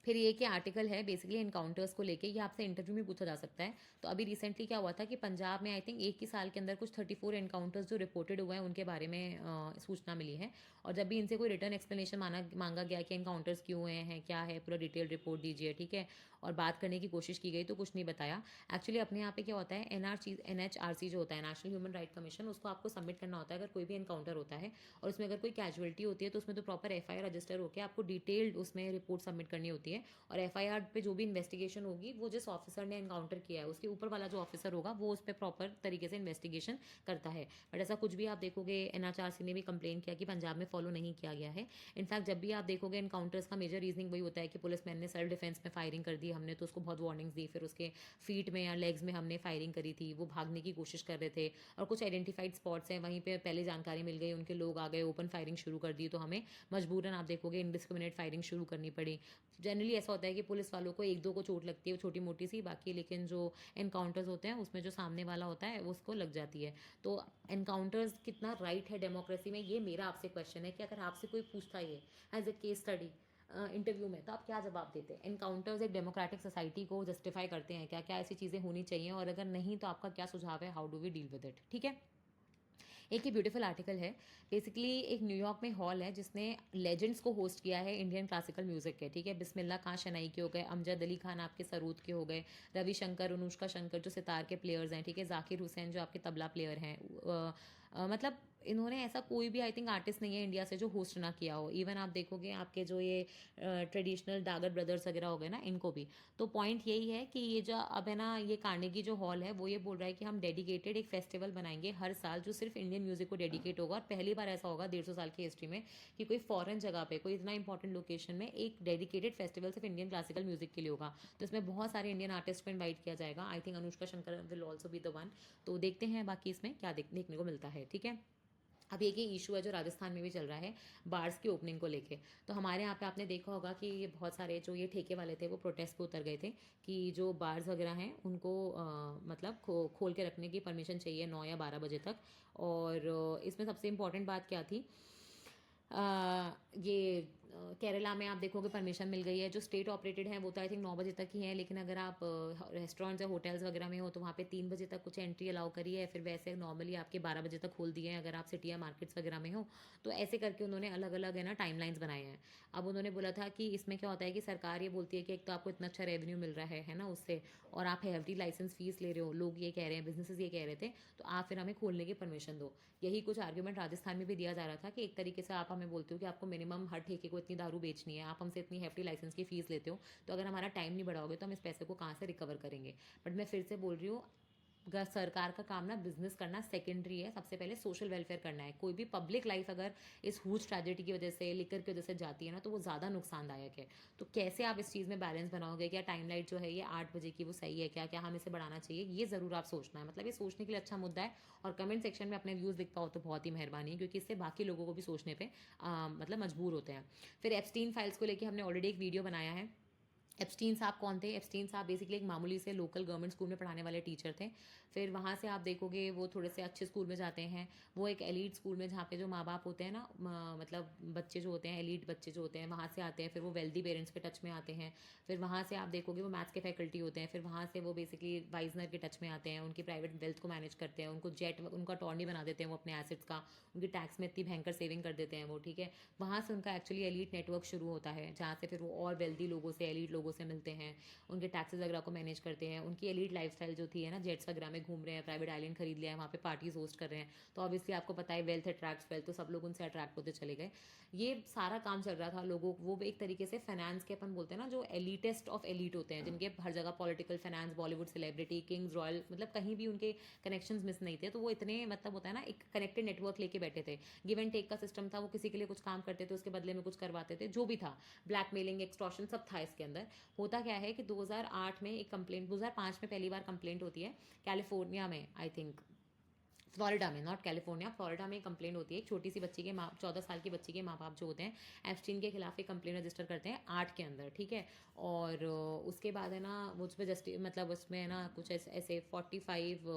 फिर ये कि आर्टिकल है बेसिकली एनकाउंटर्स को लेके, ये आपसे इंटरव्यू में पूछा जा सकता है। तो अभी रिसेंटली क्या हुआ था कि पंजाब में आई थिंक एक ही साल के अंदर कुछ 34 एनकाउंटर्स जो रिपोर्टेड हुए हैं उनके बारे में सूचना मिली है। और जब भी इनसे कोई रिटर्न एक्सप्लेनेशन मांगा गया कि एनकाउंटर्स क्यों हुए हैं, क्या है, पूरा डिटेल रिपोर्ट दीजिए, ठीक है, और बात करने की कोशिश की गई तो कुछ नहीं बताया। एक्चुअली अपने यहाँ पे क्या होता है, NHRC जो होता है, नेशनल ह्यूमन राइट कमीशन, उसको आपको सबमिट करना होता है अगर कोई भी एनकाउंटर होता है, और उसमें अगर कोई कैजुअलिटी होती है तो उसमें तो प्रॉपर FIR रजिस्टर होकर आपको डिटेल्ड उसमें रिपोर्ट सबमिट करनी होती है। और FIR पे जो भी इन्वेस्टिगेशन होगी वो जिस ऑफिसर ने एनकाउंटर किया है उसके ऊपर वाला जो ऑफिसर होगा वो उस पर प्रॉपर तरीके से इन्वेस्टिगेशन करता है। बट ऐसा कुछ भी आप देखोगे NHRC ने भी कंप्लेन किया कि पंजाब में फॉलो नहीं किया गया है। इनफैक्ट जब भी आप देखोगे एनकाउंटर्स का मेजर रीजनिंग वही होता है कि पुलिसमैन ने सेल्फ डिफेंस में फायरिंग कर दी, हमने तो उसको बहुत वार्निंग्स दी, फिर उसके फीट में या लेग्स में हमने फायरिंग करी थी, वो भागने की कोशिश कर रहे थे, और कुछ आइडेंटिफाइड स्पॉट्स हैं वहीं पे पहले जानकारी मिल गई, उनके लोग आ गए, ओपन फायरिंग शुरू कर दी, तो हमें मजबूरन आप देखोगे इनडिस्क्रिमिनेट फायरिंग शुरू करनी पड़ी। जनरली ऐसा होता है कि पुलिस वालों को एक दो को चोट लगती है छोटी मोटी सी, बाकी लेकिन जो एनकाउंटर्स होते हैं उसमें जो सामने वाला होता है उसको लग जाती है। तो एनकाउंटर्स कितना राइट है डेमोक्रेसी में, ये मेरा आपसे क्वेश्चन है कि अगर आपसे कोई पूछता है as a case study interview में, तो आप क्या जवाब देते हैं? एनकाउंटर्स एक डेमोक्रेटिक सोसाइटी को जस्टिफाई करते हैं क्या? क्या ऐसी चीज़ें होनी चाहिए, और अगर नहीं तो आपका क्या सुझाव है? How do we deal with it, ठीक है। एक ही ब्यूटीफुल आर्टिकल है, बेसिकली एक न्यूयॉर्क में हॉल है जिसने लेजेंड्स को होस्ट किया है इंडियन क्लासिकल म्यूजिक के, ठीक है। बिस्मिल्लाह खान शनाई के हो गए, अमजद अली खान आपके सरूद के हो गए, रवि शंकर, अनुष्का शंकर जो सितार के प्लेयर्स हैं, ठीक है, जाकिर हुसैन जो आपके तबला प्लेयर हैं। मतलब इन्होंने ऐसा कोई भी आई थिंक आर्टिस्ट नहीं है इंडिया से जो होस्ट ना किया हो। इवन आप देखोगे आपके जो ये ट्रेडिशनल डागर ब्रदर्स वगैरह हो गए ना, इनको भी। तो पॉइंट यही है कि ये जो अब है ना, ये कार्नेगी जो हॉल है वो ये बोल रहा है कि हम डेडिकेटेड एक फेस्टिवल बनाएंगे हर साल जो सिर्फ इंडियन म्यूजिक को डेडिकेट होगा, और पहली बार ऐसा होगा 150 साल की हिस्ट्री में कि कोई फॉरेन जगह पे, कोई इतना इंपॉर्टेंट लोकेशन में एक डेडिकेटेड फेस्टिवल सिर्फ इंडियन क्लासिकल म्यूजिक के लिए होगा। तो इसमें बहुत सारे इंडियन आर्टिस्ट को इन्वाइट किया जाएगा। I think Anushka Shankar will also be the one. तो देखते हैं बाकी इसमें क्या देखने को मिलता है, ठीक है। अब एक ही इशू है जो राजस्थान में भी चल रहा है, बार्स की ओपनिंग को लेके। तो हमारे यहाँ पे आपने देखा होगा कि ये बहुत सारे जो ये ठेके वाले थे वो प्रोटेस्ट पे उतर गए थे कि जो बार्स वगैरह हैं उनको मतलब खोल के रखने की परमिशन चाहिए 9 या 12 बजे तक। और इसमें सबसे इम्पोर्टेंट बात क्या थी, ये केरला में आप देखोगे परमिशन मिल गई है। जो स्टेट ऑपरेटेड हैं वो तो आई थिंक 9 बजे तक ही हैं, लेकिन अगर आप रेस्टोरेंट्स या होटल्स वगैरह में हो तो वहाँ पे 3 बजे तक कुछ एंट्री अलाउ करी है। फिर वैसे नॉर्मली आपके 12 बजे तक खोल दिए हैं अगर आप सिटी या मार्केट्स वगैरह में हो। तो ऐसे करके उन्होंने अलग अलग है ना टाइमलाइंस बनाए हैं। अब उन्होंने बोला था कि इसमें क्या होता है कि सरकार ये बोलती है कि एक तो आपको इतना अच्छा रेवेन्यू मिल रहा है ना उससे, और आप हेल्थी लाइसेंस फीस ले रहे हो, लोग ये कह रहे हैं, बिजनेसेस ये कह रहे थे, तो आप फिर हमें खोलने की परमिशन दो। यही कुछ आर्ग्यूमेंट राजस्थान में भी दिया जा रहा था कि एक तरीके से आप हमें बोलते हो कि आपको मिनिमम हर ठेके को इतनी दारू बेचनी है, आप हमसे इतनी हेफ्टी लाइसेंस की फीस लेते हो, तो अगर हमारा टाइम नहीं बढ़ाओगे तो हम इस पैसे को कहाँ से रिकवर करेंगे। बट मैं फिर से बोल रही हूँ, सरकार का काम ना बिजनेस करना सेकेंडरी है, सबसे पहले सोशल वेलफेयर करना है। कोई भी पब्लिक लाइफ अगर इस ह्यूज ट्रेजेडी की वजह से, लिकर की वजह से जाती है ना, तो वो ज़्यादा नुकसानदायक है। तो कैसे आप इस चीज़ में बैलेंस बनाओगे? क्या टाइमलाइट जो है ये 8 बजे की वो सही है क्या? क्या हम इसे बढ़ाना चाहिए? ये ज़रूर आप सोचना है, मतलब ये सोचने के लिए अच्छा मुद्दा है। और कमेंट सेक्शन में अपने व्यूज़ लिख पाओ तो बहुत ही मेहरबानी है, क्योंकि इससे बाकी लोगों को भी सोचने पर मतलब मजबूर होते हैं। फिर एप्स्टीन फाइल्स को लेकर हमने ऑलरेडी एक वीडियो बनाया है। एप्स्टीन साहब कौन थे? एप्स्टीन साहब बेसिकली एक मामूली से लोकल गवर्नमेंट स्कूल में पढ़ाने वाले टीचर थे। फिर वहाँ से आप देखोगे वो थोड़े से अच्छे स्कूल में जाते हैं। वो एक एलीट स्कूल में, जहाँ पे जो माँ बाप होते हैं ना, मतलब बच्चे जो होते हैं, एलीट बच्चे जो होते हैं, वहाँ से आते हैं। फिर वो वेल्दी पेरेंट्स के टच में आते हैं। फिर वहाँ से आप देखोगे वो मैथ्स के फैकल्टी होते हैं। फिर वहाँ से वो बेसिकली वाइजनर के टच में आते हैं, उनकी प्राइवेट वेल्थ को मैनेज करते हैं, उनको जेट उनका अटॉर्नी बना देते हैं वो अपने एसेट्स का, उनकी टैक्स में इतनी भयंकर सेविंग कर देते हैं वो, ठीक है। वहाँ से उनका एक्चुअली एलीट नेटवर्क शुरू होता है, जहाँ से फिर वो और वेल्दी लोगों से, एलीट लोगों से मिलते हैं, उनके टैक्सेस वगैरह को मैनेज करते हैं। उनकी एलीट लाइफस्टाइल जो थी है ना, जेट्स वगैरह में घूम रहे हैं, प्राइवेट आइलैंड खरीद लिया है, वहाँ पे पार्टीज होस्ट कर रहे हैं। तो ऑब्वियसली आपको पता है वेल्थ अट्रैक्ट्स वेल्थ, तो सब लोग उनसे अट्रैक्ट होते चले गए। ये सारा काम चल रहा था लोगों, वो एक तरीके से फाइनेंस के अपन बोलते हैं ना, जो एलिटेस्ट ऑफ एलिट होते हैं, जिनके हर जगह political, finance, Bollywood celebrity, Kings, royal, मतलब कहीं भी उनके कनेक्शंस मिस नहीं थे। तो वो इतने, मतलब होता है ना, एक कनेक्टेड नेटवर्क लेके बैठे थे। गिव एंड टेक का सिस्टम था, वो किसी के लिए कुछ काम करते थे, उसके बदले में कुछ करवाते थे, जो भी था, ब्लैकमेलिंग, एक्सटॉर्शन, सब था इसके अंदर। होता क्या है कि 2008 में एक कंप्लेंट, 2005 में पहली बार कंप्लेंट होती है कैलिफोर्निया में, आई थिंक फ्लोरिडा में, नॉट कैलिफोर्निया, फ्लोरिडा में कंप्लेंट होती है। एक छोटी सी बच्ची के माँ, 14 साल की बच्ची के माँ बाप जो होते हैं, एप्स्टीन के खिलाफ एक कंप्लेंट रजिस्टर करते हैं 8 के अंदर, ठीक है। और उसके बाद है ना वो उस पर जस्टिस, मतलब उसमें है ना कुछ ऐसे 45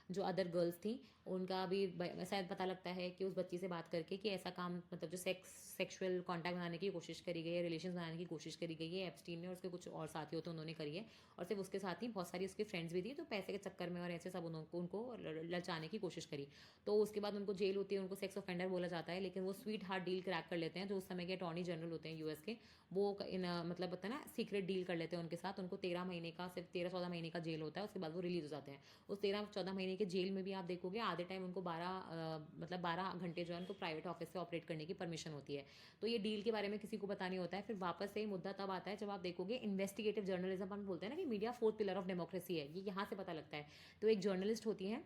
जो अदर गर्ल्स थी, उनका भी शायद पता लगता है कि उस बच्ची से बात करके कि ऐसा काम, मतलब जो सेक्सुअल कॉन्टैक्ट बनाने की कोशिश करी गई है, रिलेशन बनाने की कोशिश करी गई है, एप्स्टीन ने और उसके कुछ और साथी होते उन्होंने करी है। और सिर्फ उसके साथ ही बहुत सारी उसकी फ्रेंड्स भी थी, तो पैसे के चक्कर में और ऐसे सब उनको ललचाने की कोशिश करी। तो उसके बाद उनको जेल होती है, उनको सेक्स ऑफेंडर बोला जाता है, लेकिन वो स्वीट हार्ट डील क्रैक कर लेते हैं। जो उस समय के अटॉर्नी जनरल होते हैं यूएस के, वो मतलब होता है ना, सीक्रेट डील कर लेते हैं उनके साथ। उनको 13 महीने का, सिर्फ 13-14 महीने का जेल होता है, उसके बाद वो रिलीज हो जाते हैं। उस 13-14 महीने के जेल में भी आप देखोगे आधे टाइम उनको 12 घंटे जो है उनको प्राइवेट ऑफिस से ऑपरेट करने की परमिशन होती है। तो ये डील के बारे में किसी को पता नहीं होता है। फिर वापस से मुद्दा तब आता है जब आप देखोगे इन्वेस्टिगेटिव जर्नलिज्म, अपन बोलते हैं ना कि media fourth pillar of democracy है, ये यहाँ से पता लगता है। तो एक जर्नलिस्ट होती है,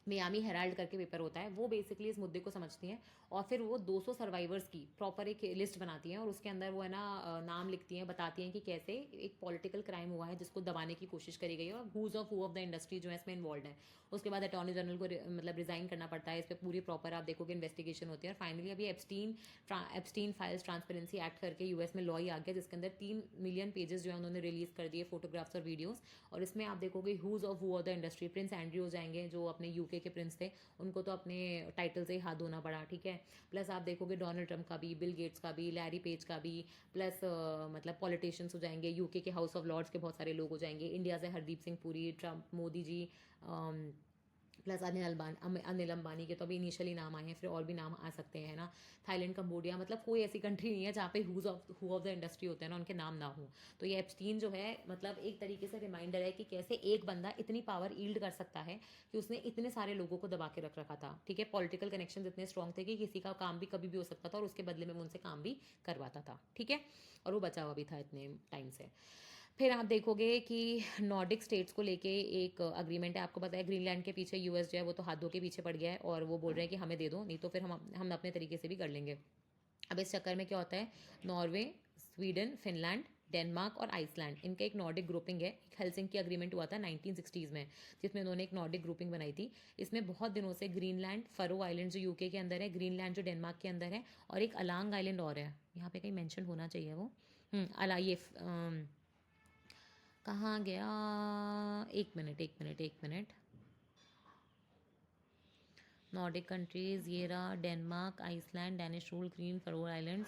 मियामी हेराल्ड करके पेपर होता है, वो बेसिकली इस मुद्दे को समझती हैं। और फिर वो 200 सर्वाइवर्स की प्रॉपर एक लिस्ट बनाती हैं, और उसके अंदर वो है ना नाम लिखती हैं, बताती हैं कि कैसे एक पॉलिटिकल क्राइम हुआ है जिसको दबाने की कोशिश करी गई है, और हु ऑफ द इंडस्ट्री जो है इसमें इन्वॉल्व है। उसके बाद अटॉर्नी जनरल को मतलब रिजाइन करना पड़ता है। इस पर पूरी प्रॉपर आप देखोगे इन्वेस्टिगेशन होती है। और फाइनली अभी एप्स्टीन फाइल्स ट्रांसपेरेंसी एक्ट करके यूएस में लॉ ही आ गया, जिसके अंदर 3 मिलियन पेजेस जो है उन्होंने रिलीज कर दिए, फोटोग्राफ्स और वीडियोस। और इसमें आप देखोगे who's of the industry, Prince Andrew हो जाएंगे जो अपने यूके के प्रिंस थे, उनको तो अपने टाइटल से ही हाथ धोना पड़ा, ठीक है। प्लस आप देखोगे डोनाल्ड ट्रंप का भी, बिल गेट्स का भी, लैरी पेज का भी, प्लस मतलब पॉलिटिशियंस हो जाएंगे, यूके के हाउस ऑफ लॉर्ड्स के बहुत सारे लोग हो जाएंगे, इंडिया से हरदीप सिंह पुरी, ट्रंप, मोदी जी, प्लस अनिल अंबानी के तो अभी इनिशियली नाम आए हैं, फिर और भी नाम आ सकते हैं ना। थाईलैंड, कंबोडिया, मतलब कोई ऐसी कंट्री नहीं है जहाँ पे हु ऑफ द इंडस्ट्री होते हैं ना, उनके नाम ना हो। तो ये एप्स्टीन जो है, मतलब एक तरीके से रिमाइंडर है कि कैसे एक बंदा इतनी पावर ईल्ड कर सकता है कि उसने इतने सारे लोगों को दबा के रख रखा था, ठीक है। पॉलिटिकल कनेक्शन इतने स्ट्रॉन्ग थे कि किसी का काम भी कभी भी हो सकता था, और उसके बदले में उनसे काम भी करवाता था, ठीक है। और वो बचा हुआ भी था इतने टाइम से। फिर आप देखोगे कि नॉर्डिक स्टेट्स को लेके एक अग्रीमेंट है। आपको पता है ग्रीनलैंड के पीछे यूएस जो है वो तो हाथ धो के पीछे पड़ गया है, और वो बोल रहे हैं कि हमें दे दो, नहीं तो फिर हम अपने तरीके से भी कर लेंगे। अब इस चक्कर में क्या होता है, नॉर्वे, स्वीडन, फिनलैंड, डेनमार्क और आइसलैंड, इनका एक नॉर्डिक ग्रुपिंग है। एक हेलसिंकी अग्रीमेंट हुआ था 1960s में, जिसमें उन्होंने एक नॉर्डिक ग्रुपिंग बनाई थी। इसमें बहुत दिनों से ग्रीनलैंड, फरो आइलैंड जो यूके के अंदर है, ग्रीनलैंड जो डेनमार्क के अंदर है, और एक अलांग आइलैंड और है, यहाँ पे कहीं मेंशन होना चाहिए वो, अला ये कहाँ गया, एक मिनट। नॉर्डिक कंट्रीज ये रहा, Denmark, Iceland, Danish rule, green, Faroe Islands,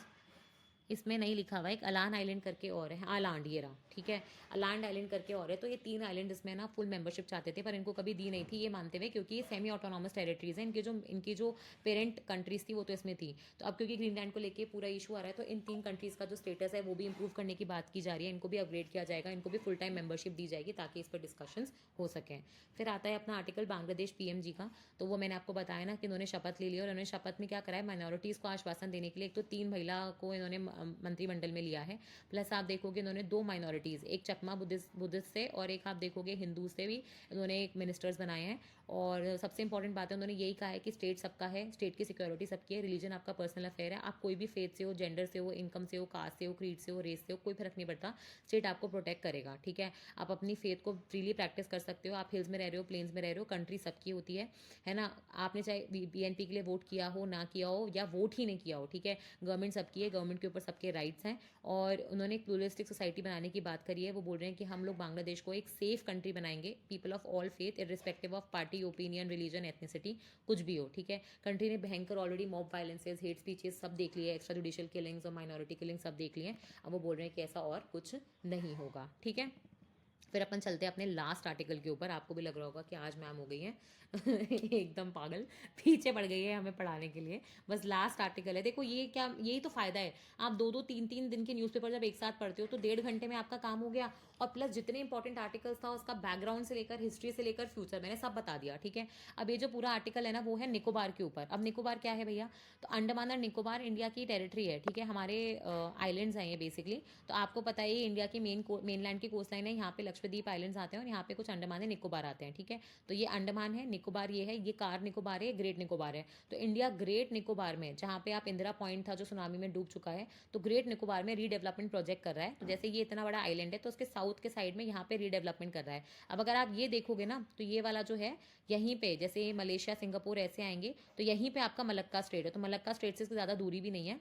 इसमें नहीं लिखा हुआ है, एक अलान आइलैंड करके और है, आलांड ये रहा, ठीक है, अलांड आइलैंड करके और है। तो ये 3 आइलैंड इसमें ना फुल मेंबरशिप चाहते थे, पर इनको कभी दी नहीं थी, ये मानते हुए क्योंकि ये सेमी ऑटोनॉमस टेरिटरीज हैं, इनकी जो पेरेंट कंट्रीज थी वो तो इसमें थी। तो अब क्योंकि ग्रीनलैंड को लेके पूरा इशू आ रहा है, तो इन 3 कंट्रीज का जो स्टेटस है वो भी इंप्रूव करने की बात की जा रही है, इनको भी अपग्रेड किया जाएगा, इनको भी फुल टाइम मेंबरशिप दी जाएगी ताकि इस पर डिस्कशंस हो सकें। फिर आता है अपना आर्टिकल बांग्लादेश पीएमजी का। तो वो मैंने आपको बताया ना कि इन्होंने शपथ ले ली, और इन्होंने शपथ में क्या करा है, माइनॉरिटीज़ को आश्वासन देने के लिए एक तो 3 महिला को इन्होंने मंत्रिमंडल में लिया है, प्लस आप देखोगे इन्होंने 2 माइनॉरिटीज़, एक चकमा बुद्धिस्ट से और एक आप देखोगे हिंदू से भी इन्होंने एक मिनिस्टर्स बनाए हैं। और सबसे इंपॉर्टेंट बात है, उन्होंने यही कहा है कि स्टेट सबका है, स्टेट की सिक्योरिटी सबकी है, रिलीजन आपका पर्सनल अफेयर है, आप कोई भी फेथ से हो, जेंडर से हो, इनकम से हो, कास्ट से हो, क्रीड से हो, रेस से हो, कोई फर्क नहीं पड़ता, स्टेट आपको प्रोटेक्ट करेगा, ठीक है। आप अपनी फेथ को फ्रीली प्रैक्टिस कर सकते हो, आप हिल्स में रह रहे हो, प्लेन्स में रह रहे हो, कंट्री सबकी होती है ना। आपने चाहे बीएनपी के लिए वोट किया हो, ना किया हो, या वोट ही नहीं किया हो, ठीक है, गवर्नमेंट सबकी है, गवर्नमेंट के ऊपर सबके राइट्स हैं। और उन्होंने एक प्लूरलिस्टिक सोसाइटी बनाने की बात करी है, वो बोल रहे हैं कि हम लोग बांग्लादेश को एक सेफ कंट्री बनाएंगे, people of all faith irrespective of party, opinion, religion, ethnicity, कुछ भी हो, ठीक है। कंट्री ने भयंकर ऑलरेडी मॉब वायलेंसेज, हेट स्पीचेस सब देख लिए, एक्स्ट्रा जुडिशियल किलिंग्स और माइनॉरिटी किलिंग सब देख लिए। अब वो बोल रहे हैं कि ऐसा और कुछ नहीं होगा, ठीक है। फिर अपन चलते हैं अपने लास्ट आर्टिकल के ऊपर। आपको भी लग रहा होगा कि आज मैम हो गई है एकदम पागल, पीछे पड़ गई है हमें पढ़ाने के लिए। बस लास्ट आर्टिकल है, देखो ये क्या, यही तो फायदा है, आप 2-2 3-3 दिन के न्यूज़पेपर जब एक साथ पढ़ते हो तो 1.5 घंटे में आपका काम हो गया, और प्लस जितने इंपॉर्टेंट आर्टिकल्स था उसका बैकग्राउंड से लेकर हिस्ट्री से लेकर फ्यूचर मैंने सब बता दिया, ठीक है। अब ये जो पूरा आर्टिकल है ना वो है निकोबार के ऊपर। अब निकोबार क्या है भैया, तो अंडमान और निकोबार इंडिया की टेरिटरी है, ठीक है, हमारे आइलैंड्स हैं ये बेसिकली। तो आपको पता है ये इंडिया की मेनलैंड की कोस्ट लाइन है, यहाँ पे लक्षद्वीप आइलैंड्स आते हैं और यहाँ पे कुछ अंडमान है, निकोबार आते हैं, ठीक है। तो ये अंडमान है, निकोबार ये है, ये कार निकोबार है, ग्रेट निकोबार है। तो इंडिया ग्रेट निकोबार में, जहाँ पे आप इंदिरा पॉइंट था जो सुनामी में डूब चुका है, तो ग्रेट निकोबार में रीडेवलपमेंट प्रोजेक्ट कर रहा है। तो जैसे ये इतना बड़ा आइलैंड है तो उसके साउथ के साइड में यहाँ पे रीडेवलपमेंट कर रहा है। अब अगर आप ये देखोगे ना तो ये वाला जो है, यहीं पे जैसे मलेशिया सिंगापुर ऐसे आएंगे, तो यहीं पे आपका मलक्का स्टेट है, तो मलक्का स्टेट से ज़्यादा दूरी भी नहीं है।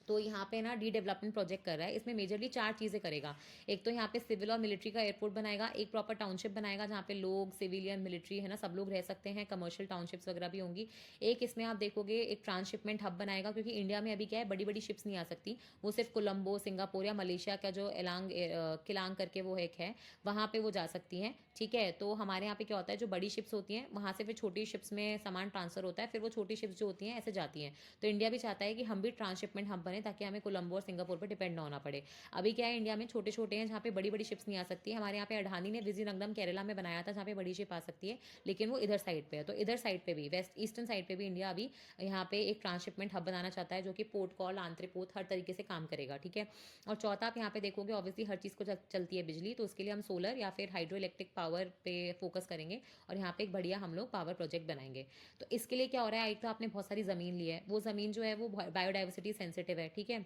तो यहाँ पे ना डी डेवलपमेंट प्रोजेक्ट कर रहा है, इसमें मेजरली 4 चीज़ें करेगा। एक तो यहाँ पे सिविल और मिलिट्री का एयरपोर्ट बनाएगा, एक प्रॉपर टाउनशिप बनाएगा जहाँ पे लोग, सिविलियन, मिलिट्री है ना, सब लोग रह सकते हैं, कमर्शियल टाउनशिप्स वगैरह भी होंगी। एक इसमें आप देखोगे एक ट्रांसशिपमेंट हब बनाएगा, क्योंकि इंडिया में अभी क्या है, बड़ी बड़ी शिप्स नहीं आ सकती, वो सिर्फ कोलंबो, सिंगापुर या मलेशिया का जो एलांग किलांग करके वो एक है, वहाँ पे वो जा सकती हैं, ठीक है। तो हमारे यहाँ पे क्या होता है, जो बड़ी शिप्स होती हैं वहाँ से फिर छोटी शिप्स में सामान ट्रांसफर होता है, फिर वो छोटी शिप्स जो होती हैं ऐसे जाती हैं। तो इंडिया भी चाहता है कि हम भी ट्रांसशिपमेंट हब बने, ताकि हमें कोलंबो और सिंगापुर पर डिपेंड ना होना पड़े। अभी क्या है, इंडिया में छोटे छोटे हैं जहाँ पे बड़ी बड़ी शिप्स नहीं आ सकती। हमारे यहाँ पे अडानी ने विजयनगरम केरला में बनाया था जहाँ पे बड़ी शिप आ सकती है, लेकिन वो इधर साइड पे है। तो इधर साइड पे भी, वेस्ट ईस्टर्न साइड पे भी इंडिया अभी यहाँ पे एक ट्रांसशिपमेंट हब बनाना चाहता है, जो कि पोर्ट कॉल, आंत्रपोत, हर तरीके से काम करेगा, ठीक है। और चौथा, आप यहाँ पे देखोगे ऑब्वियसली हर चीज़ को चलती है बिजली, तो उसके लिए हम सोलर या फिर हाइड्रो इलेक्ट्रिक पावर पे फोकस करेंगे, और यहाँ पे एक बढ़िया हम लोग पावर प्रोजेक्ट बनाएंगे। तो इसके लिए क्या हो रहा है, एक तो आपने बहुत सारी ज़मीन ली है, वो ज़मीन जो है वो बायोडाइवर्सिटी सेंसिटिव है, ठीक है।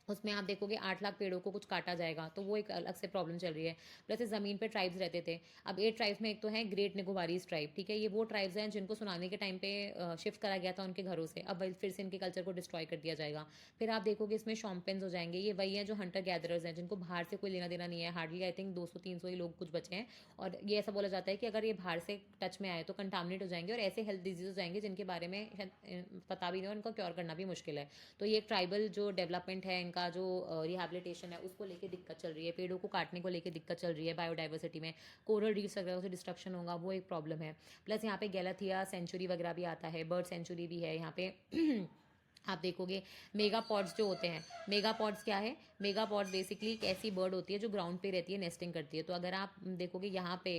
उसमें आप देखोगे 8 लाख पेड़ों को कुछ काटा जाएगा, तो वो एक अलग से प्रॉब्लम चल रही है। प्लस इस ज़मीन पे ट्राइब्स रहते थे, अब 8 ट्राइब्स में एक तो है ग्रेट निकोबारीज ट्राइब, ठीक है, ये वो ट्राइब्स हैं जिनको सुनामी के टाइम पे शिफ्ट करा गया था उनके घरों से, अब फिर से इनके कल्चर को डिस्ट्रॉय कर दिया जाएगा। फिर आप देखोगे इसमें शॉम्पेन्स हो जाएंगे, ये वही हैं जो हंटर गैदरर्स हैं, जिनको बाहर से कोई लेना देना नहीं है, हार्डली आई थिंक 200-300 ही लोग कुछ बचे हैं। और ये ऐसा बोला जाता है कि अगर ये बाहर से टच में आए तो कंटामिनेट हो जाएंगे, और ऐसे हेल्थ डिजीज हो जाएंगे जिनके बारे में पता भी नहीं, और इनको क्योर करना भी मुश्किल है। तो ये एक ट्राइबल जो डेवलपमेंट है, इनका जो रिहैबिलिटेशन है, उसको लेके दिक्कत चल रही है, पेड़ों को काटने को लेके दिक्कत चल रही है, बायोडाइवर्सिटी में कोरल रीफ्स वगैरह से डिस्ट्रक्शन होगा, वो एक प्रॉब्लम है। प्लस यहाँ पे गैलाथिया सेंचुरी वगैरह भी आता है, बर्ड सेंचुरी भी है यहाँ पे आप देखोगे मेगा पॉड्स जो होते हैं, मेगा पॉड्स क्या है, मेगा पॉड्स बेसिकली एक ऐसी बर्ड होती है जो ग्राउंड पे रहती है, नेस्टिंग करती है। तो अगर आप देखोगे यहाँ पे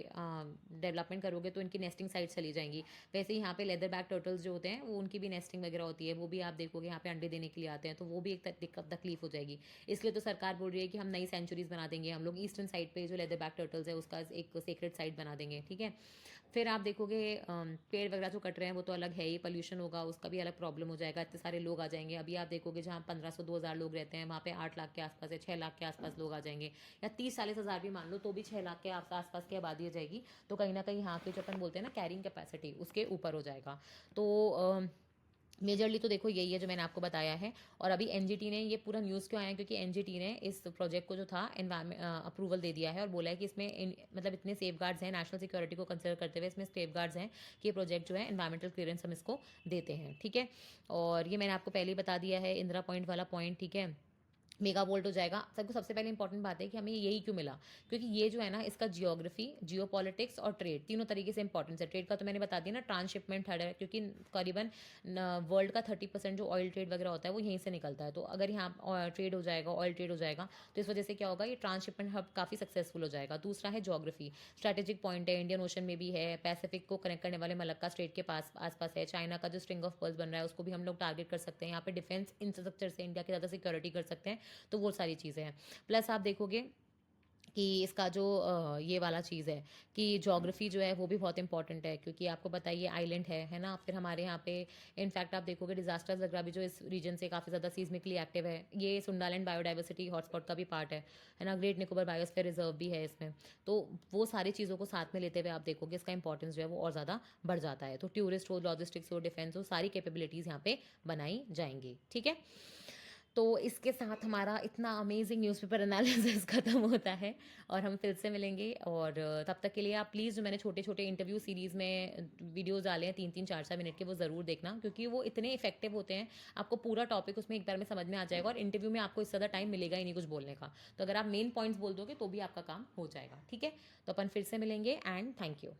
डेवलपमेंट करोगे तो इनकी नेस्टिंग साइट चली जाएंगी। वैसे ही यहाँ पे लेदर बैक टर्टल्स जो होते हैं वो, उनकी भी नेस्टिंग वगैरह होती है, वो भी आप देखोगे यहाँ पे अंडे देने के लिए आते हैं, तो वो भी एक तकलीफ हो जाएगी। इसलिए तो सरकार बोल रही है कि हम नई सेंचुरीज बना देंगे, हम लोग ईस्टर्न साइड पे जो लेदर बैक टर्टल्स है उसका एक सेक्रेट साइट बना देंगे, ठीक है। फिर आप देखोगे पेड़ वगैरह जो कट रहे हैं वो तो अलग है ही, पोल्यूशन होगा उसका भी अलग प्रॉब्लम हो जाएगा, इतने सारे लोग आ जाएंगे। अभी आप देखोगे जहाँ 1500-2000 लोग रहते हैं, वहाँ पे 8 लाख के आसपास या 6 लाख के आसपास लोग आ जाएंगे, या 30-40 हज़ार भी मान लो तो भी 6 लाख के आसपास की आबादी हो जाएगी। तो कहीं ना कहीं यहाँ के जो अपन बोलते हैं ना कैरिंग कैपेसिटी, उसके ऊपर हो जाएगा। तो मेजरली तो देखो यही है जो मैंने आपको बताया है। और अभी एनजीटी ने ये पूरा न्यूज़ क्यों आया है, क्योंकि एनजीटी ने इस प्रोजेक्ट को जो था एनवायरमेंट अप्रूवल दे दिया है, और बोला है कि इसमें मतलब इतने सेफ गार्ड्स हैं, नेशनल सिक्योरिटी को कंसिडर करते हुए इसमें सेफ गार्ड्स हैं कि ये प्रोजेक्ट जो है एनवायरमेंटल क्लियरेंस हम इसको देते हैं, ठीक है। और ये मैंने आपको पहले ही बता दिया है, इंदिरा पॉइंट वाला पॉइंट, ठीक है। मेगा वोल्ट हो जाएगा। सबको सबसे पहले इंपॉर्टेंट बात है कि हमें यही क्यों मिला, क्योंकि ये जो है ना, इसका जियोग्राफी, जियोपॉलिटिक्स और ट्रेड तीनों तरीके से इंपॉर्टेंस है। ट्रेड का तो मैंने बता दिया ना, ट्रांसशिपमेंट हड है, क्योंकि करीबन वर्ल्ड का 30% जो ऑयल ट्रेड वगैरह होता है वो यहीं से निकलता है। तो अगर यहाँ ट्रेड हो जाएगा, ऑयल ट्रेड हो जाएगा, तो इस वजह से क्या होगा, ये ट्रांसशिपमेंट हब काफ़ी सक्सेसफुल हो जाएगा। दूसरा है जोग्राफी, स्ट्रैटेजिक पॉइंट है, इंडियन ओशन में भी है, पैसिफिक को कनेक्ट करने वाले मलक्का स्ट्रेट के पास आसपास है, चाइना का जो स्ट्रिंग ऑफ पर्ल्स बन रहा है उसको भी हम लोग टारगेट कर सकते हैं। यहाँ पे डिफेंस इंफ्रास्ट्रक्चर से इंडिया की ज़्यादा सिक्योरिटी कर सकते हैं। तो वो सारी चीज़ें हैं। प्लस आप देखोगे कि इसका जो ये वाला चीज़ है कि ज्योग्राफी जो है वो भी बहुत इंपॉर्टेंट है, क्योंकि आपको पता है ये आइलैंड है ना। फिर हमारे यहाँ पे इनफैक्ट आप देखोगे डिजास्टर्स वगैरह भी जो इस रीजन से काफ़ी ज़्यादा सीजमिकली एक्टिव है। ये सुंडालैंड बायोडाइवर्सिटी हॉटस्पॉट का भी पार्ट है ना। ग्रेट निकोबार बायोस्फीयर रिजर्व भी है इसमें। तो वो सारी चीज़ों को साथ में लेते हुए आप देखोगे इसका इंपॉर्टेंस जो है वो और ज़्यादा बढ़ जाता है। तो टूरिस्ट हो, लॉजिस्टिक्स हो, डिफेंस हो, सारी कैपेबिलिटीज़ यहाँ पे बनाई जाएंगी। ठीक है, तो इसके साथ हमारा इतना अमेजिंग न्यूज़पेपर एनालिसिस खत्म होता है और हम फिर से मिलेंगे। और तब तक के लिए आप प्लीज़, जो मैंने छोटे छोटे इंटरव्यू सीरीज़ में वीडियोस डाले हैं 3-3, 4-4 मिनट के, वो ज़रूर देखना, क्योंकि वो इतने इफेक्टिव होते हैं। आपको पूरा टॉपिक उसमें एक बार में समझ में आ जाएगा और इंटरव्यू में आपको इससे ज़्यादा टाइम मिलेगा ही नहीं कुछ बोलने का। तो अगर आप मेन पॉइंट्स बोल दोगे तो भी आपका काम हो जाएगा। ठीक है, तो अपन फिर से मिलेंगे एंड थैंक यू।